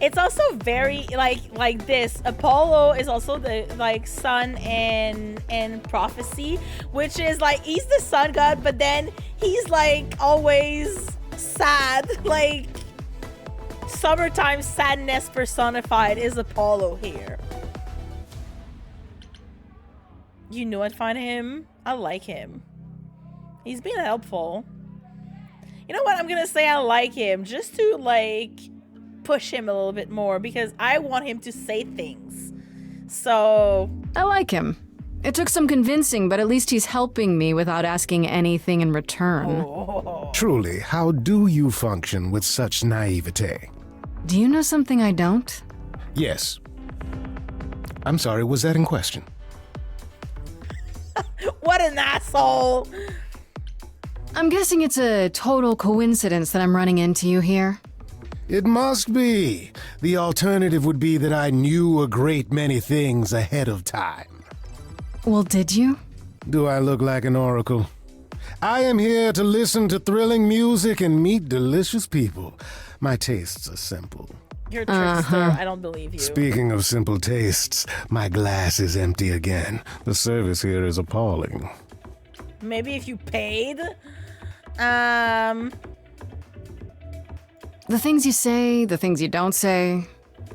It's also very like this. Apollo is also the sun and prophecy, which is like he's the sun god, but then he's like always sad. Like summertime sadness personified is Apollo here. You knew I'd find him. I like him. He's been helpful. You know what? I'm gonna say I like him just to like push him a little bit more because I want him to say things. So I like him. It took some convincing, but at least he's helping me without asking anything in return. Truly, how do you function with such naivete? Do you know something I don't? Yes. I'm sorry, was that in question? What an asshole! I'm guessing it's a total coincidence that I'm running into you here. It must be. The alternative would be that I knew a great many things ahead of time. Well, did you? Do I look like an oracle? I am here to listen to thrilling music and meet delicious people. My tastes are simple. You're a trickster. I don't believe you. Speaking of simple tastes, my glass is empty again. The service here is appalling. Maybe if you paid? The things you say, the things you don't say.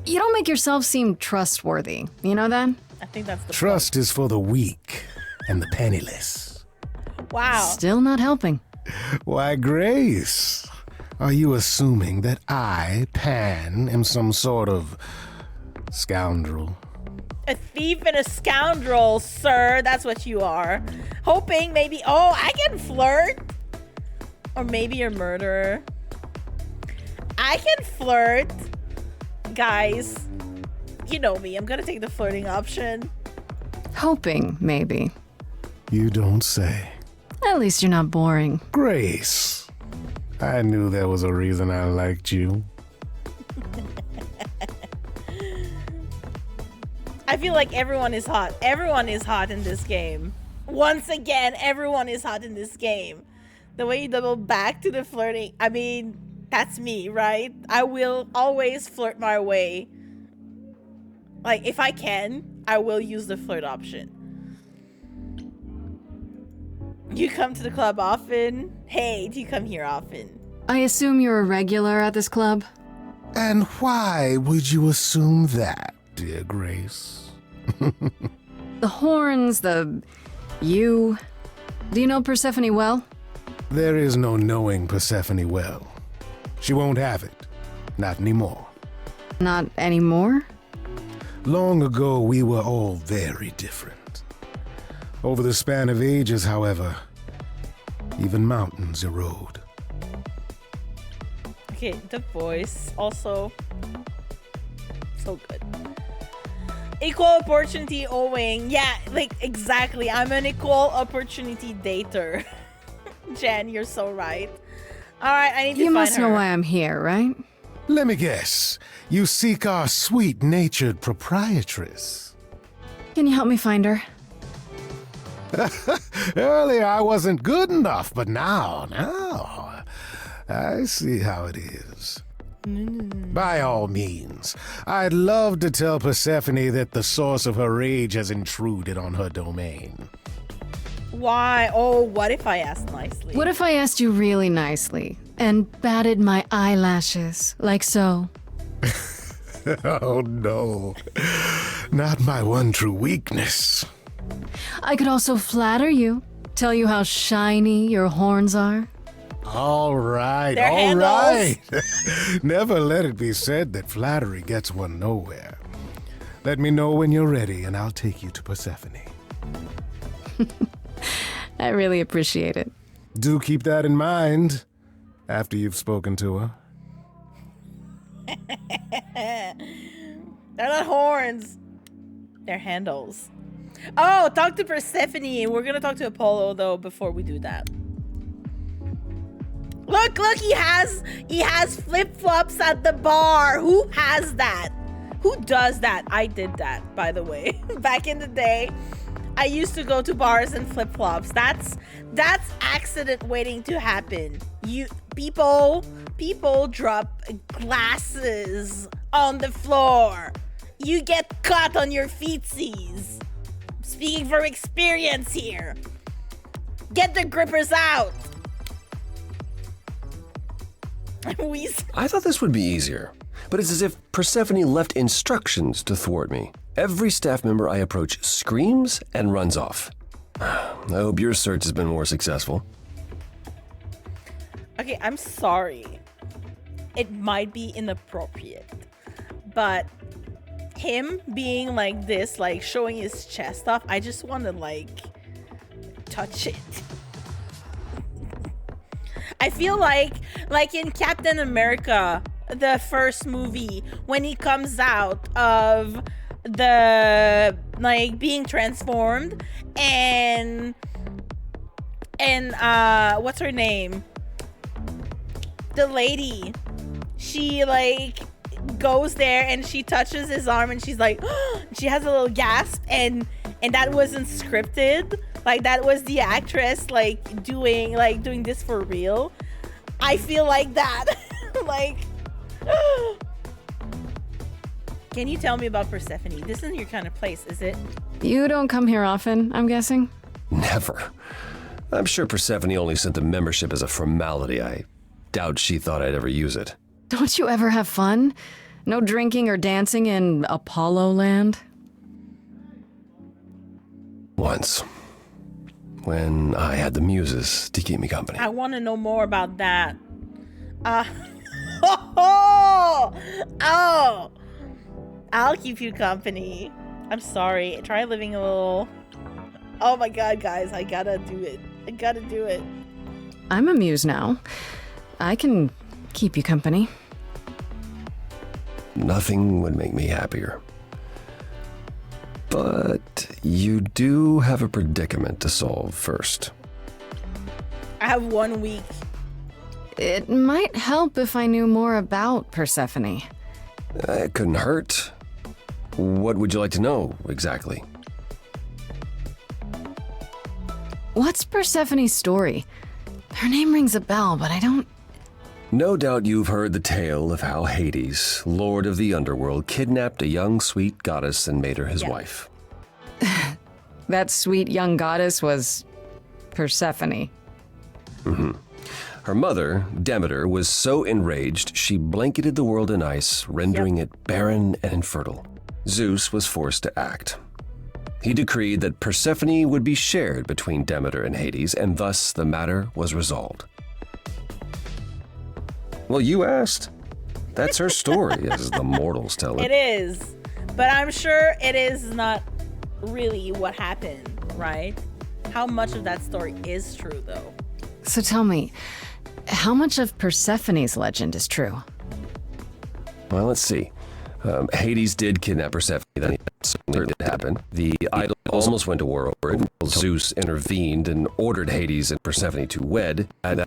You don't make yourself seem trustworthy. You know that? I think that's the Trust is for the weak and the penniless. Wow. Still not helping. Why, Grace, are you assuming that I, Pan, am some sort of scoundrel? A thief and a scoundrel, sir. That's what you are. Hoping maybe, oh, I can flirt. Or maybe you're a murderer. I can flirt. Guys, you know me. I'm gonna take the flirting option. Hoping, maybe. You don't say. At least you're not boring. Grace, I knew there was a reason I liked you. I feel like everyone is hot. Everyone is hot in this game. Once again, everyone is hot in this game. The way you double back to the flirting, I mean, that's me, right? I will always flirt my way. Like, if I can, I will use the flirt option. You come to the club often? Hey, do you come here often? I assume you're a regular at this club? And why would you assume that, dear Grace? The horns, you... Do you know Persephone well? There is no knowing Persephone well. She won't have it. Not anymore. Not anymore? Long ago, we were all very different. Over the span of ages, however, even mountains erode. Okay, the voice also so good. Equal opportunity owing. Yeah, like exactly. I'm an equal opportunity dater. Jen, you're so right. All right, I need to find her. You must know why I'm here, right? Let me guess. You seek our sweet-natured proprietress. Can you help me find her? Earlier I wasn't good enough, but now, I see how it is. By all means, I'd love to tell Persephone that the source of her rage has intruded on her domain. Why? Oh, what if I asked nicely? What if I asked you really nicely and batted my eyelashes, like so? Oh no, not my one true weakness. I could also flatter you, tell you how shiny your horns are. All right, Their all handles. right. Never let it be said that flattery gets one nowhere. Let me know when you're ready and I'll take you to Persephone. I really appreciate it. Do keep that in mind after you've spoken to her. They're not horns. They're handles. Oh, talk to Persephone. We're gonna talk to Apollo though before we do that. Look, he has flip-flops at the bar. Who has that? Who does that? I did that, by the way. Back in the day, I used to go to bars in flip-flops. That's accident waiting to happen. People drop glasses on the floor. You get caught on your feetsies. Speaking from experience here. Get the grippers out. I thought this would be easier, but it's as if Persephone left instructions to thwart me. Every staff member I approach screams and runs off. I hope your search has been more successful. Okay, I'm sorry. It might be inappropriate, but him being like this, like showing his chest off, I just want to like touch it. I feel like in Captain America, the first movie, when he comes out of the like being transformed and what's her name? The lady. She like goes there and she touches his arm and she's like she has a little gasp and that wasn't scripted. Like that was the actress like doing this for real. I feel like that. Like can you tell me about Persephone? This isn't your kind of place, is it? You don't come here often, I'm guessing? Never. I'm sure Persephone only sent the membership as a formality. I doubt she thought I'd ever use it. Don't you ever have fun? No drinking or dancing in Apollo land? Once. When I had the muses to keep me company. I want to know more about that. I'll keep you company. I'm sorry. Try living a little. Oh my god, guys, I gotta do it. I'm a muse now. I can keep you company. Nothing would make me happier. But you do have a predicament to solve first. I have 1 week. It might help if I knew more about Persephone. It couldn't hurt. What would you like to know, exactly? What's Persephone's story? Her name rings a bell, but I don't... No doubt you've heard the tale of how Hades, lord of the underworld, kidnapped a young sweet goddess and made her his wife. That sweet young goddess was Persephone. Mm-hmm. Her mother, Demeter, was so enraged she blanketed the world in ice, rendering it barren and infertile. Zeus was forced to act. He decreed that Persephone would be shared between Demeter and Hades, and thus the matter was resolved. Well, you asked. That's her story, as the mortals tell it. It is. But I'm sure it is not really what happened, right? How much of that story is true, though? So tell me, how much of Persephone's legend is true? Well, let's see. Hades did kidnap Persephone. That certainly did happen. The idol almost went to war over it until Zeus intervened and ordered Hades and Persephone to wed, and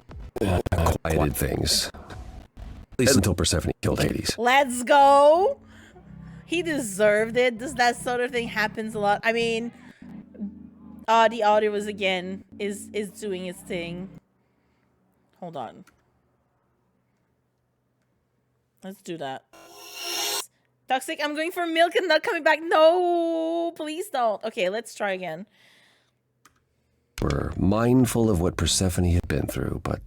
quieted things. At least until Persephone killed Hades. Let's go! He deserved it. That sort of thing happens a lot. I mean, the audio is doing its thing. Hold on. Let's do that. Toxic, I'm going for milk and not coming back. No, please don't. Okay, let's try again. We're mindful of what Persephone had been through, but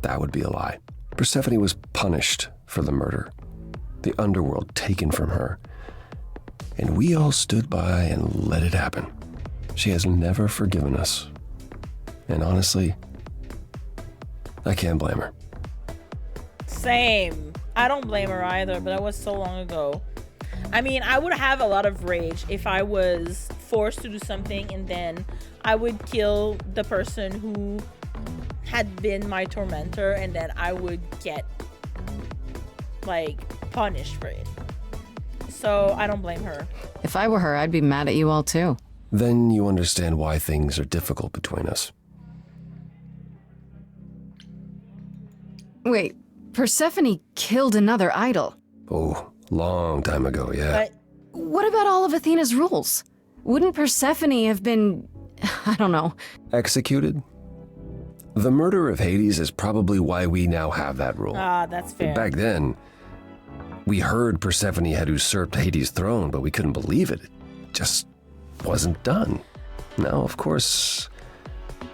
that would be a lie. Persephone was punished for the murder, the underworld taken from her, and we all stood by and let it happen. She has never forgiven us, and honestly, I can't blame her. Same. I don't blame her either, but that was so long ago. I mean, I would have a lot of rage if I was forced to do something and then I would kill the person who had been my tormentor, and then I would get, like, punished for it. So I don't blame her. If I were her, I'd be mad at you all too. Then you understand why things are difficult between us. Wait, Persephone killed another idol. Oh, long time ago, yeah. But what about all of Athena's rules? Wouldn't Persephone have been, I don't know, executed? The murder of Hades is probably why we now have that rule. Ah, that's fair. Back then, we heard Persephone had usurped Hades' throne, but we couldn't believe it. It just wasn't done. Now, of course,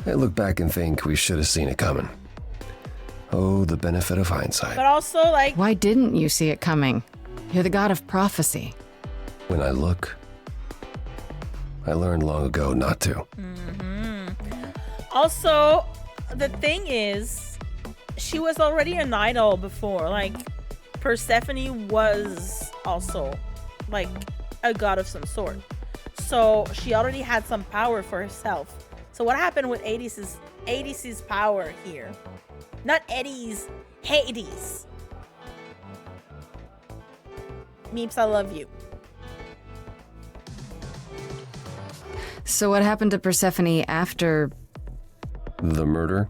I look back and think we should have seen it coming. Oh, the benefit of hindsight. But also, like... Why didn't you see it coming? You're the god of prophecy. When I look, I learned long ago not to. Also, the thing is, she was already an idol before. Like, Persephone was also, like, a god of some sort. So she already had some power for herself. So what happened with Hades' power here? Not Eddie's, Hades. Meeps, I love you. So what happened to Persephone after... The murder?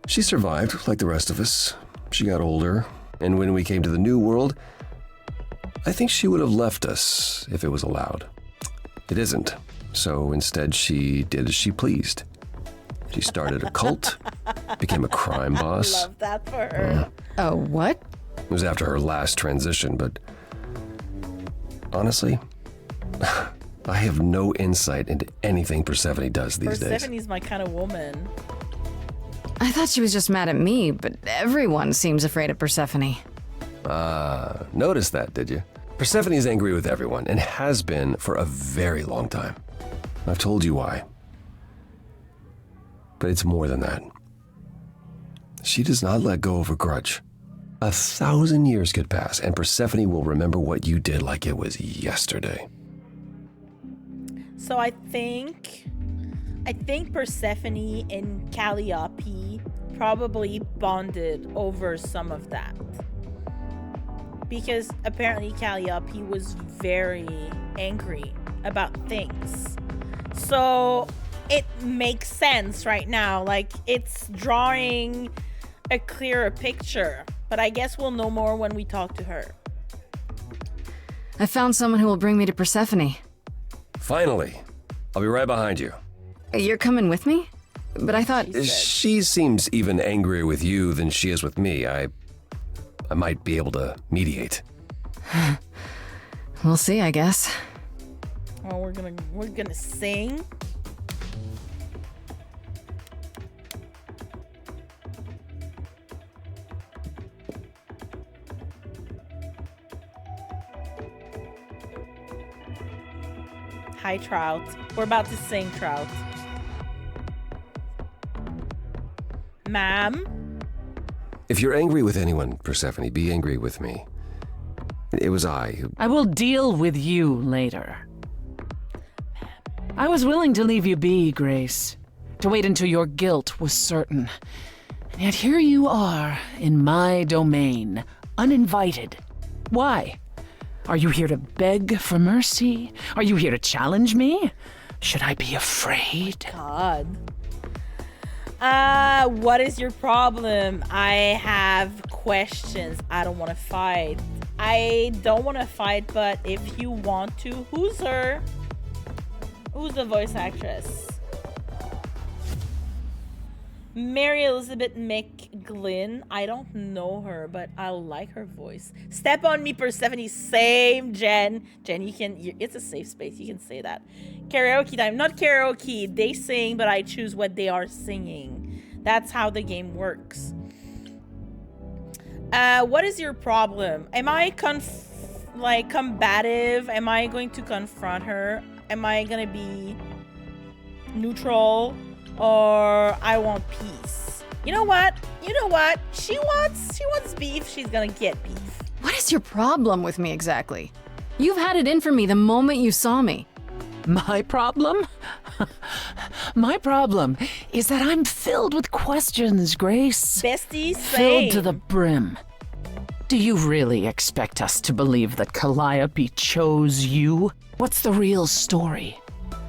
She survived, like the rest of us. She got older, and when we came to the new world, I think she would have left us if it was allowed. It isn't, so instead she did as she pleased. She started a cult, became a crime boss. I love that for her. Oh, what? It was after her last transition, but honestly, I have no insight into anything Persephone does these days. Persephone's my kind of woman. I thought she was just mad at me, but everyone seems afraid of Persephone. Noticed that, did you? Persephone's angry with everyone, and has been for a very long time. I've told you why. But it's more than that. She does not let go of a grudge. 1,000 years could pass, and Persephone will remember what you did like it was yesterday. So I think Persephone and Calliope probably bonded over some of that. Because apparently Calliope was very angry about things. So it makes sense right now. Like, it's drawing a clearer picture. But I guess we'll know more when we talk to her. I found someone who will bring me to Persephone. Finally. I'll be right behind you. You're coming with me? But I thought... She seems even angrier with you than she is with me. I might be able to mediate. We'll see, I guess. Oh, we're gonna sing. Hi, Trout. We're about to sing, Trout. Ma'am? If you're angry with anyone, Persephone, be angry with me. It was I who... I will deal with you later. I was willing to leave you be, Grace. To wait until your guilt was certain. And yet here you are, in my domain, uninvited. Why? Are you here to beg for mercy? Are you here to challenge me? Should I be afraid? God. What is your problem? I have questions. I don't want to fight. I don't want to fight, but if you want to, who's her? Who's the voice actress? Mary Elizabeth McGlynn. I don't know her, but I like her voice. Step on me, Persephone. Same, Jen. Jen, it's a safe space. You can say that. Karaoke time. Not karaoke. They sing, but I choose what they are singing. That's how the game works. What is your problem? Am I combative? Am I going to confront her? Am I gonna be neutral? Or I want peace? You know what? She wants beef. She's gonna get beef. What is your problem with me exactly? You've had it in for me the moment you saw me. My problem? My problem is that I'm filled with questions, Grace. Bestie, filled to the brim. Do you really expect us to believe that Calliope chose you? What's the real story?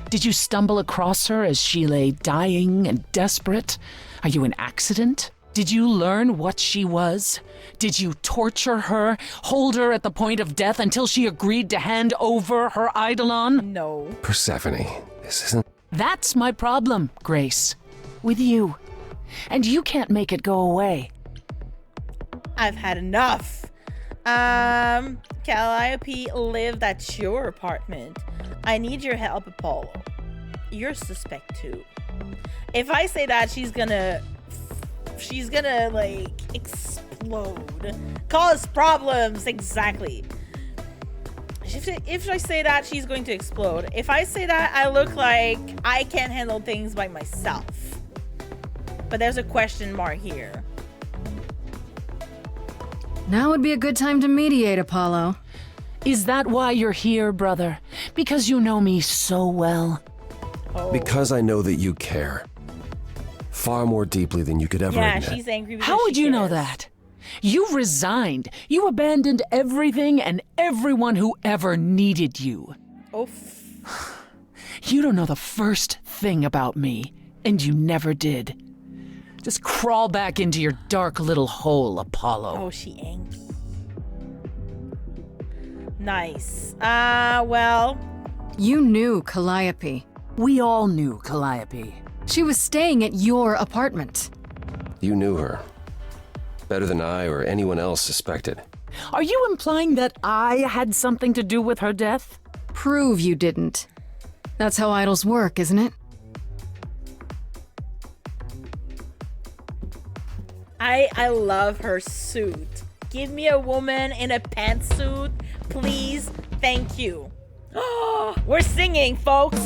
Did you stumble across her as she lay dying and desperate? Are you an accident? Did you learn what she was? Did you torture her, hold her at the point of death until she agreed to hand over her eidolon? No. Persephone, this isn't... That's my problem, Grace. With you. And you can't make it go away. I've had enough. Calliope lived at your apartment. I need your help, Apollo. You're suspect too. If I say that, she's gonna like explode, cause problems. Exactly. If I say that, she's going to explode. If I say that, I look like I can't handle things by myself. But there's a question mark here. Now would be a good time to mediate, Apollo. Is that why you're here, brother? Because you know me so well? Oh. Because I know that you care. Far more deeply than you could ever admit. Yeah, she's angry because How would you cares. know that? You resigned. You abandoned everything and everyone who ever needed you. Oof. You don't know the first thing about me, and you never did. Just crawl back into your dark little hole, Apollo. Oh, she angry. Nice. Well... You knew Calliope. We all knew Calliope. She was staying at your apartment. You knew her. Better than I or anyone else suspected. Are you implying that I had something to do with her death? Prove you didn't. That's how idols work, isn't it? I love her suit. Give me a woman in a pantsuit, please. Thank you. We're singing, folks.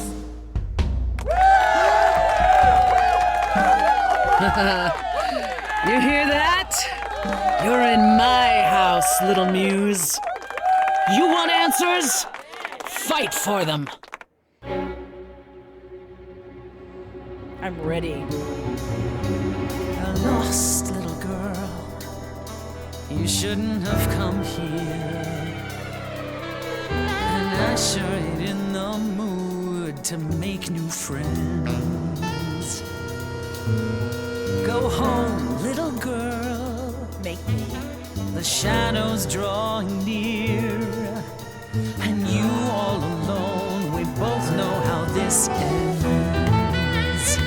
You hear that? You're in my house, little muse. You want answers? Fight for them. I'm ready. A lost little girl, you shouldn't have come here. And I sure ain't in the mood to make new friends. Go home, little girl. Make me. The shadows drawing near, and you all alone. We both know how this ends.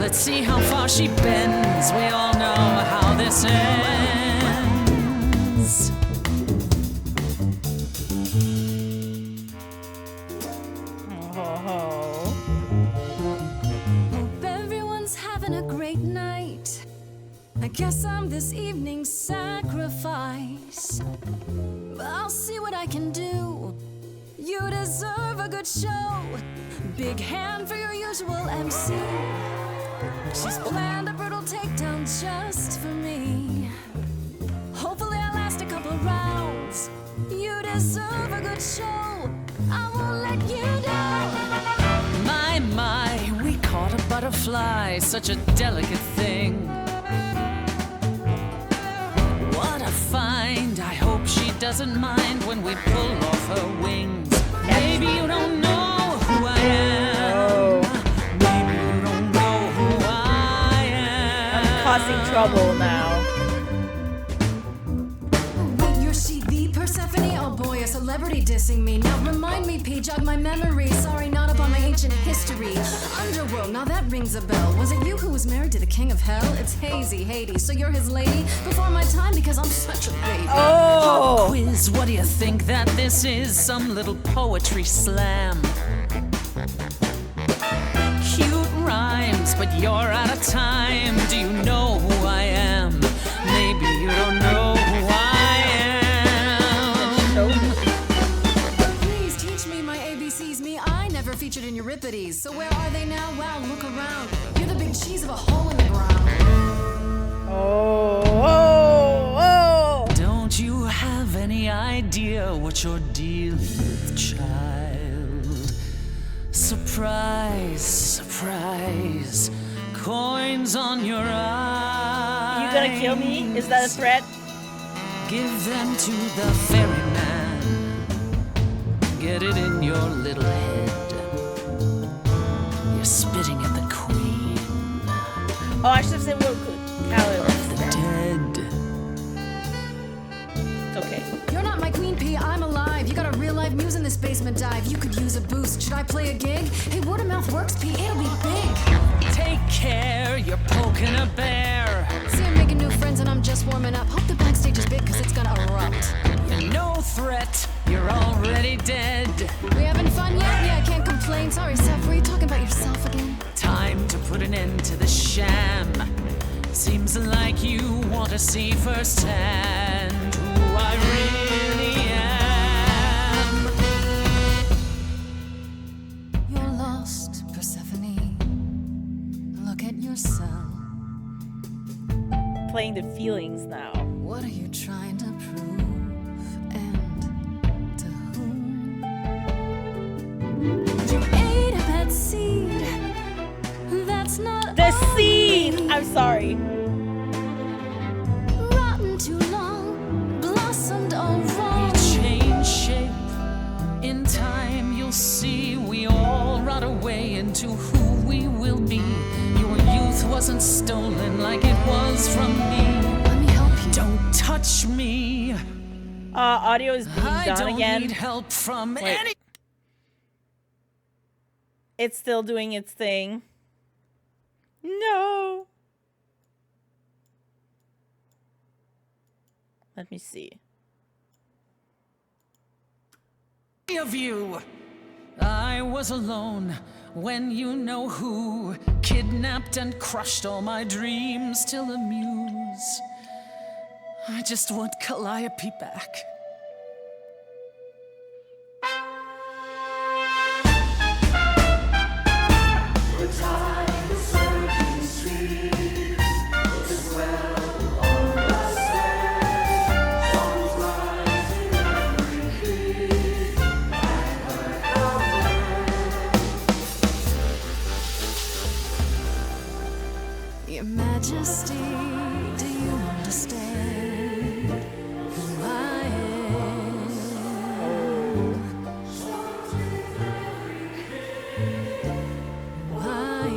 Let's see how far she bends. We all know how this ends. Hope everyone's having a great night. I guess I'm this evening's sacrifice. But I'll see what I can do. You deserve a good show. Big hand for your usual MC. She's planned a brutal takedown just for me. Hopefully I'll last a couple rounds. You deserve a good show. I won't let you down. My, we caught a butterfly, such a delicate thing. What a find, I hope she doesn't mind when we pull off her wings. Maybe you don't know who I am. Maybe you don't know who I am. I'm causing trouble now. Wait, you're she the Persephone? Oh boy, a celebrity dissing me. Now remind me, P, jog my memory. Sorry, not up on my ancient history. Underworld, now that rings a bell. Was it you who was married to the king of hell? It's hazy, Hades, so you're his lady? Before my time because I'm such a baby. Pop quiz, what do you think that this is? Some little poetry slam. Cute rhymes, but you're out of time. Do you know who I am? Maybe you don't know who I am. Please teach me my ABCs. Me, I never featured in Euripides. So where are they now? Wow, look around. You're the big cheese of a hole in the ground. Don't you have any idea what you're dealing with, child? Surprise, surprise. Coins on your eyes. You gonna kill me? Is that a threat? Give them to the ferryman. Get it in your little head. You're spitting at the queen. Oh, I should have said what of the dead. It's okay. You're not my queen, P. I'm alive. You got a real life muse in this basement dive. You could use a boost. Should I play a gig? Hey, word of mouth works, P. It'll be big. Take care, you're poking a bear. See, I'm making new friends and I'm just warming up. Hope the backstage is big, cause it's gonna erupt. You're no threat, you're already dead. We having fun yet? Yeah, I can't complain. Sorry, Seth, were you talking about yourself again? Time to put an end to the sham. Seems like you want to see firsthand who I really am. You're lost, Persephone. Look at yourself. Playing the feelings now. What are you trying to prove? And to whom? You ate a bad seed. That's not the seed. I'm sorry. Rotten too long, blossomed all wrong. We change shape. In time, you'll see we all rot away into who we will be. Your youth wasn't stolen like it was from me. Let me help you. Don't touch me. Audio is being I done don't again. need help from Wait. any. It's still doing its thing. No. Let me see. Of you, I was alone when you know who kidnapped and crushed all my dreams till a muse. I just want Calliope back. Your Majesty, do you understand who I am? Who I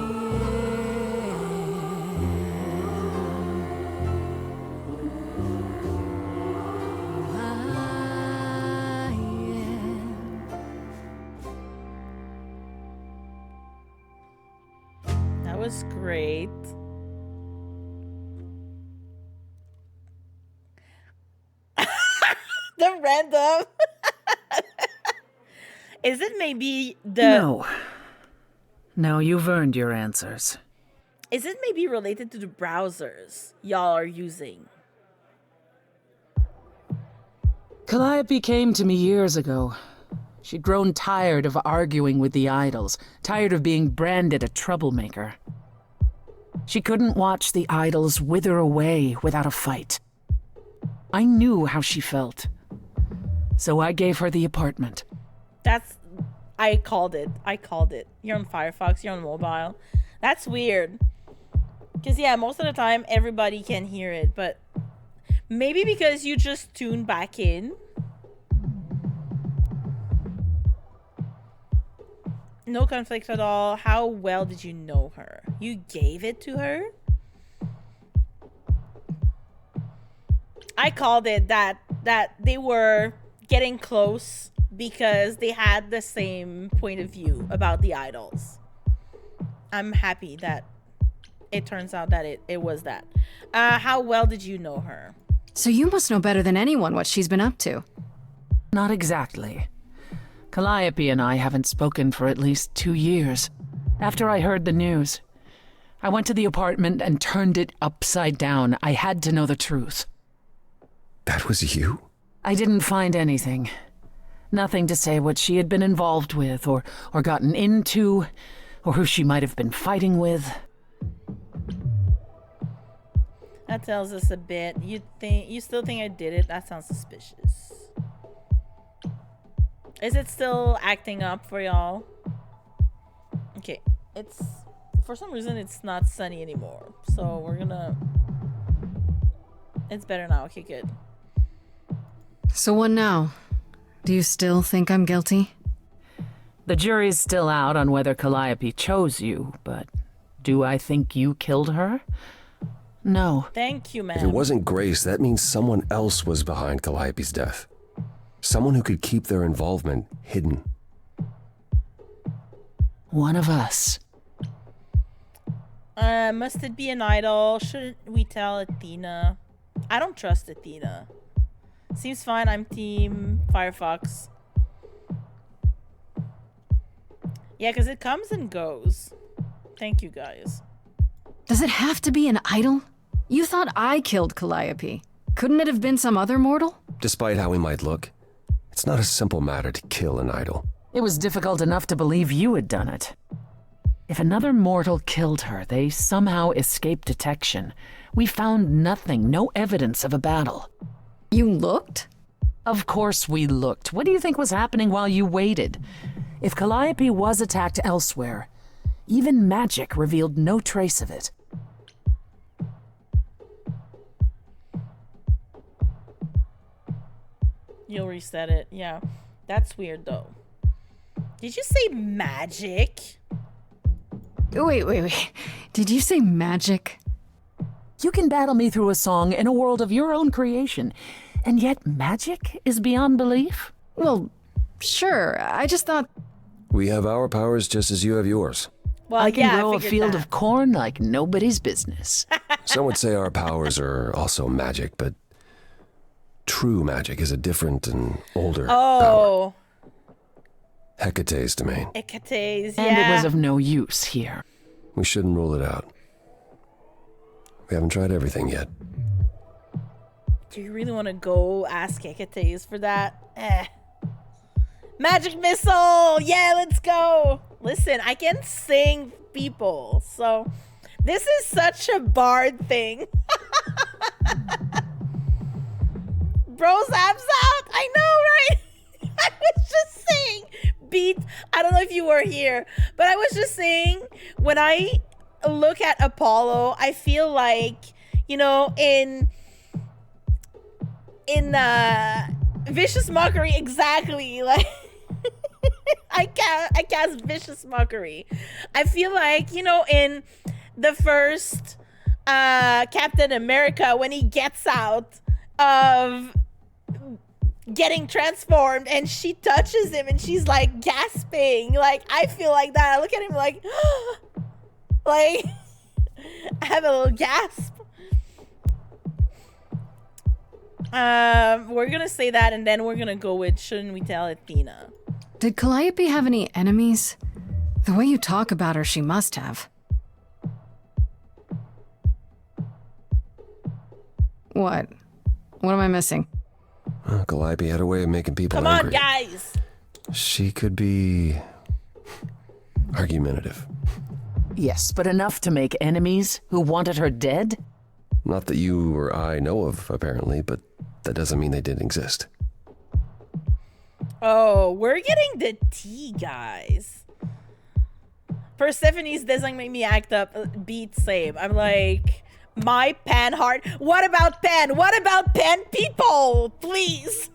am. That was great. The random. Is it maybe the... No, you've earned your answers. Is it maybe related to the browsers y'all are using? Calliope came to me years ago. She'd grown tired of arguing with the idols, tired of being branded a troublemaker. She couldn't watch the idols wither away without a fight. I knew how she felt. So I gave her the apartment. I called it. You're on Firefox, you're on mobile. That's weird. Because, yeah, most of the time, everybody can hear it. But maybe because you just tuned back in. No conflict at all. How well did you know her? You gave it to her? I called it that they were getting close because they had the same point of view about the idols. I'm happy that it turns out that it was that. How well did you know her? So you must know better than anyone what she's been up to. Not exactly. Calliope and I haven't spoken for at least 2 years. After I heard the news, I went to the apartment and turned it upside down. I had to know the truth. That was you? I didn't find anything. Nothing to say what she had been involved with, or gotten into, or who she might have been fighting with. That tells us a bit. You still think I did it? That sounds suspicious. Is it still acting up for y'all? Okay, for some reason it's not sunny anymore. So we're gonna... It's better now. Okay, good. So what now? Do you still think I'm guilty? The jury's still out on whether Calliope chose you, but do I think you killed her? No. Thank you, man. If it wasn't Grace, that means someone else was behind Calliope's death. Someone who could keep their involvement hidden. One of us. Must it be an idol? Shouldn't we tell Athena? I don't trust Athena. Seems fine. I'm team Firefox. Yeah, because it comes and goes. Thank you, guys. Does it have to be an idol? You thought I killed Calliope. Couldn't it have been some other mortal? Despite how we might look, it's not a simple matter to kill an idol. It was difficult enough to believe you had done it. If another mortal killed her, they somehow escaped detection. We found nothing, no evidence of a battle. You looked? Of course we looked. What do you think was happening while you waited? If Calliope was attacked elsewhere, even magic revealed no trace of it. You'll reset it. Yeah. That's weird, though. Did you say magic? Wait. Did you say magic? You can battle me through a song in a world of your own creation, and yet magic is beyond belief? Well, sure. I just thought... We have our powers just as you have yours. Well, I can grow a field of corn like nobody's business. Some would say our powers are also magic, but true magic is a different and older power. Hecate's domain. Hecate's, yeah. And it was of no use here. We shouldn't rule it out. We haven't tried everything yet. Do you really want to go ask Hecate's for that? Magic missile! Yeah, let's go! Listen, I can sing people, so this is such a bard thing. Bro's abs out! I know, right? I was just saying, beat. I don't know if you were here, but I was just saying, when I look at Apollo, I feel like, you know, in Vicious Mockery, exactly, like I cast Vicious Mockery. I feel like, you know, in the first Captain America, when he gets out of getting transformed and she touches him and she's like gasping, like I feel like that. I look at him like like I have a little gasp. We're gonna say that and then we're gonna go with shouldn't we tell Athena? Did Calliope have any enemies? The way you talk about her, she must have. What? What am I missing? Calliope had a way of making people Come angry. on, guys! She could be argumentative. Yes, but enough to make enemies who wanted her dead? Not that you or I know of, apparently, but that doesn't mean they didn't exist. Oh, we're getting the tea, guys. Persephone's doesn't make me act up. Beat same. I'm like, my pan heart. What about pan? What about pan people? Please.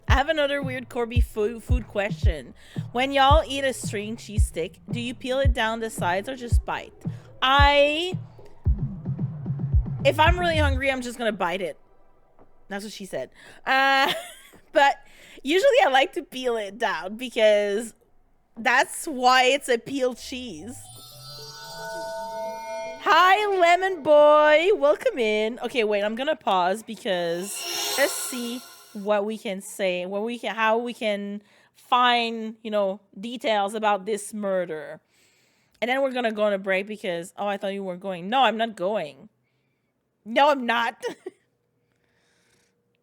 I have another weird Corby food question. When y'all eat a string cheese stick, do you peel it down the sides or just bite? If I'm really hungry, I'm just gonna bite it. That's what she said. But usually I like to peel it down because that's why it's a peeled cheese. Hi, Lemon Boy. Welcome in. Okay, wait, I'm gonna pause because let's see what we can say, how we can find, details about this murder. And then we're gonna go on a break because, oh, I thought you were going. No, I'm not going. No, I'm not.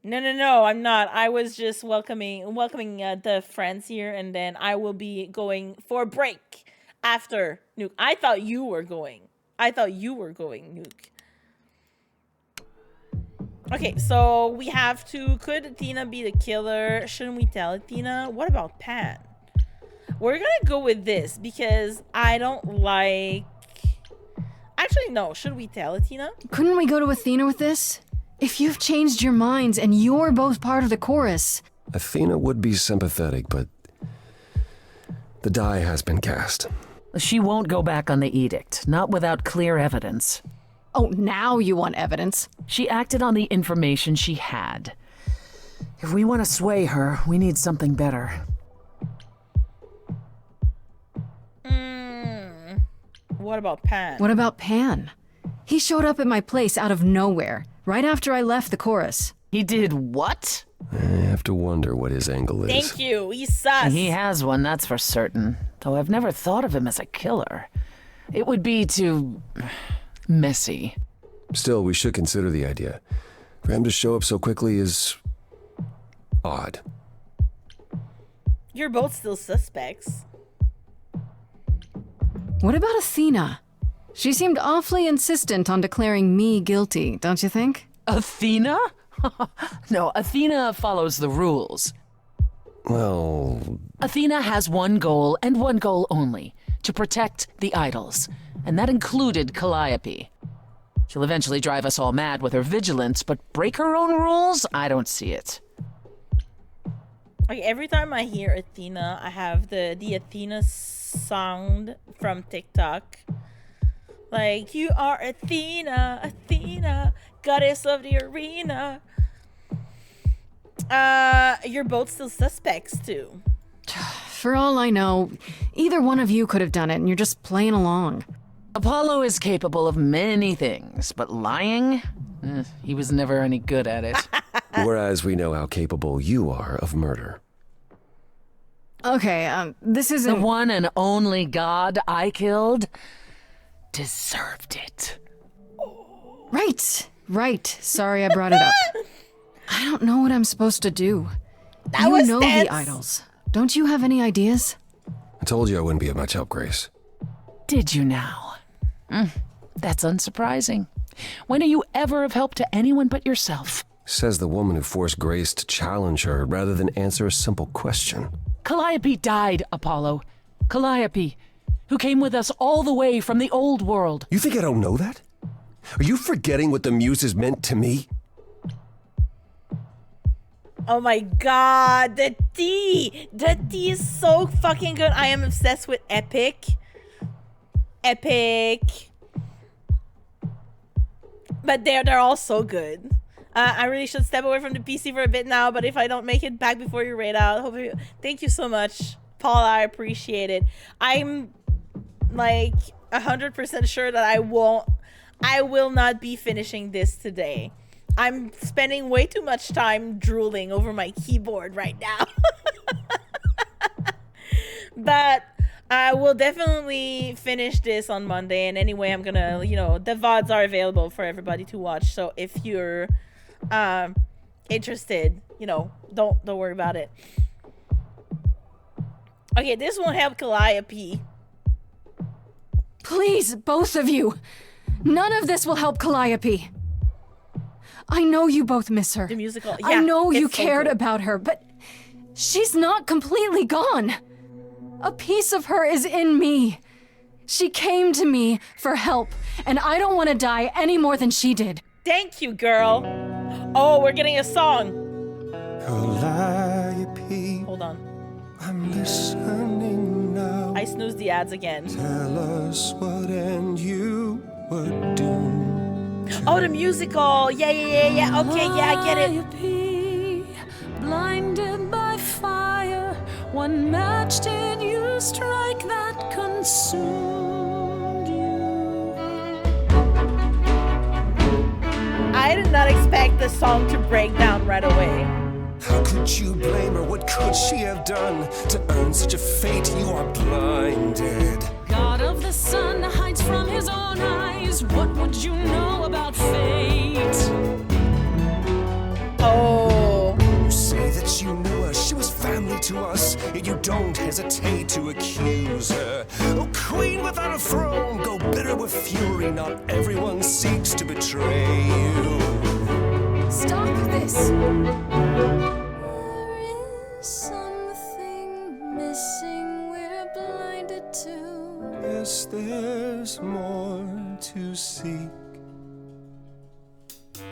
No, I'm not. I was just welcoming the friends here, and then I will be going for a break after Nuke. I thought you were going, Nuke. Okay, so we have to, could Athena be the killer? Shouldn't we tell Athena? What about Pan? We're gonna go with this because I don't like... Actually, no. Should we tell Athena? Couldn't we go to Athena with this? If you've changed your minds and you're both part of the chorus... Athena would be sympathetic, but the die has been cast. She won't go back on the edict, not without clear evidence. Oh, now you want evidence? She acted on the information she had. If we want to sway her, we need something better. What about Pan? What about Pan? He showed up at my place out of nowhere, right after I left the chorus. He did what? I have to wonder what his angle is. Thank you. He's sus. He has one, that's for certain. Though I've never thought of him as a killer. It would be too... messy. Still, we should consider the idea. For him to show up so quickly is... odd. You're both still suspects. What about Athena? She seemed awfully insistent on declaring me guilty, don't you think? Athena? No, Athena follows the rules. Well... Athena has one goal, and one goal only. To protect the idols. And that included Calliope. She'll eventually drive us all mad with her vigilance, but break her own rules? I don't see it. Okay, every time I hear Athena, I have the Athena sound from TikTok. Like, you are Athena, Athena, goddess of the arena. You're both still suspects, too. For all I know, either one of you could have done it, and you're just playing along. Apollo is capable of many things, but lying? He was never any good at it. Whereas we know how capable you are of murder. Okay, this isn't... The one and only god I killed deserved it. Right. Sorry I brought it up. I don't know what I'm supposed to do. That was know tense. The idols. Don't you have any ideas? I told you I wouldn't be of much help, Grace. Did you now? That's unsurprising. When are you ever of help to anyone but yourself? Says the woman who forced Grace to challenge her rather than answer a simple question. Calliope died, Apollo. Calliope, who came with us all the way from the old world. You think I don't know that? Are you forgetting what the Muses meant to me? Oh my god, the tea! The tea is so fucking good. I am obsessed with Epic. But they're all so good. I really should step away from the PC for a bit now, but if I don't make it back before you raid out, thank you so much, Paula. I appreciate it. I'm like 100% sure that I will not be finishing this today. I'm spending way too much time drooling over my keyboard right now. But I will definitely finish this on Monday. And anyway, I'm gonna, the VODs are available for everybody to watch. So if you're interested, don't worry about it. Okay, this won't help Calliope. Please, both of you. None of this will help Calliope. I know you both miss her. The musical. Yeah, I know you it's so cared good. about her, but she's not completely gone. A piece of her is in me. She came to me for help, and I don't want to die any more than she did. Thank you, girl. Oh, we're getting a song. Calliope, hold on. I'm listening now. I snoozed the ads again. Tell us what end you were doomed to. Oh, the musical. Yeah. Okay, yeah, I get it. Calliope, blinded by fire, what match did you strike that consumed you? I did not expect the song to break down right away. How could you blame her? What could she have done to earn such a fate? You are blinded. God of the sun hides from his own eyes. What would you know about fate? Oh. You say that you knew her. She was family to us. Yet you don't hesitate to accuse her. Oh, queen without a throne, go bitter with fury. Not everyone seeks to betray you. Stop this. There is something missing we're blinded to. Yes, there's more to seek.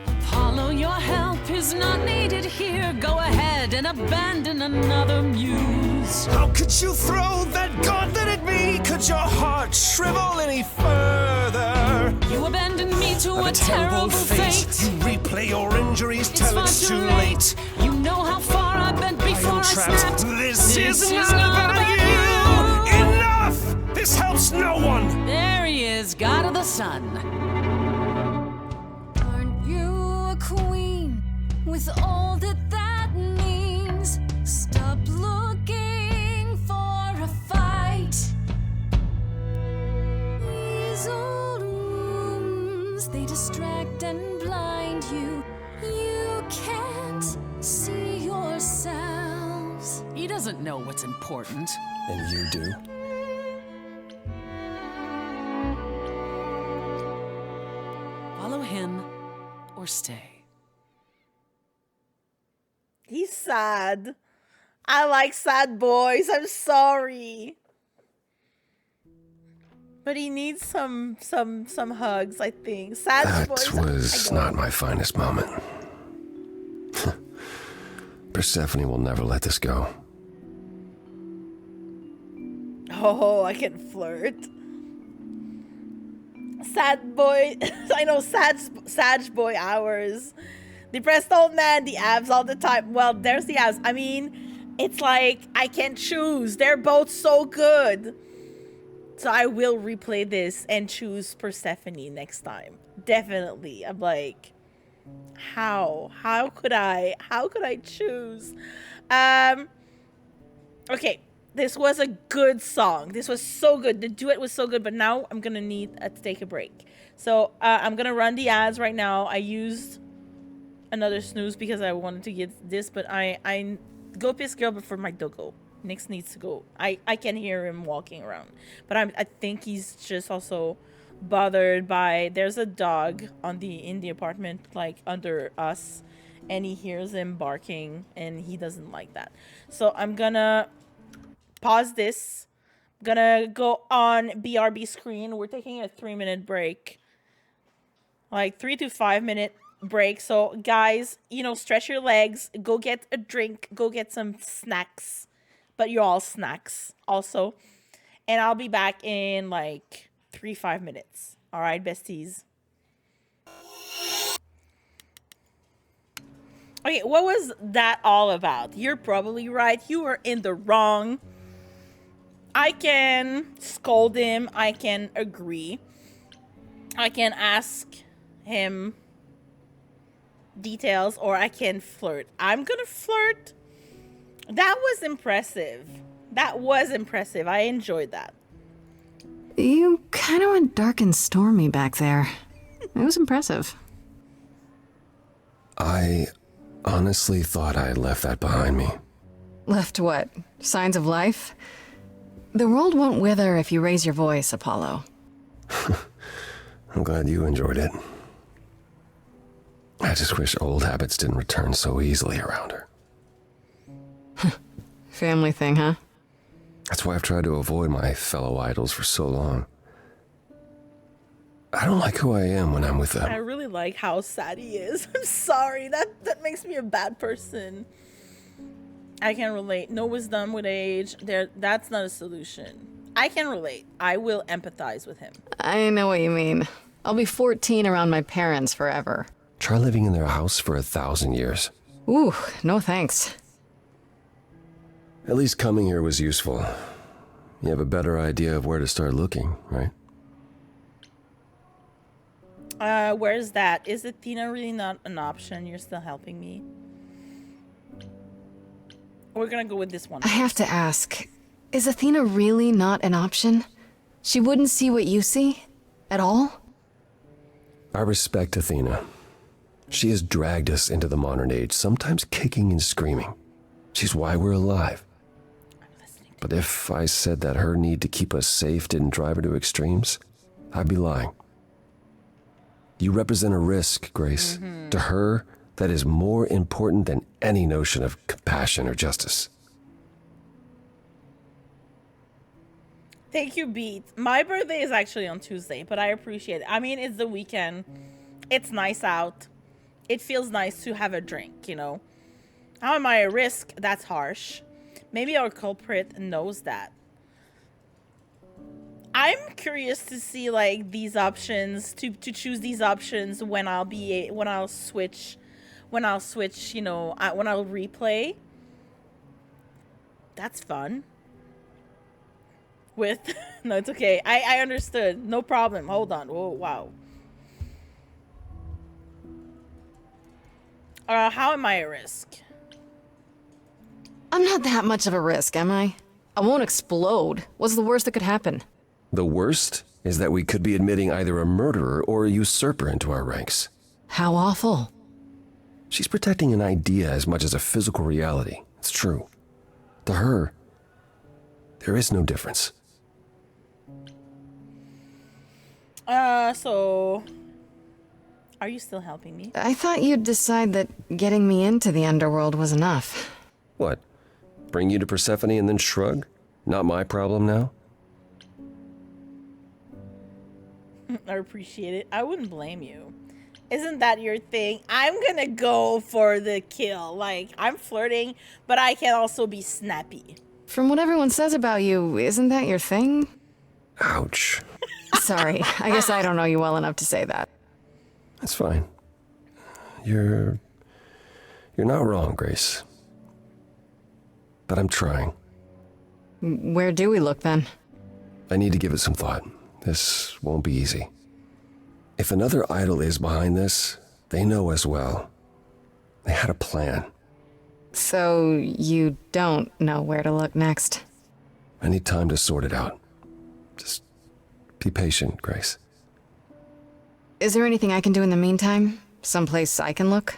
Apollo, your help is not needed here. Go ahead and abandon another muse. How could you throw that gauntlet at me? Could your heart shrivel any further? You abandoned me to a terrible fate. You replay your injuries till far it's too too late. late. You know how far I bent before I trapped. snapped. This is not about you. Enough! This helps no one. There he is, God of the sun. Aren't you a queen with all that that means? Stop looking for a fight. These old wounds, they distract and blind you. You can't see yourselves. He doesn't know what's important. And you do? Follow him or stay. He's sad. I like sad boys. I'm sorry. But he needs some hugs, I think. Sad boys. That was not my finest moment. Persephone will never let this go. Oh, I can flirt. Sad boy. I know sad boy hours. Depressed old man, the abs all the time. Well, there's the abs. I mean, it's like I can't choose. They're both so good. So I will replay this and choose Persephone next time. Definitely. I'm like, how could I choose? Okay, this was a good song. This was so good. The duet was so good, but now I'm gonna need to take a break. So I'm gonna run the ads right now. I used another snooze because I wanted to get this, but I go piss girl before my doggo. Nix needs to go. I can hear him walking around, but I think he's just also bothered by, there's a dog in the apartment, like under us, and he hears him barking and he doesn't like that. So I'm gonna pause this. I'm gonna go on BRB screen. We're taking a 3-minute break, like 3 to 5 minute break. So guys, stretch your legs, go get a drink, go get some snacks, but you're all snacks also, and I'll be back in like 3-5 minutes. All right, besties. Okay, what was that all about? You're probably right. You were in the wrong. I can scold him. I can agree. I can ask him details, or I can flirt. I'm gonna flirt. That was impressive. I enjoyed that. You kind of went dark and stormy back there. It was impressive. I honestly thought I had left that behind me. Left what? Signs of life? The world won't wither if you raise your voice, Apollo. I'm glad you enjoyed it. I just wish old habits didn't return so easily around her. Family thing, huh? That's why I've tried to avoid my fellow idols for so long. I don't like who I am when I'm with them. I really like how sad he is. I'm sorry. That makes me a bad person. I can relate. No wisdom with age. That's not a solution. I can relate. I will empathize with him. I know what you mean. I'll be 14 around my parents forever. Try living in their house for 1,000 years. Ooh, no thanks. At least coming here was useful. You have a better idea of where to start looking, right? Where's that? Is Athena really not an option? You're still helping me. We're gonna go with this one. I have to ask, is Athena really not an option? She wouldn't see what you see? At all? I respect Athena. She has dragged us into the modern age, sometimes kicking and screaming. She's why we're alive. But if I said that her need to keep us safe didn't drive her to extremes, I'd be lying. You represent a risk, Grace. Mm-hmm. To her, that is more important than any notion of compassion or justice. Thank you, Beat. My birthday is actually on Tuesday, but I appreciate it. I mean, it's the weekend. It's nice out. It feels nice to have a drink, you know. How am I at risk? That's harsh. Maybe our culprit knows that. I'm curious to see like these options, to choose these options when I'll switch, you know, when I'll replay. That's fun. With no, it's okay. I understood. No problem. Hold on. Oh wow. How am I at risk? I'm not that much of a risk, am I? I won't explode. What's the worst that could happen? The worst is that we could be admitting either a murderer or a usurper into our ranks. How awful. She's protecting an idea as much as a physical reality. It's true. To her, there is no difference. So... Are you still helping me? I thought you'd decide that getting me into the underworld was enough. What? Bring you to Persephone and then shrug? Not my problem now? I appreciate it. I wouldn't blame you. Isn't that your thing? I'm gonna go for the kill. Like, I'm flirting, but I can also be snappy. From what everyone says about you, isn't that your thing? Ouch. Sorry, I guess I don't know you well enough to say that. That's fine. You're not wrong, Grace. But I'm trying. Where do we look then? I need to give it some thought. This won't be easy. If another idol is behind this, they know as well. They had a plan. So you don't know where to look next? I need time to sort it out. Just be patient, Grace. Is there anything I can do in the meantime? Someplace I can look?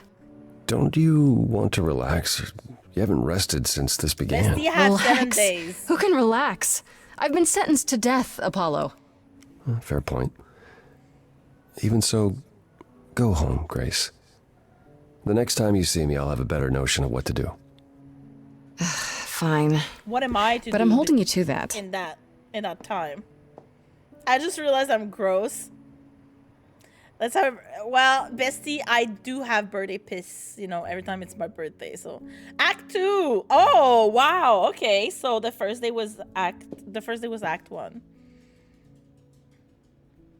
Don't you want to relax? You haven't rested since this began. Bestie had 7 days. Who can relax? I've been sentenced to death, Apollo. Fair point. Even so, go home, Grace. The next time you see me, I'll have a better notion of what to do. Fine. What am I to do? But I'm holding you to that. In that time. I just realized I'm gross. Let's have, well, Bestie, I do have birthday piss, you know, every time it's my birthday. So, Act 2. Oh, wow. Okay. So the first day was Act 1.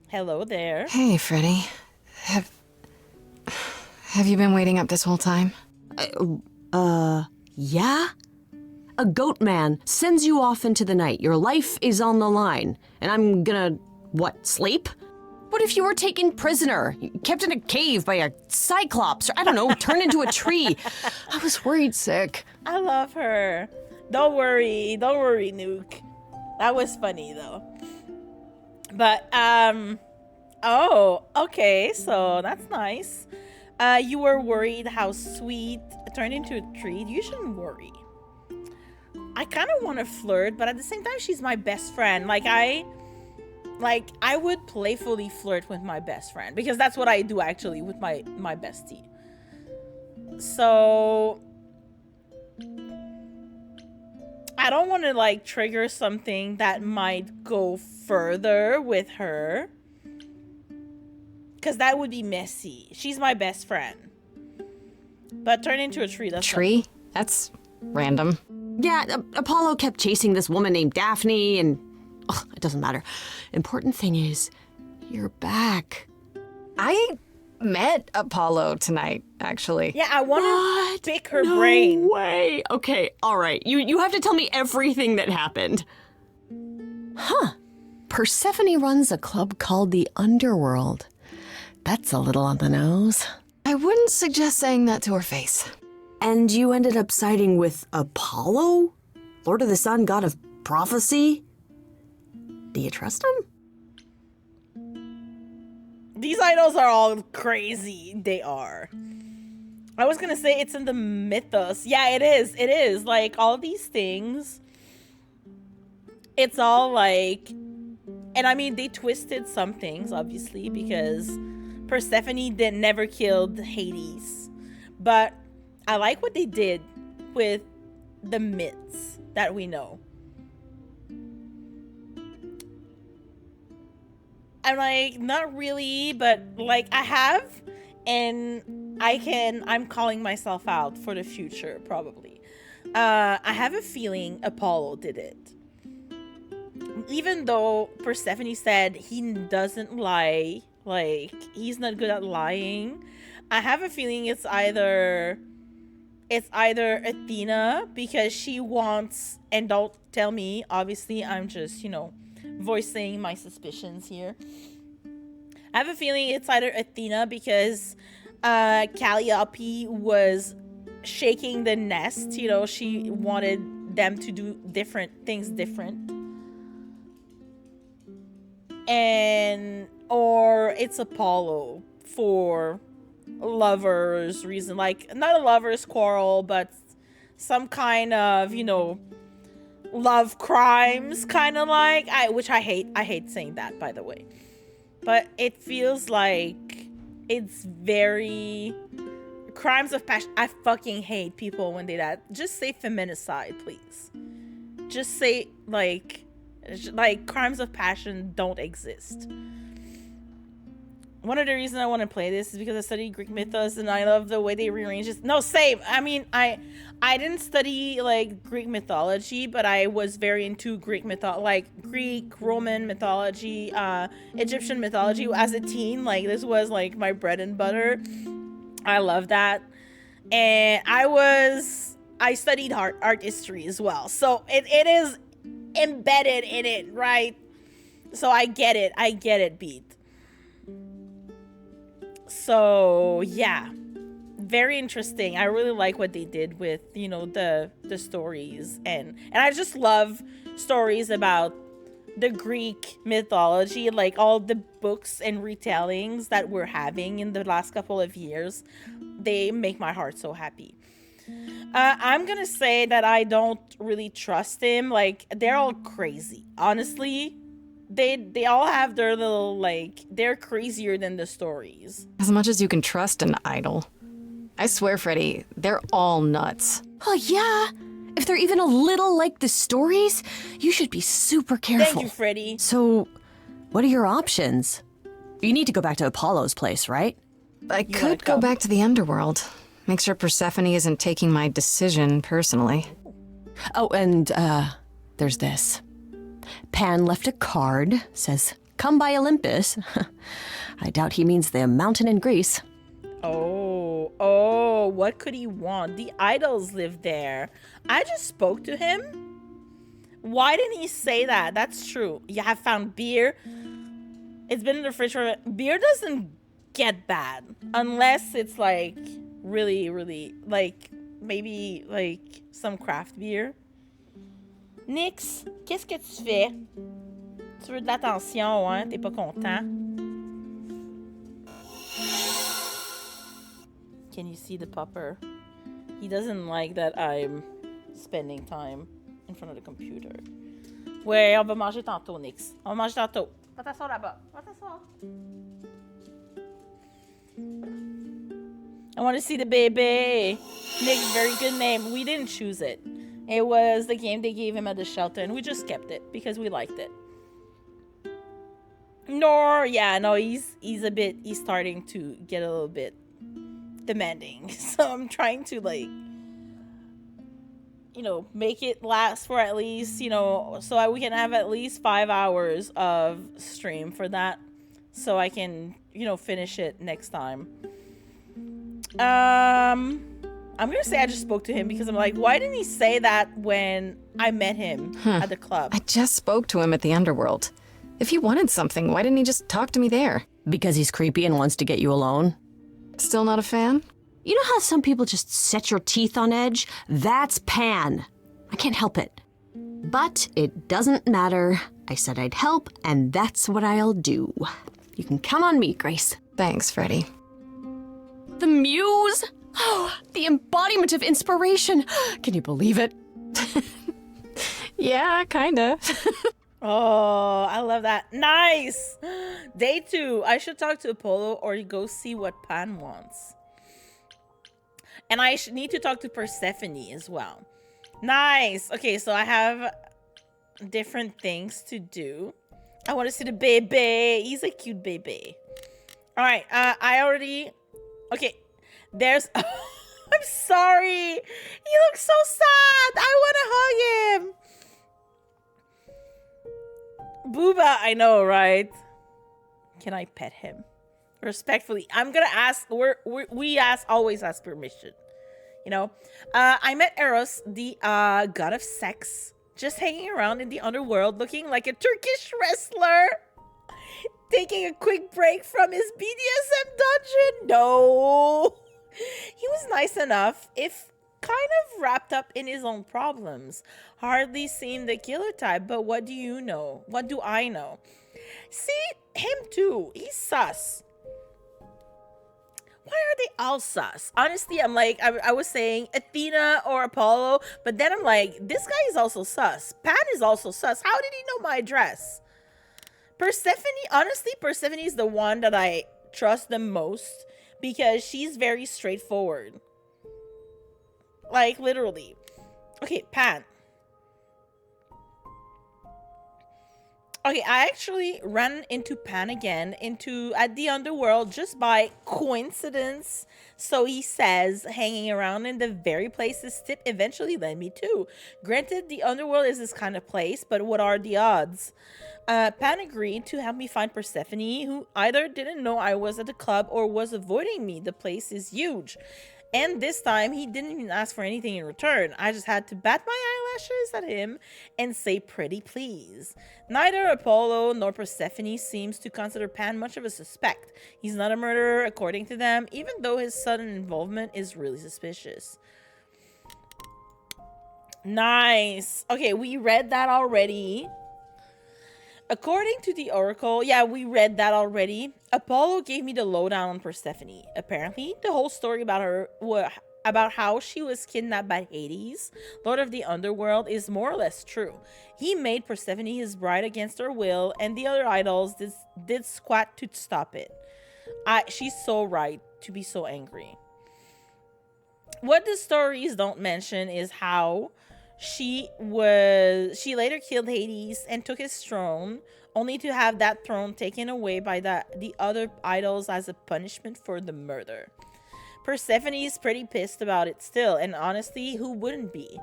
Hello there. Hey, Freddy. Have you been waiting up this whole time? Yeah? A goat man sends you off into the night. Your life is on the line. And I'm gonna, what, sleep? What if you were taken prisoner, kept in a cave by a cyclops, or I don't know, turned into a tree? I was worried sick. I love her. Don't worry, Nuke. That was funny though. But oh, okay, so that's nice. You were worried how sweet turned into a treat. You shouldn't worry. I kind of want to flirt, but at the same time, she's my best friend. Like I would playfully flirt with my best friend because that's what I do actually with my bestie. So I don't want to like trigger something that might go further with her, because that would be messy. She's my best friend. But turn into a tree. That's Tree? That's random. Yeah, Apollo kept chasing this woman named Daphne, and it doesn't matter. Important thing is, you're back. I met Apollo tonight, actually. Yeah, I want to pick her brain. No way. Okay, all right. You have to tell me everything that happened. Huh. Persephone runs a club called the Underworld. That's a little on the nose. I wouldn't suggest saying that to her face. And you ended up siding with Apollo? Lord of the Sun, god of prophecy? Do you trust him? These idols are all crazy. They are. I was gonna say it's in the mythos. Yeah, it is. It is. Like, all these things. It's all like... And I mean, they twisted some things, obviously, because Persephone never killed Hades. But I like what they did with the myths that we know. I'm like, not really, but like I have, and I'm calling myself out for the future, probably. I have a feeling Apollo did it. Even though Persephone said he doesn't lie, like he's not good at lying, I have a feeling it's either Athena, because she wants, and don't tell me, obviously I'm just, voicing my suspicions here. I have a feeling it's either Athena because Calliope was shaking the nest, she wanted them to do different things or it's Apollo for lovers reason, like not a lover's quarrel, but some kind of, love crimes, kind of like, which I hate saying that, by the way, but it feels like it's very crimes of passion. I fucking hate people when they that. Just say feminicide, please. Just say like crimes of passion don't exist. One of the reasons I want to play this is because I studied Greek mythos and I love the way they rearrange it. No, same. I mean, I didn't study like Greek mythology, but I was very into Greek Greek, Roman mythology, Egyptian mythology as a teen. Like, this was like my bread and butter. I love that. And I studied art history as well. So it is embedded in it, right? So I get it, Beat. So yeah, very interesting. I really like what they did with, the stories, and I just love stories about the Greek mythology, like all the books and retellings that we're having in the last couple of years. They make my heart so happy. I'm gonna say that I don't really trust him. Like, they're all crazy, honestly. They all have their little, like, they're crazier than the stories. As much as you can trust an idol. I swear, Freddy, they're all nuts. Oh, yeah. If they're even a little like the stories, you should be super careful. Thank you, Freddy. So, what are your options? You need to go back to Apollo's place, right? I could go back to the underworld. Make sure Persephone isn't taking my decision personally. Oh, and, there's this. Pan left a card, says, "Come by Olympus." I doubt he means the mountain in Greece. Oh, what could he want? The idols live there. I just spoke to him. Why didn't he say that? That's true. You have found beer. It's been in the fridge for beer doesn't get bad unless it's like really, really, like maybe like some craft beer. Nix, qu'est-ce que tu fais? Tu veux de l'attention, hein? T'es pas content? Can you see the pupper? He doesn't like that I'm spending time in front of the computer. Ouais, on va manger tantôt, Nix. On va manger tantôt. Va t'asseoir là-bas. Va t'asseoir. I want to see the baby. Nick, very good name. We didn't choose it. It was the game they gave him at the shelter, and we just kept it because we liked it. Nor, yeah, no, he's starting to get a little bit demanding. So I'm trying to, like, you know, make it last for at least, you know, so we can have at least 5 hours of stream for that, so I can, you know, finish it next time. I'm gonna say I just spoke to him because I'm like, why didn't he say that when I met him at the club? I just spoke to him at the underworld. If he wanted something, why didn't he just talk to me there? Because he's creepy and wants to get you alone. Still not a fan? You know how some people just set your teeth on edge? That's Pan. I can't help it. But it doesn't matter. I said I'd help, and that's what I'll do. You can count on me, Grace. Thanks, Freddie. The Muse? Oh, the embodiment of inspiration. Can you believe it? Yeah, kinda. Oh, I love that. Nice. Day 2. I should talk to Apollo or go see what Pan wants. And I need to talk to Persephone as well. Nice. Okay, so I have different things to do. I want to see the baby. He's a cute baby. All right. I already... Okay. There's... I'm sorry. He looks so sad. I want to hug him. Booba, I know, right? Can I pet him? Respectfully. I'm gonna ask. We always ask permission. You know? I met Eros, the god of sex, just hanging around in the underworld looking like a Turkish wrestler. Taking a quick break from his BDSM dungeon. No. He was nice enough, if kind of wrapped up in his own problems. Hardly seemed the killer type, but what do you know? What do I know? See, him too. He's sus. Why are they all sus? Honestly, I'm like, I was saying Athena or Apollo, but then I'm like, this guy is also sus. Pan is also sus. How did he know my address? Persephone, honestly, Persephone is the one that I trust the most because she's very straightforward. Like, literally. Okay, Pan. Okay, I actually ran into Pan again at the underworld just by coincidence. So he says, hanging around in the very place this tip eventually led me to. Granted, the underworld is this kind of place, but what are the odds? Pan agreed to help me find Persephone, who either didn't know I was at the club or was avoiding me. The place is huge. And this time, he didn't even ask for anything in return. I just had to bat my eyelashes at him and say pretty please. Neither Apollo nor Persephone seems to consider Pan much of a suspect. He's not a murderer, according to them, even though his sudden involvement is really suspicious. Nice. Okay, we read that already. According to the Oracle, yeah, we read that already. Apollo gave me the lowdown on Persephone. Apparently, the whole story about her, about how she was kidnapped by Hades, Lord of the Underworld, is more or less true. He made Persephone his bride against her will, and the other idols did squat to stop it. She's so right to be so angry. What the stories don't mention is how she later killed Hades and took his throne, only to have that throne taken away by the other idols as a punishment for the murder. Persephone is pretty pissed about it still, and honestly, who wouldn't be?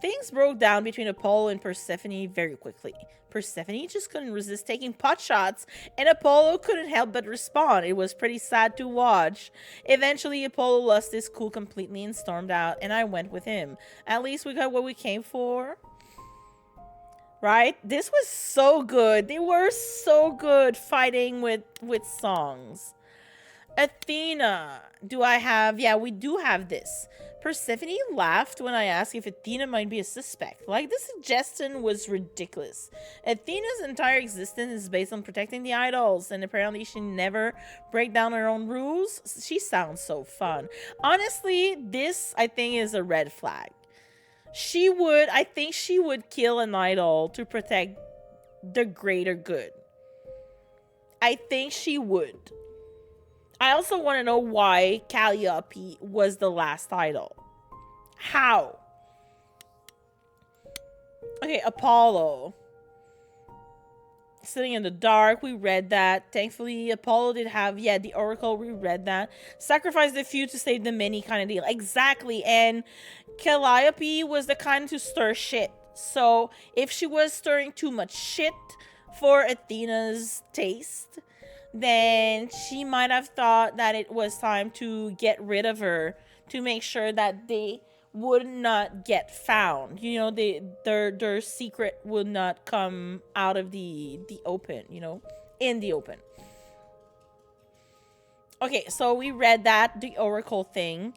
Things broke down between Apollo and Persephone very quickly. Persephone just couldn't resist taking pot shots, and Apollo couldn't help but respond. It was pretty sad to watch. Eventually, Apollo lost his cool completely and stormed out, and I went with him. At least we got what we came for. Right? This was so good. They were so good fighting with songs. Athena. Do I have... Yeah, we do have this. Persephone laughed when I asked if Athena might be a suspect. Like, this suggestion was ridiculous. Athena's entire existence is based on protecting the idols, and apparently she never break down her own rules. She sounds so fun. Honestly, this, I think, is a red flag. I think she would kill an idol to protect the greater good. I think she would. I also want to know why Calliope was the last idol. How? Okay, Apollo. Sitting in the dark, we read that. Thankfully, Apollo did have, the Oracle, we read that. Sacrifice the few to save the many kind of deal. Exactly. And Calliope was the kind to stir shit. So if she was stirring too much shit for Athena's taste, then she might have thought that it was time to get rid of her to make sure that they would not get found. You know, their secret would not come out of the open, you know, in the open. Okay, so we read that, the Oracle thing.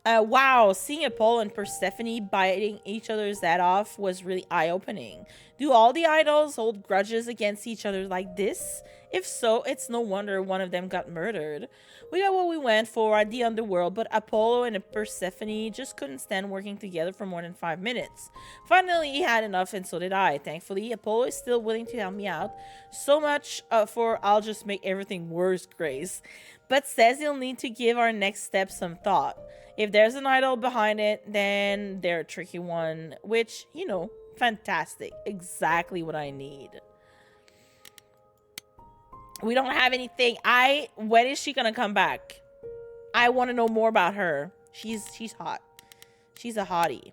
Wow, seeing Apollo and Persephone biting each other's head off was really eye-opening. Do all the idols hold grudges against each other like this? If so, it's no wonder one of them got murdered. We got what we went for at the underworld, but Apollo and Persephone just couldn't stand working together for more than 5 minutes. Finally, he had enough, and so did I. Thankfully, Apollo is still willing to help me out. So much for I'll just make everything worse, Grace. But says he'll need to give our next step some thought. If there's an idol behind it, then they're a tricky one, which, you know, fantastic. Exactly what I need. We don't have anything. When is she gonna come back? I want to know more about her. She's hot. She's a hottie.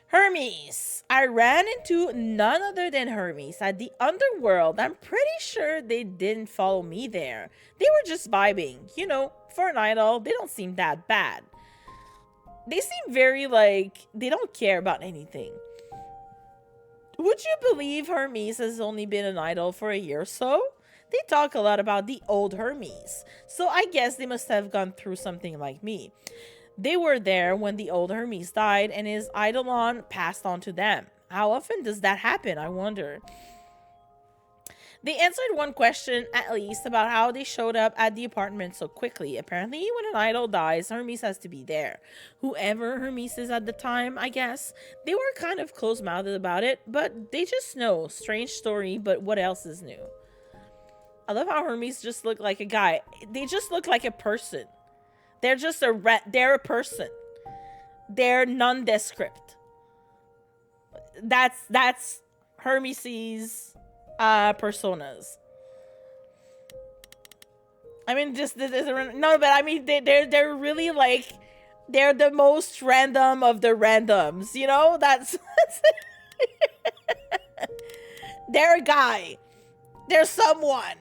Hermes. I ran into none other than Hermes at the underworld. I'm pretty sure they didn't follow me there. They were just vibing. You know, for an idol, they don't seem that bad. They seem very, like, they don't care about anything. Would you believe Hermes has only been an idol for a year or so? They talk a lot about the old Hermes, so I guess they must have gone through something like me. They were there when the old Hermes died and his eidolon passed on to them. How often does that happen, I wonder? They answered one question, at least, about how they showed up at the apartment so quickly. Apparently, when an idol dies, Hermes has to be there. Whoever Hermes is at the time, I guess. They were kind of close-mouthed about it, but they just know. Strange story, but what else is new? I love how Hermes just look like a guy. They just look like a person. They're just they're a person. They're nondescript. That's Hermes's personas. I mean, just no, but I mean they're really like they're the most random of the randoms. You know, that's they're a guy. They're someone.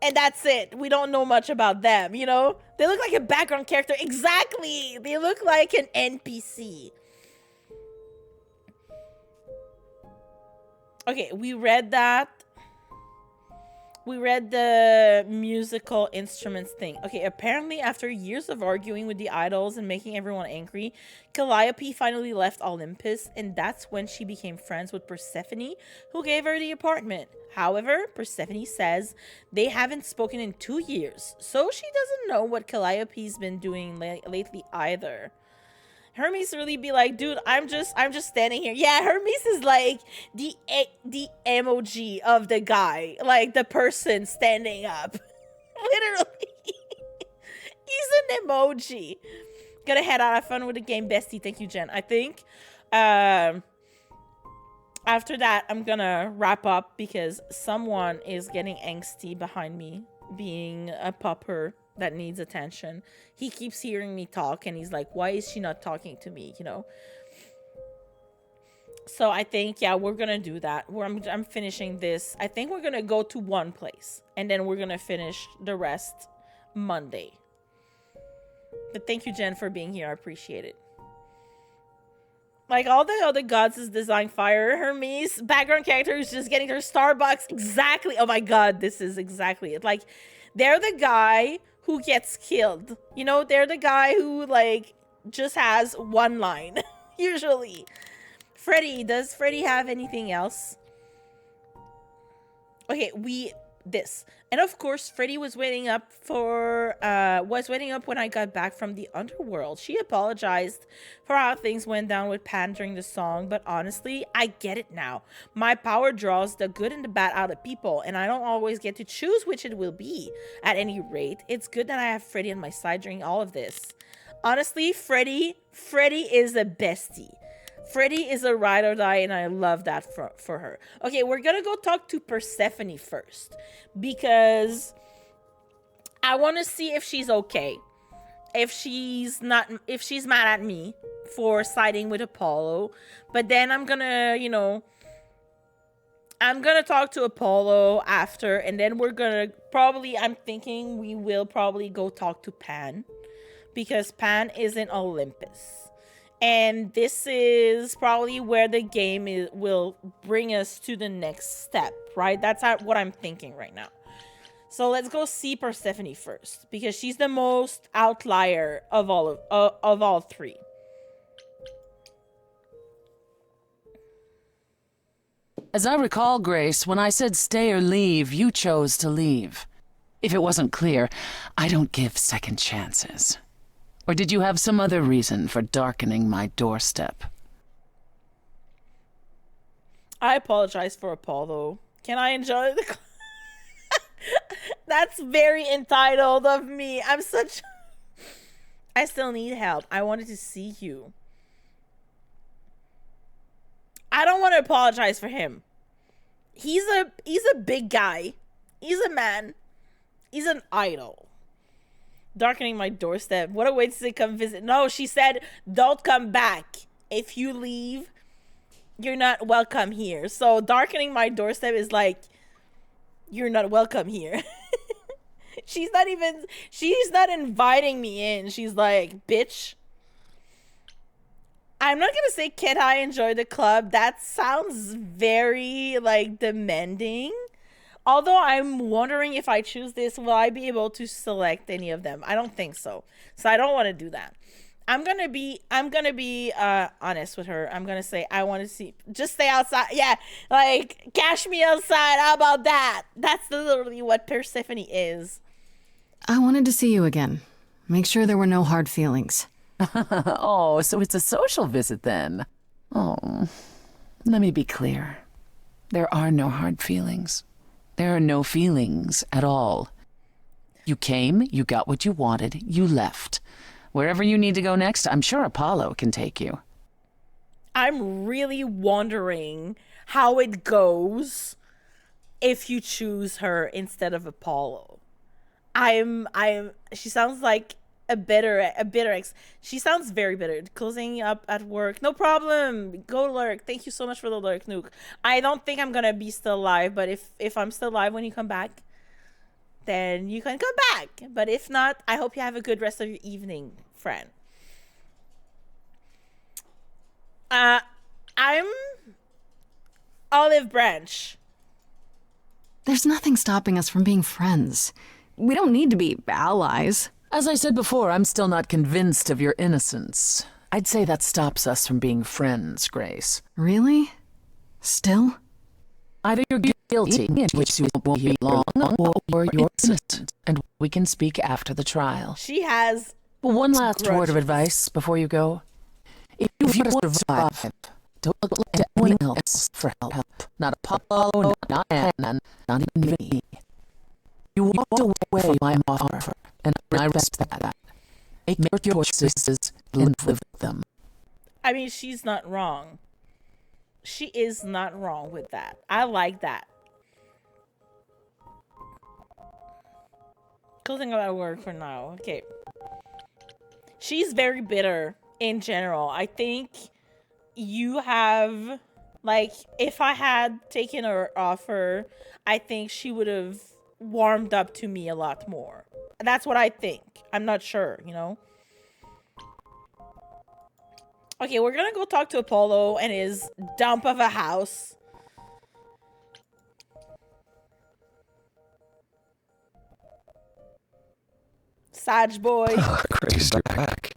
And that's it. We don't know much about them, you know? They look like a background character. Exactly. They look like an NPC. Okay, we read that. We read the musical instruments thing. Okay, apparently after years of arguing with the idols and making everyone angry, Calliope finally left Olympus, and that's when she became friends with Persephone, who gave her the apartment. However, Persephone says they haven't spoken in 2 years, so she doesn't know what Calliope's been doing lately either. Hermes really be like, dude, I'm just standing here. Yeah, Hermes is like the emoji of the guy, like the person standing up. Literally, he's an emoji. Gonna head out. Have fun with the game, bestie. Thank you, Jen. I think after that, I'm gonna wrap up because someone is getting angsty behind me, being a pupper that needs attention. He keeps hearing me talk and he's like, why is she not talking to me, you know? So I think, yeah, we're gonna do that. I'm finishing this. I think we're gonna go to one place and then we're gonna finish the rest Monday. But thank you, Jen, for being here. I appreciate it. Like all the other gods is designed fire. Hermes, background character who's just getting her Starbucks. Exactly. Oh my god, this is exactly it. Like, they're the guy who gets killed. You know, they're the guy who, like, just has one line, usually. Freddy, does Freddy have anything else? Okay, we this. And of course, Freddie was waiting up when I got back from the underworld. She apologized for how things went down with Pan during the song, but honestly, I get it now. My power draws the good and the bad out of people, and I don't always get to choose which it will be. At any rate, it's good that I have Freddie on my side during all of this. Honestly, Freddie is a bestie. Freddie is a ride or die, and I love that for her. Okay, we're gonna go talk to Persephone first, because I want to see if she's okay. If she's mad at me for siding with Apollo. But then I'm gonna, I'm gonna talk to Apollo after, and then we're gonna I'm thinking we will probably go talk to Pan, because Pan is in Olympus. And this is probably where the game will bring us to the next step, right? That's what I'm thinking right now. So let's go see Persephone first, because she's the most outlier of all three. As I recall, Grace, when I said stay or leave, you chose to leave. If it wasn't clear, I don't give second chances. Or did you have some other reason for darkening my doorstep? I apologize for Apollo. Can I enjoy the... That's very entitled of me. I still need help. I wanted to see you. I don't want to apologize for him. He's a big guy. He's a man. He's an idol. Darkening my doorstep. What a way to say come visit. No, she said, don't come back. If you leave, you're not welcome here. So darkening my doorstep is like, you're not welcome here. She's not inviting me in. She's like, bitch. I'm not gonna say, can I enjoy the club? That sounds very like demanding. Although I'm wondering, if I choose this, will I be able to select any of them? I don't think so. So I don't want to do that. I'm gonna be honest with her. I'm gonna say, I want to see, just stay outside. Yeah, like, cash me outside. How about that? That's literally what Persephone is. I wanted to see you again. Make sure there were no hard feelings. Oh, so it's a social visit then. Oh, let me be clear. There are no hard feelings. There are no feelings at all. You came, you got what you wanted, you left. Wherever you need to go next, I'm sure Apollo can take you. I'm really wondering how it goes if you choose her instead of Apollo. She sounds like a bitter ex. She sounds very bitter. Closing up at work. No problem. Go lurk. Thank you so much for the lurk, Nuke. I don't think I'm gonna be still alive, but if I'm still alive when you come back, then you can come back. But if not, I hope you have a good rest of your evening, friend. I'm Olive Branch. There's nothing stopping us from being friends. We don't need to be allies. As I said before, I'm still not convinced of your innocence. I'd say that stops us from being friends, Grace. Really? Still? Either you're guilty, in which you won't be long, or you're innocent, and we can speak after the trial. She has... One last word of advice before you go. If you want to survive, don't look to anyone else for help. Not Apollo, not Anna, not even me. You walked away from my offer, and I respect that. Make your choices and live with them. I mean, she's not wrong. She is not wrong with that. I like that. Closing up at work for now. Okay. She's very bitter in general. I think you have, like, if I had taken her offer, I think she would have warmed up to me a lot more. That's what I think. I'm not sure, you know? Okay, we're gonna go talk to Apollo and his dump of a house. Sag boy. Oh, Grace, you're back.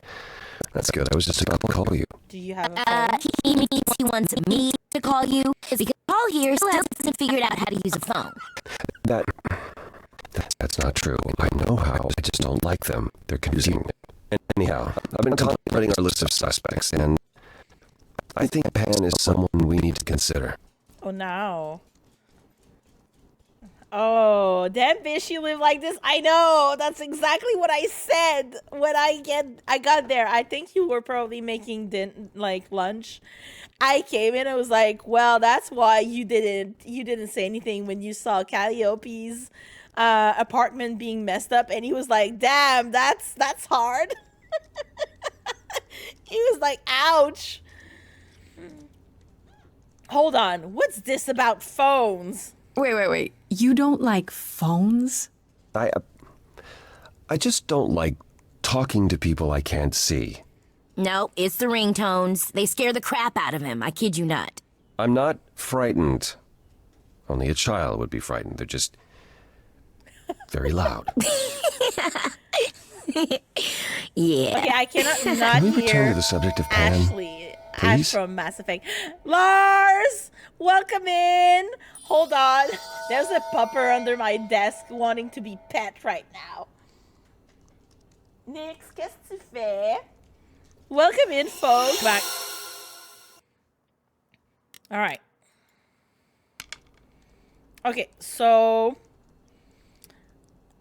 That's good. I was just about to call you. Do you have a phone? He means he wants me to call you. Because Paul here still hasn't figured out how to use a phone. That That's not true. I know how. I just don't like them. They're confusing. And anyhow, I've been contemplating our list of suspects, and I think Pan is someone we need to consider. Oh, no. Oh, damn bitch, you live like this. I know. That's exactly what I said when I got there. I think you were probably making lunch. I came in and was like, well, that's why you didn't say anything when you saw Calliope's apartment being messed up. And he was like, damn, that's hard. He was like, ouch. Hold on. What's this about phones? Wait. You don't like phones? I just don't like talking to people I can't see. No, it's the ringtones. They scare the crap out of him. I kid you not. I'm not frightened. Only a child would be frightened. They're just very loud. Yeah. Okay, I cannot not Can we return hear to the subject of Pan, Ashley please? from Mass Effect. Lars, welcome in. Hold on. There's a pupper under my desk wanting to be pet right now. Next, qu'est-ce que tu fais? Welcome in, folks. Back. All right. Okay, so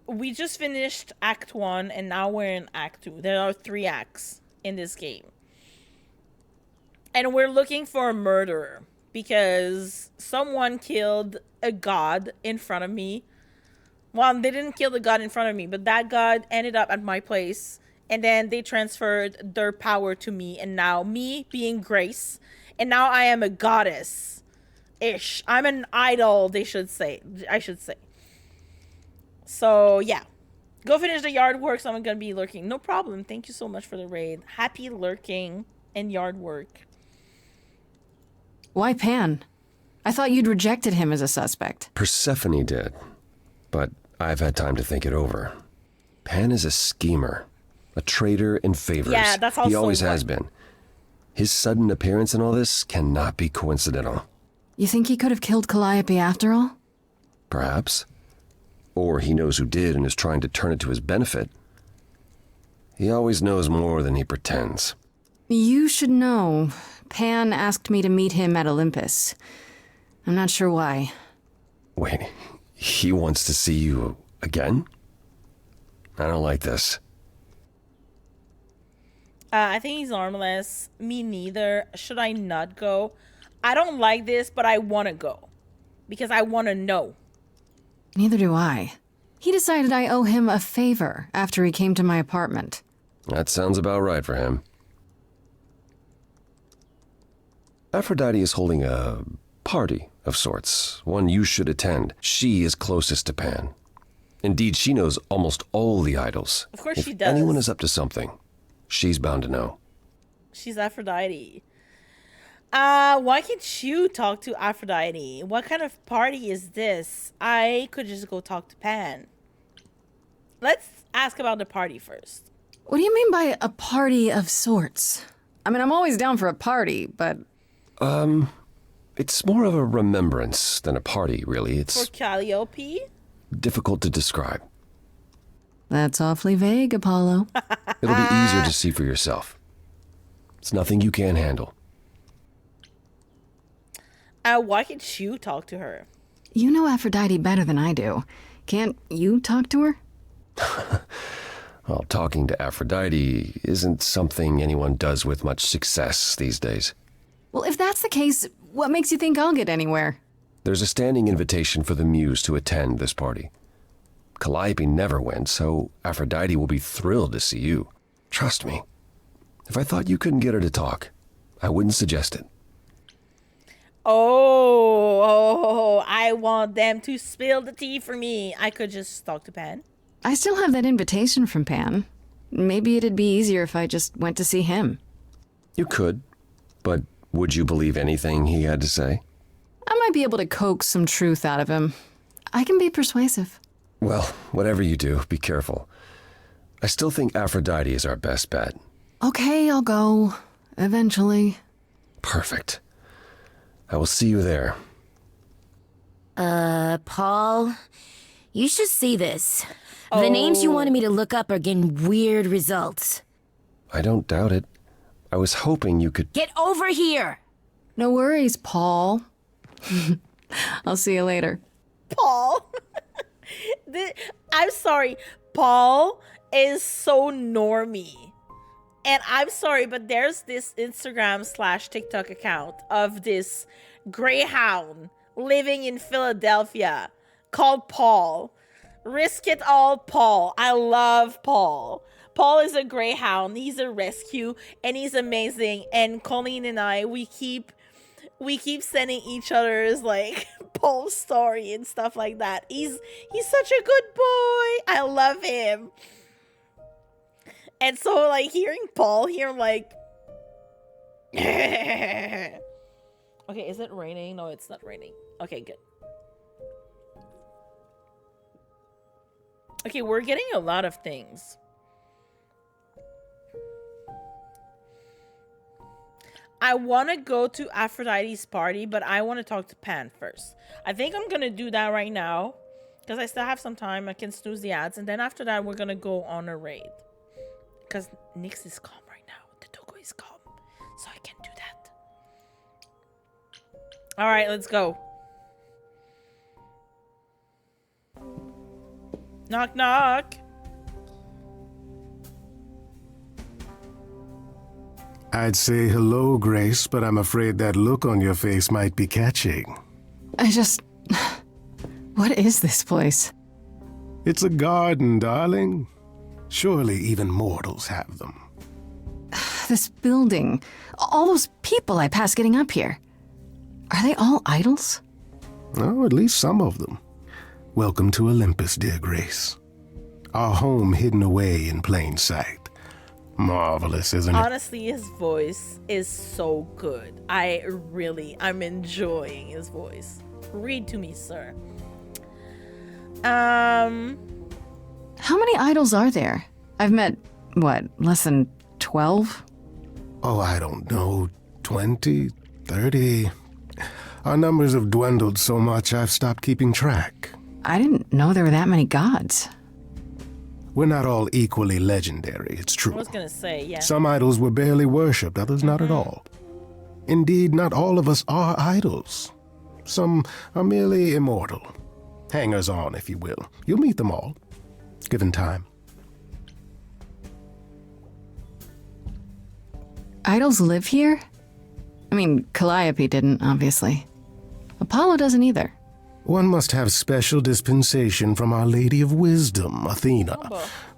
we just finished Act 1, and now we're in Act 2. There are 3 acts in this game. And we're looking for a murderer, because someone killed a god in front of me. Well, they didn't kill the god in front of me, but that god ended up at my place. And then they transferred their power to me. And now me being Grace. And now I am a goddess-ish. I'm an idol, I should say. So, yeah. Go finish the yard work. So I'm going to be lurking. No problem. Thank you so much for the raid. Happy lurking and yard work. Why Pan? I thought you'd rejected him as a suspect. Persephone did, but I've had time to think it over. Pan is a schemer, a traitor in favors. Yeah, that's also he always has been. His sudden appearance in all this cannot be coincidental. You think he could have killed Calliope after all? Perhaps. Or he knows who did and is trying to turn it to his benefit. He always knows more than he pretends. You should know. Pan asked me to meet him at Olympus. I'm not sure why. Wait, he wants to see you again? I don't like this. I think he's armless. Me neither. Should I not go? I don't like this, but I want to go. Because I want to know. Neither do I. He decided I owe him a favor after he came to my apartment. That sounds about right for him. Aphrodite is holding a party of sorts, one you should attend. She is closest to Pan. Indeed, she knows almost all the idols. Of course if she does. Anyone is up to something, she's bound to know. She's Aphrodite. Why can't you talk to Aphrodite? What kind of party is this? I could just go talk to Pan. Let's ask about the party first. What do you mean by a party of sorts? I mean, I'm always down for a party, but... It's more of a remembrance than a party, really. It's For Calliope? difficult to describe. That's awfully vague, Apollo. It'll be easier to see for yourself. It's nothing you can't handle. Why can't you talk to her? You know Aphrodite better than I do. Can't you talk to her? Well, talking to Aphrodite isn't something anyone does with much success these days. Well, if that's the case, what makes you think I'll get anywhere? There's a standing invitation for the Muse to attend this party. Calliope never went, so Aphrodite will be thrilled to see you. Trust me. If I thought you couldn't get her to talk, I wouldn't suggest it. Oh, I want them to spill the tea for me. I could just talk to Pan. I still have that invitation from Pan. Maybe it'd be easier if I just went to see him. You could, but would you believe anything he had to say? I might be able to coax some truth out of him. I can be persuasive. Well, whatever you do, be careful. I still think Aphrodite is our best bet. Okay, I'll go. Eventually. Perfect. I will see you there. Paul, You should see this. The names you wanted me to look up are getting weird results. I don't doubt it. I was hoping you could... Get over here! No worries, Paul. I'll see you later. Paul. I'm sorry. Paul is so normie. And I'm sorry, but there's this Instagram/TikTok account of this greyhound living in Philadelphia called Paul. Risk it all, Paul. I love Paul. Paul is a greyhound. He's a rescue, and he's amazing. And Colleen and I, we keep sending each other's like Paul story and stuff like that. He's such a good boy. I love him. And so like hearing Paul here, I'm like, okay, is it raining? No, it's not raining. Okay, good. Okay, we're getting a lot of things. I want to go to Aphrodite's party, but I want to talk to Pan first. I think I'm going to do that right now because I still have some time. I can snooze the ads. And then after that, we're going to go on a raid. Because Nyx is calm right now. The Togo is calm. So I can do that. All right, let's go. Knock, knock. I'd say hello, Grace, but I'm afraid that look on your face might be catching. What is this place? It's a garden, darling. Surely even mortals have them. This building, all those people I passed getting up here. Are they all idols? Oh, at least some of them. Welcome to Olympus, dear Grace. Our home hidden away in plain sight. Marvelous, isn't it? Honestly, his voice is so good. I'm enjoying his voice. Read to me, sir. How many idols are there? I've met, less than 12? Oh, I don't know. 20, 30. Our numbers have dwindled so much I've stopped keeping track. I didn't know there were that many gods. We're not all equally legendary, it's true. I was gonna say, yeah. Some idols were barely worshipped, others not at all. Indeed, not all of us are idols. Some are merely immortal. Hangers on, if you will. You'll meet them all, given time. Idols live here? I mean, Calliope didn't, obviously. Apollo doesn't either. One must have special dispensation from Our Lady of Wisdom, Athena,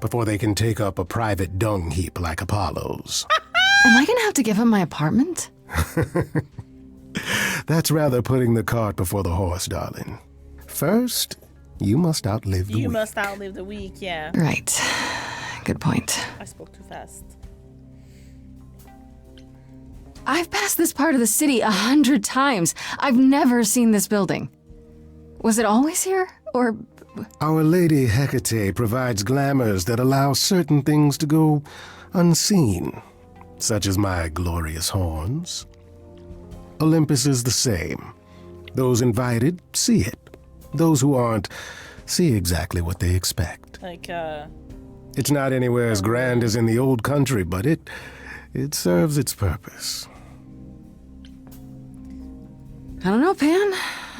before they can take up a private dung heap like Apollo's. Am I gonna have to give up my apartment? That's rather putting the cart before the horse, darling. First, you must outlive the week. You must outlive the week, yeah. Right. Good point. I spoke too fast. I've passed this part of the city 100 times. I've never seen this building. Was it always here, or...? Our Lady Hecate provides glamours that allow certain things to go unseen, such as my glorious horns. Olympus is the same. Those invited see it. Those who aren't see exactly what they expect. It's not anywhere as grand as in the old country, but it serves its purpose. I don't know, Pan.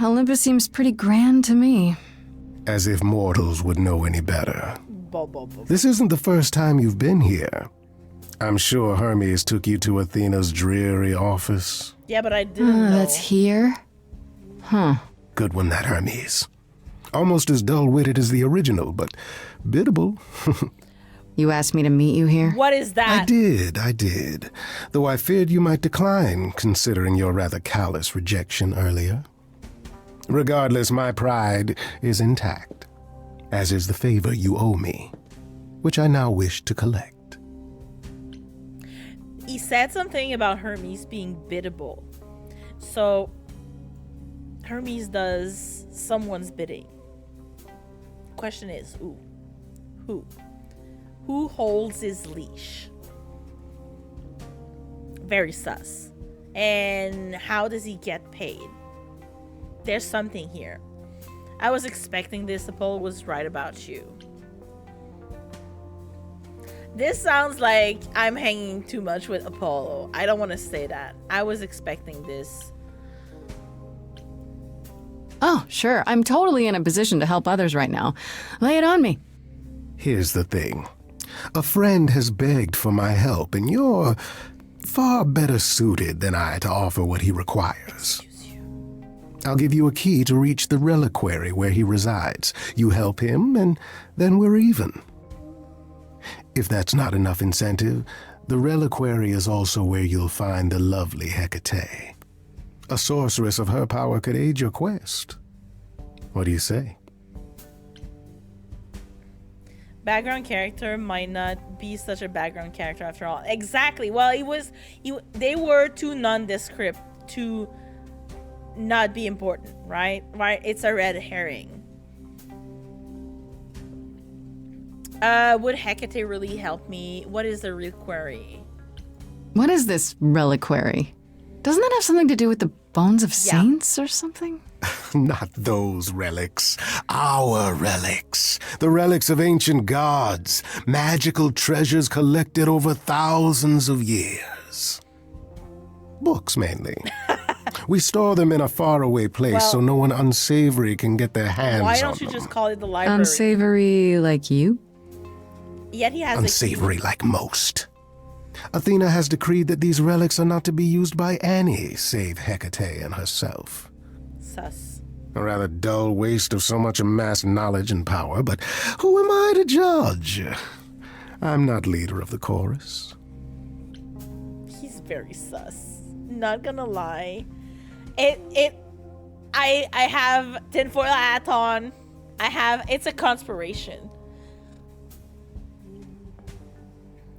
Olympus seems pretty grand to me. As if mortals would know any better. This isn't the first time you've been here. I'm sure Hermes took you to Athena's dreary office. Yeah, but I didn't know. That's here? Huh. Good one, that Hermes. Almost as dull-witted as the original, but biddable. You asked me to meet you here? What is that? I did. Though I feared you might decline, considering your rather callous rejection earlier. Regardless, my pride is intact, as is the favor you owe me, which I now wish to collect. He said something about Hermes being biddable. So, Hermes does someone's bidding. Question is, who? Who holds his leash? Very sus. And how does he get paid? There's something here. I was expecting this. Apollo was right about you. This sounds like I'm hanging too much with Apollo. I don't want to say that. I was expecting this. Oh, sure. I'm totally in a position to help others right now. Lay it on me. Here's the thing. A friend has begged for my help, and you're far better suited than I to offer what he requires. I'll give you a key to reach the reliquary where he resides. You help him, and then we're even. If that's not enough incentive, the reliquary is also where you'll find the lovely Hecate. A sorceress of her power could aid your quest. What do you say? Background character might not be such a background character after all. Exactly. Well, they were too nondescript to not be important, right? Right? It's a red herring. Would Hecate really help me? What is the reliquary? What is this reliquary? Doesn't that have something to do with the bones of saints or something? Not those relics. Our relics. The relics of ancient gods. Magical treasures collected over thousands of years. Books, mainly. We store them in a faraway place so no one unsavory can get their hands on them. Why don't you just call it the library? Unsavory like you? Yet he has unsavory like most. Athena has decreed that these relics are not to be used by any save Hecate and herself. Sus. A rather dull waste of so much amassed knowledge and power, but who am I to judge? I'm not leader of the chorus. He's very sus. Not gonna lie. I have tinfoil hat on. It's a conspiration.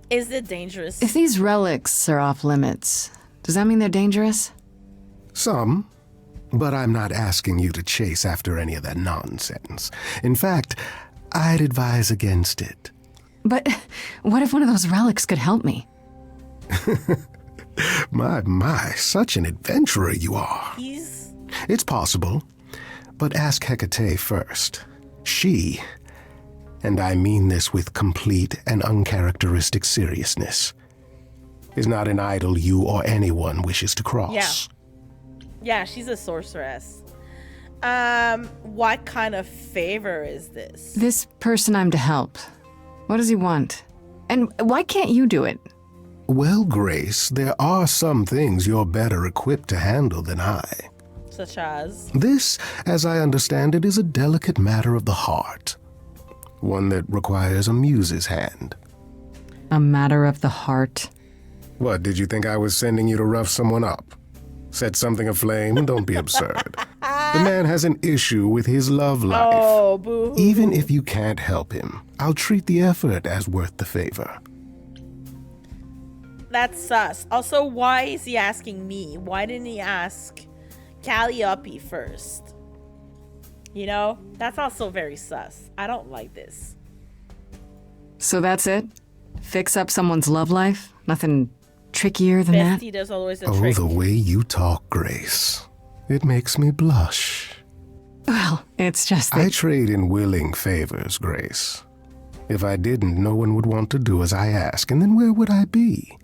Is it dangerous? If these relics are off limits, does that mean they're dangerous? Some, but I'm not asking you to chase after any of that nonsense. In fact, I'd advise against it. But what if one of those relics could help me? My, such an adventurer you are. It's possible, but ask Hecate first. She, and I mean this with complete and uncharacteristic seriousness, is not an idol you or anyone wishes to cross. Yeah, she's a sorceress. What kind of favor is this? This person I'm to help. What does he want? And why can't you do it? Well, Grace, there are some things you're better equipped to handle than I. Such as? This, as I understand it, is a delicate matter of the heart. One that requires a muse's hand. A matter of the heart? What, did you think I was sending you to rough someone up? Set something aflame? Don't be absurd. The man has an issue with his love life. Oh, boo. Even if you can't help him, I'll treat the effort as worth the favor. That's sus. Also, why is he asking me? Why didn't he ask Calliope first? You know, that's also very sus. I don't like this. So that's it? Fix up someone's love life? Nothing trickier than that? Bestie does always a Oh, trick. the way you talk, Grace. It makes me blush. Well, it's just that... I trade in willing favors, Grace. If I didn't, no one would want to do as I ask, and then where would I be?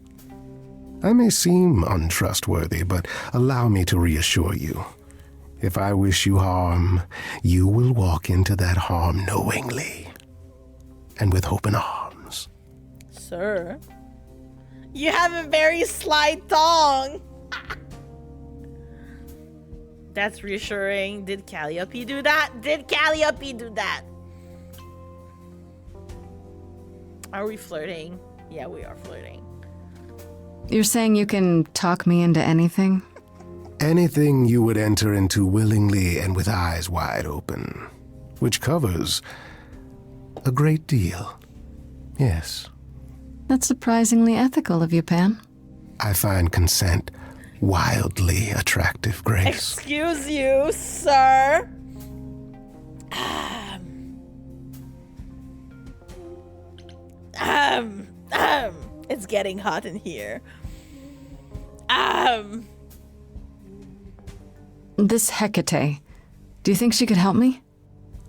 I may seem untrustworthy, but allow me to reassure you. If I wish you harm, you will walk into that harm knowingly and with open arms. Sir, you have a very slight tongue. That's reassuring. Did Calliope do that? Did Calliope do that? Are we flirting? Yeah, we are flirting. You're saying you can talk me into anything? Anything you would enter into willingly and with eyes wide open, which covers a great deal. Yes. That's surprisingly ethical of you, Pan. I find consent wildly attractive, Grace. Excuse you, sir. It's getting hot in here. This Hecate, do you think she could help me?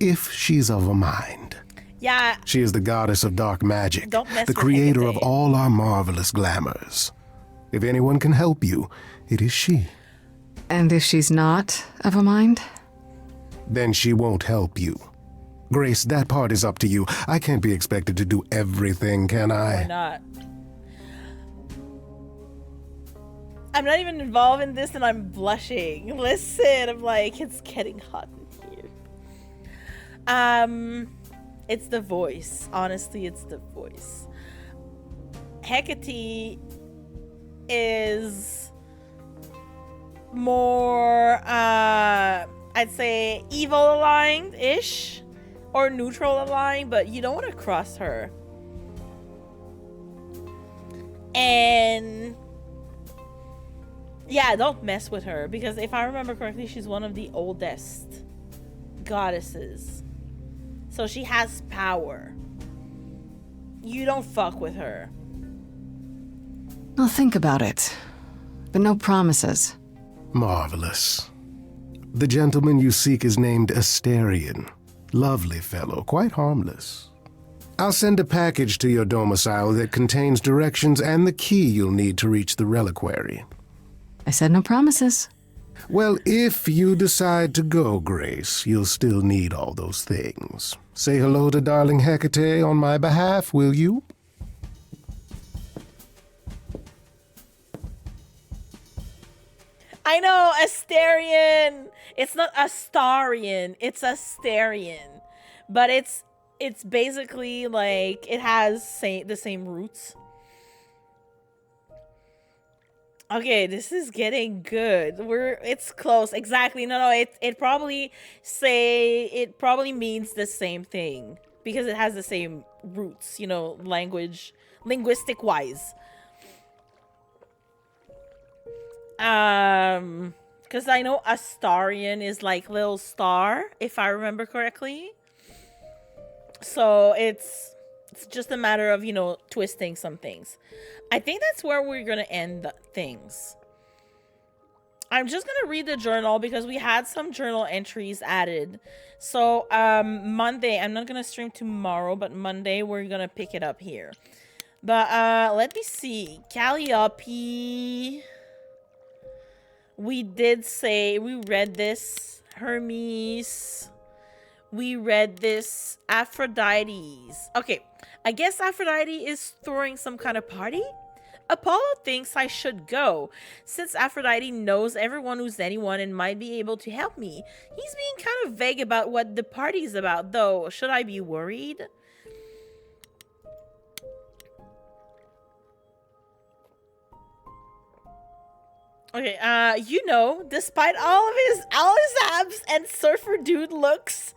if she's of a mind. Yeah. She is the goddess of dark magic, Don't mess the with creator Hecate. of all our marvelous glamours. If anyone can help you, it is she. And if she's not of a mind? Then she won't help you. Grace, that part is up to you. I can't be expected to do everything, can I? Why not? I'm not even involved in this and I'm blushing. Listen, I'm like, it's getting hot in here. It's the voice. Honestly, it's the voice. Hecate is more, I'd say evil aligned-ish or neutral aligned, but you don't want to cross her. And yeah, don't mess with her, because if I remember correctly, she's one of the oldest goddesses. So she has power. You don't fuck with her. I'll think about it, but no promises. Marvelous. The gentleman you seek is named Asterion. Lovely fellow, quite harmless. I'll send a package to your domicile that contains directions and the key you'll need to reach the reliquary. I said no promises. Well, if you decide to go, Grace, you'll still need all those things. Say hello to darling Hecate on my behalf, will you? I know, Asterion. It's not Astarion, it's Asterion. But it's basically like it has the same roots. Okay, this is getting good. It's close. Exactly. No, it probably means the same thing because it has the same roots, linguistic wise. Because I know Astarion is like little star, if I remember correctly. So it's just a matter of, twisting some things. I think that's where we're going to end things. I'm just going to read the journal because we had some journal entries added. So Monday, I'm not going to stream tomorrow, but Monday we're going to pick it up here. But let me see. Calliope. We did say, we read this. Hermes. We read this. Aphrodite's. Okay, I guess Aphrodite is throwing some kind of party? Apollo thinks I should go, since Aphrodite knows everyone who's anyone and might be able to help me. He's being kind of vague about what the party's about, though. Should I be worried? Okay, despite all his abs and surfer dude looks,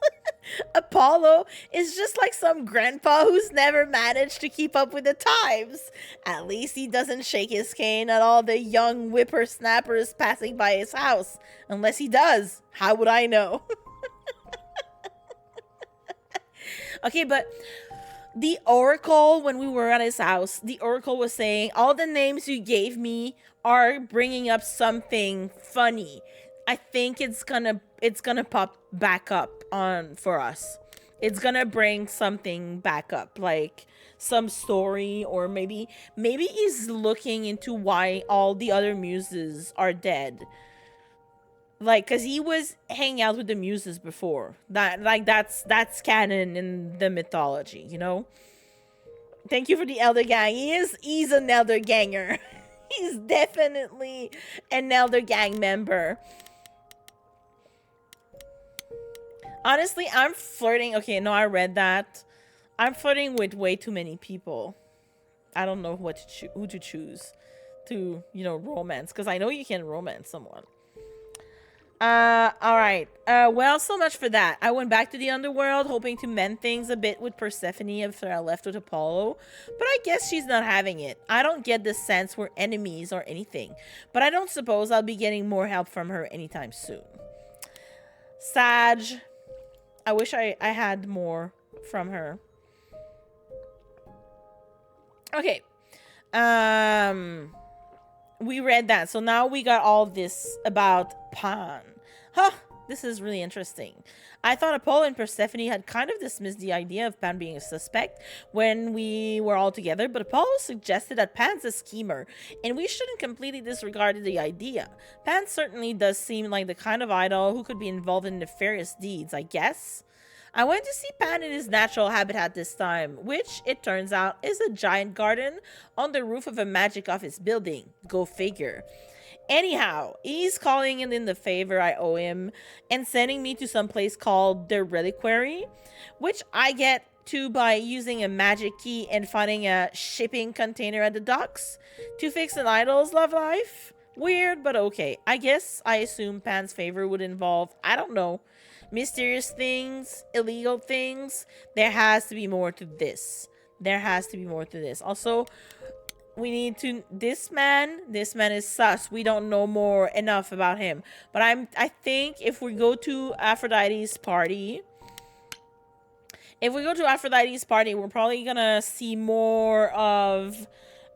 Apollo is just like some grandpa who's never managed to keep up with the times. At least he doesn't shake his cane at all the young whippersnappers passing by his house. Unless he does. How would I know? Okay, but the Oracle, when we were at his house, the Oracle was saying, all the names you gave me are bringing up something funny. I think it's gonna pop back up on for us. It's gonna bring something back up, like some story, or maybe he's looking into why all the other muses are dead. Like, cause he was hanging out with the muses before. That's canon in the mythology, Thank you for the Elder Gang. He's an Elder Ganger. He's definitely an Elder Gang member. Honestly, I'm flirting. Okay, no, I read that. I'm flirting with way too many people. I don't know who to choose to, romance. Because I know you can romance someone. All right. Well, so much for that. I went back to the underworld, hoping to mend things a bit with Persephone after I left with Apollo, but I guess she's not having it. I don't get the sense we're enemies or anything, but I don't suppose I'll be getting more help from her anytime soon. Sag. I wish I had more from her. Okay. We read that. So now we got all this about Pan. Huh. This is really interesting. I thought Apollo and Persephone had kind of dismissed the idea of Pan being a suspect when we were all together, but Apollo suggested that Pan's a schemer, and we shouldn't completely disregard the idea. Pan certainly does seem like the kind of idol who could be involved in nefarious deeds, I guess. I went to see Pan in his natural habitat this time, which, it turns out, is a giant garden on the roof of a magic office building. Go figure. Anyhow, he's calling in the favor I owe him and sending me to some place called the Reliquary, which I get to by using a magic key and finding a shipping container at the docks to fix an idol's love life. Weird, but okay. I guess I assume Pan's favor would involve, I don't know, mysterious things, illegal things. There has to be more to this. There has to be more to this. Also, we need to, this man is sus. We don't know more enough about him. But I think if we go to Aphrodite's party, we're probably gonna see more of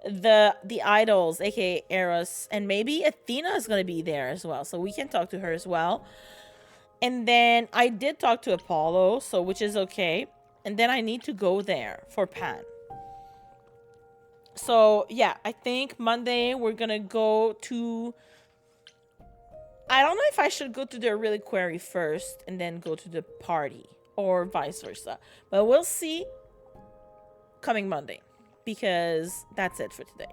the idols, aka Eros, and maybe Athena is gonna be there as well. So we can talk to her as well. And then I did talk to Apollo, so which is okay. And then I need to go there for Pan. So yeah, I think Monday we're gonna go to, I don't know if I should go to the Reliquary first and then go to the party or vice versa, but we'll see coming Monday, because that's it for today.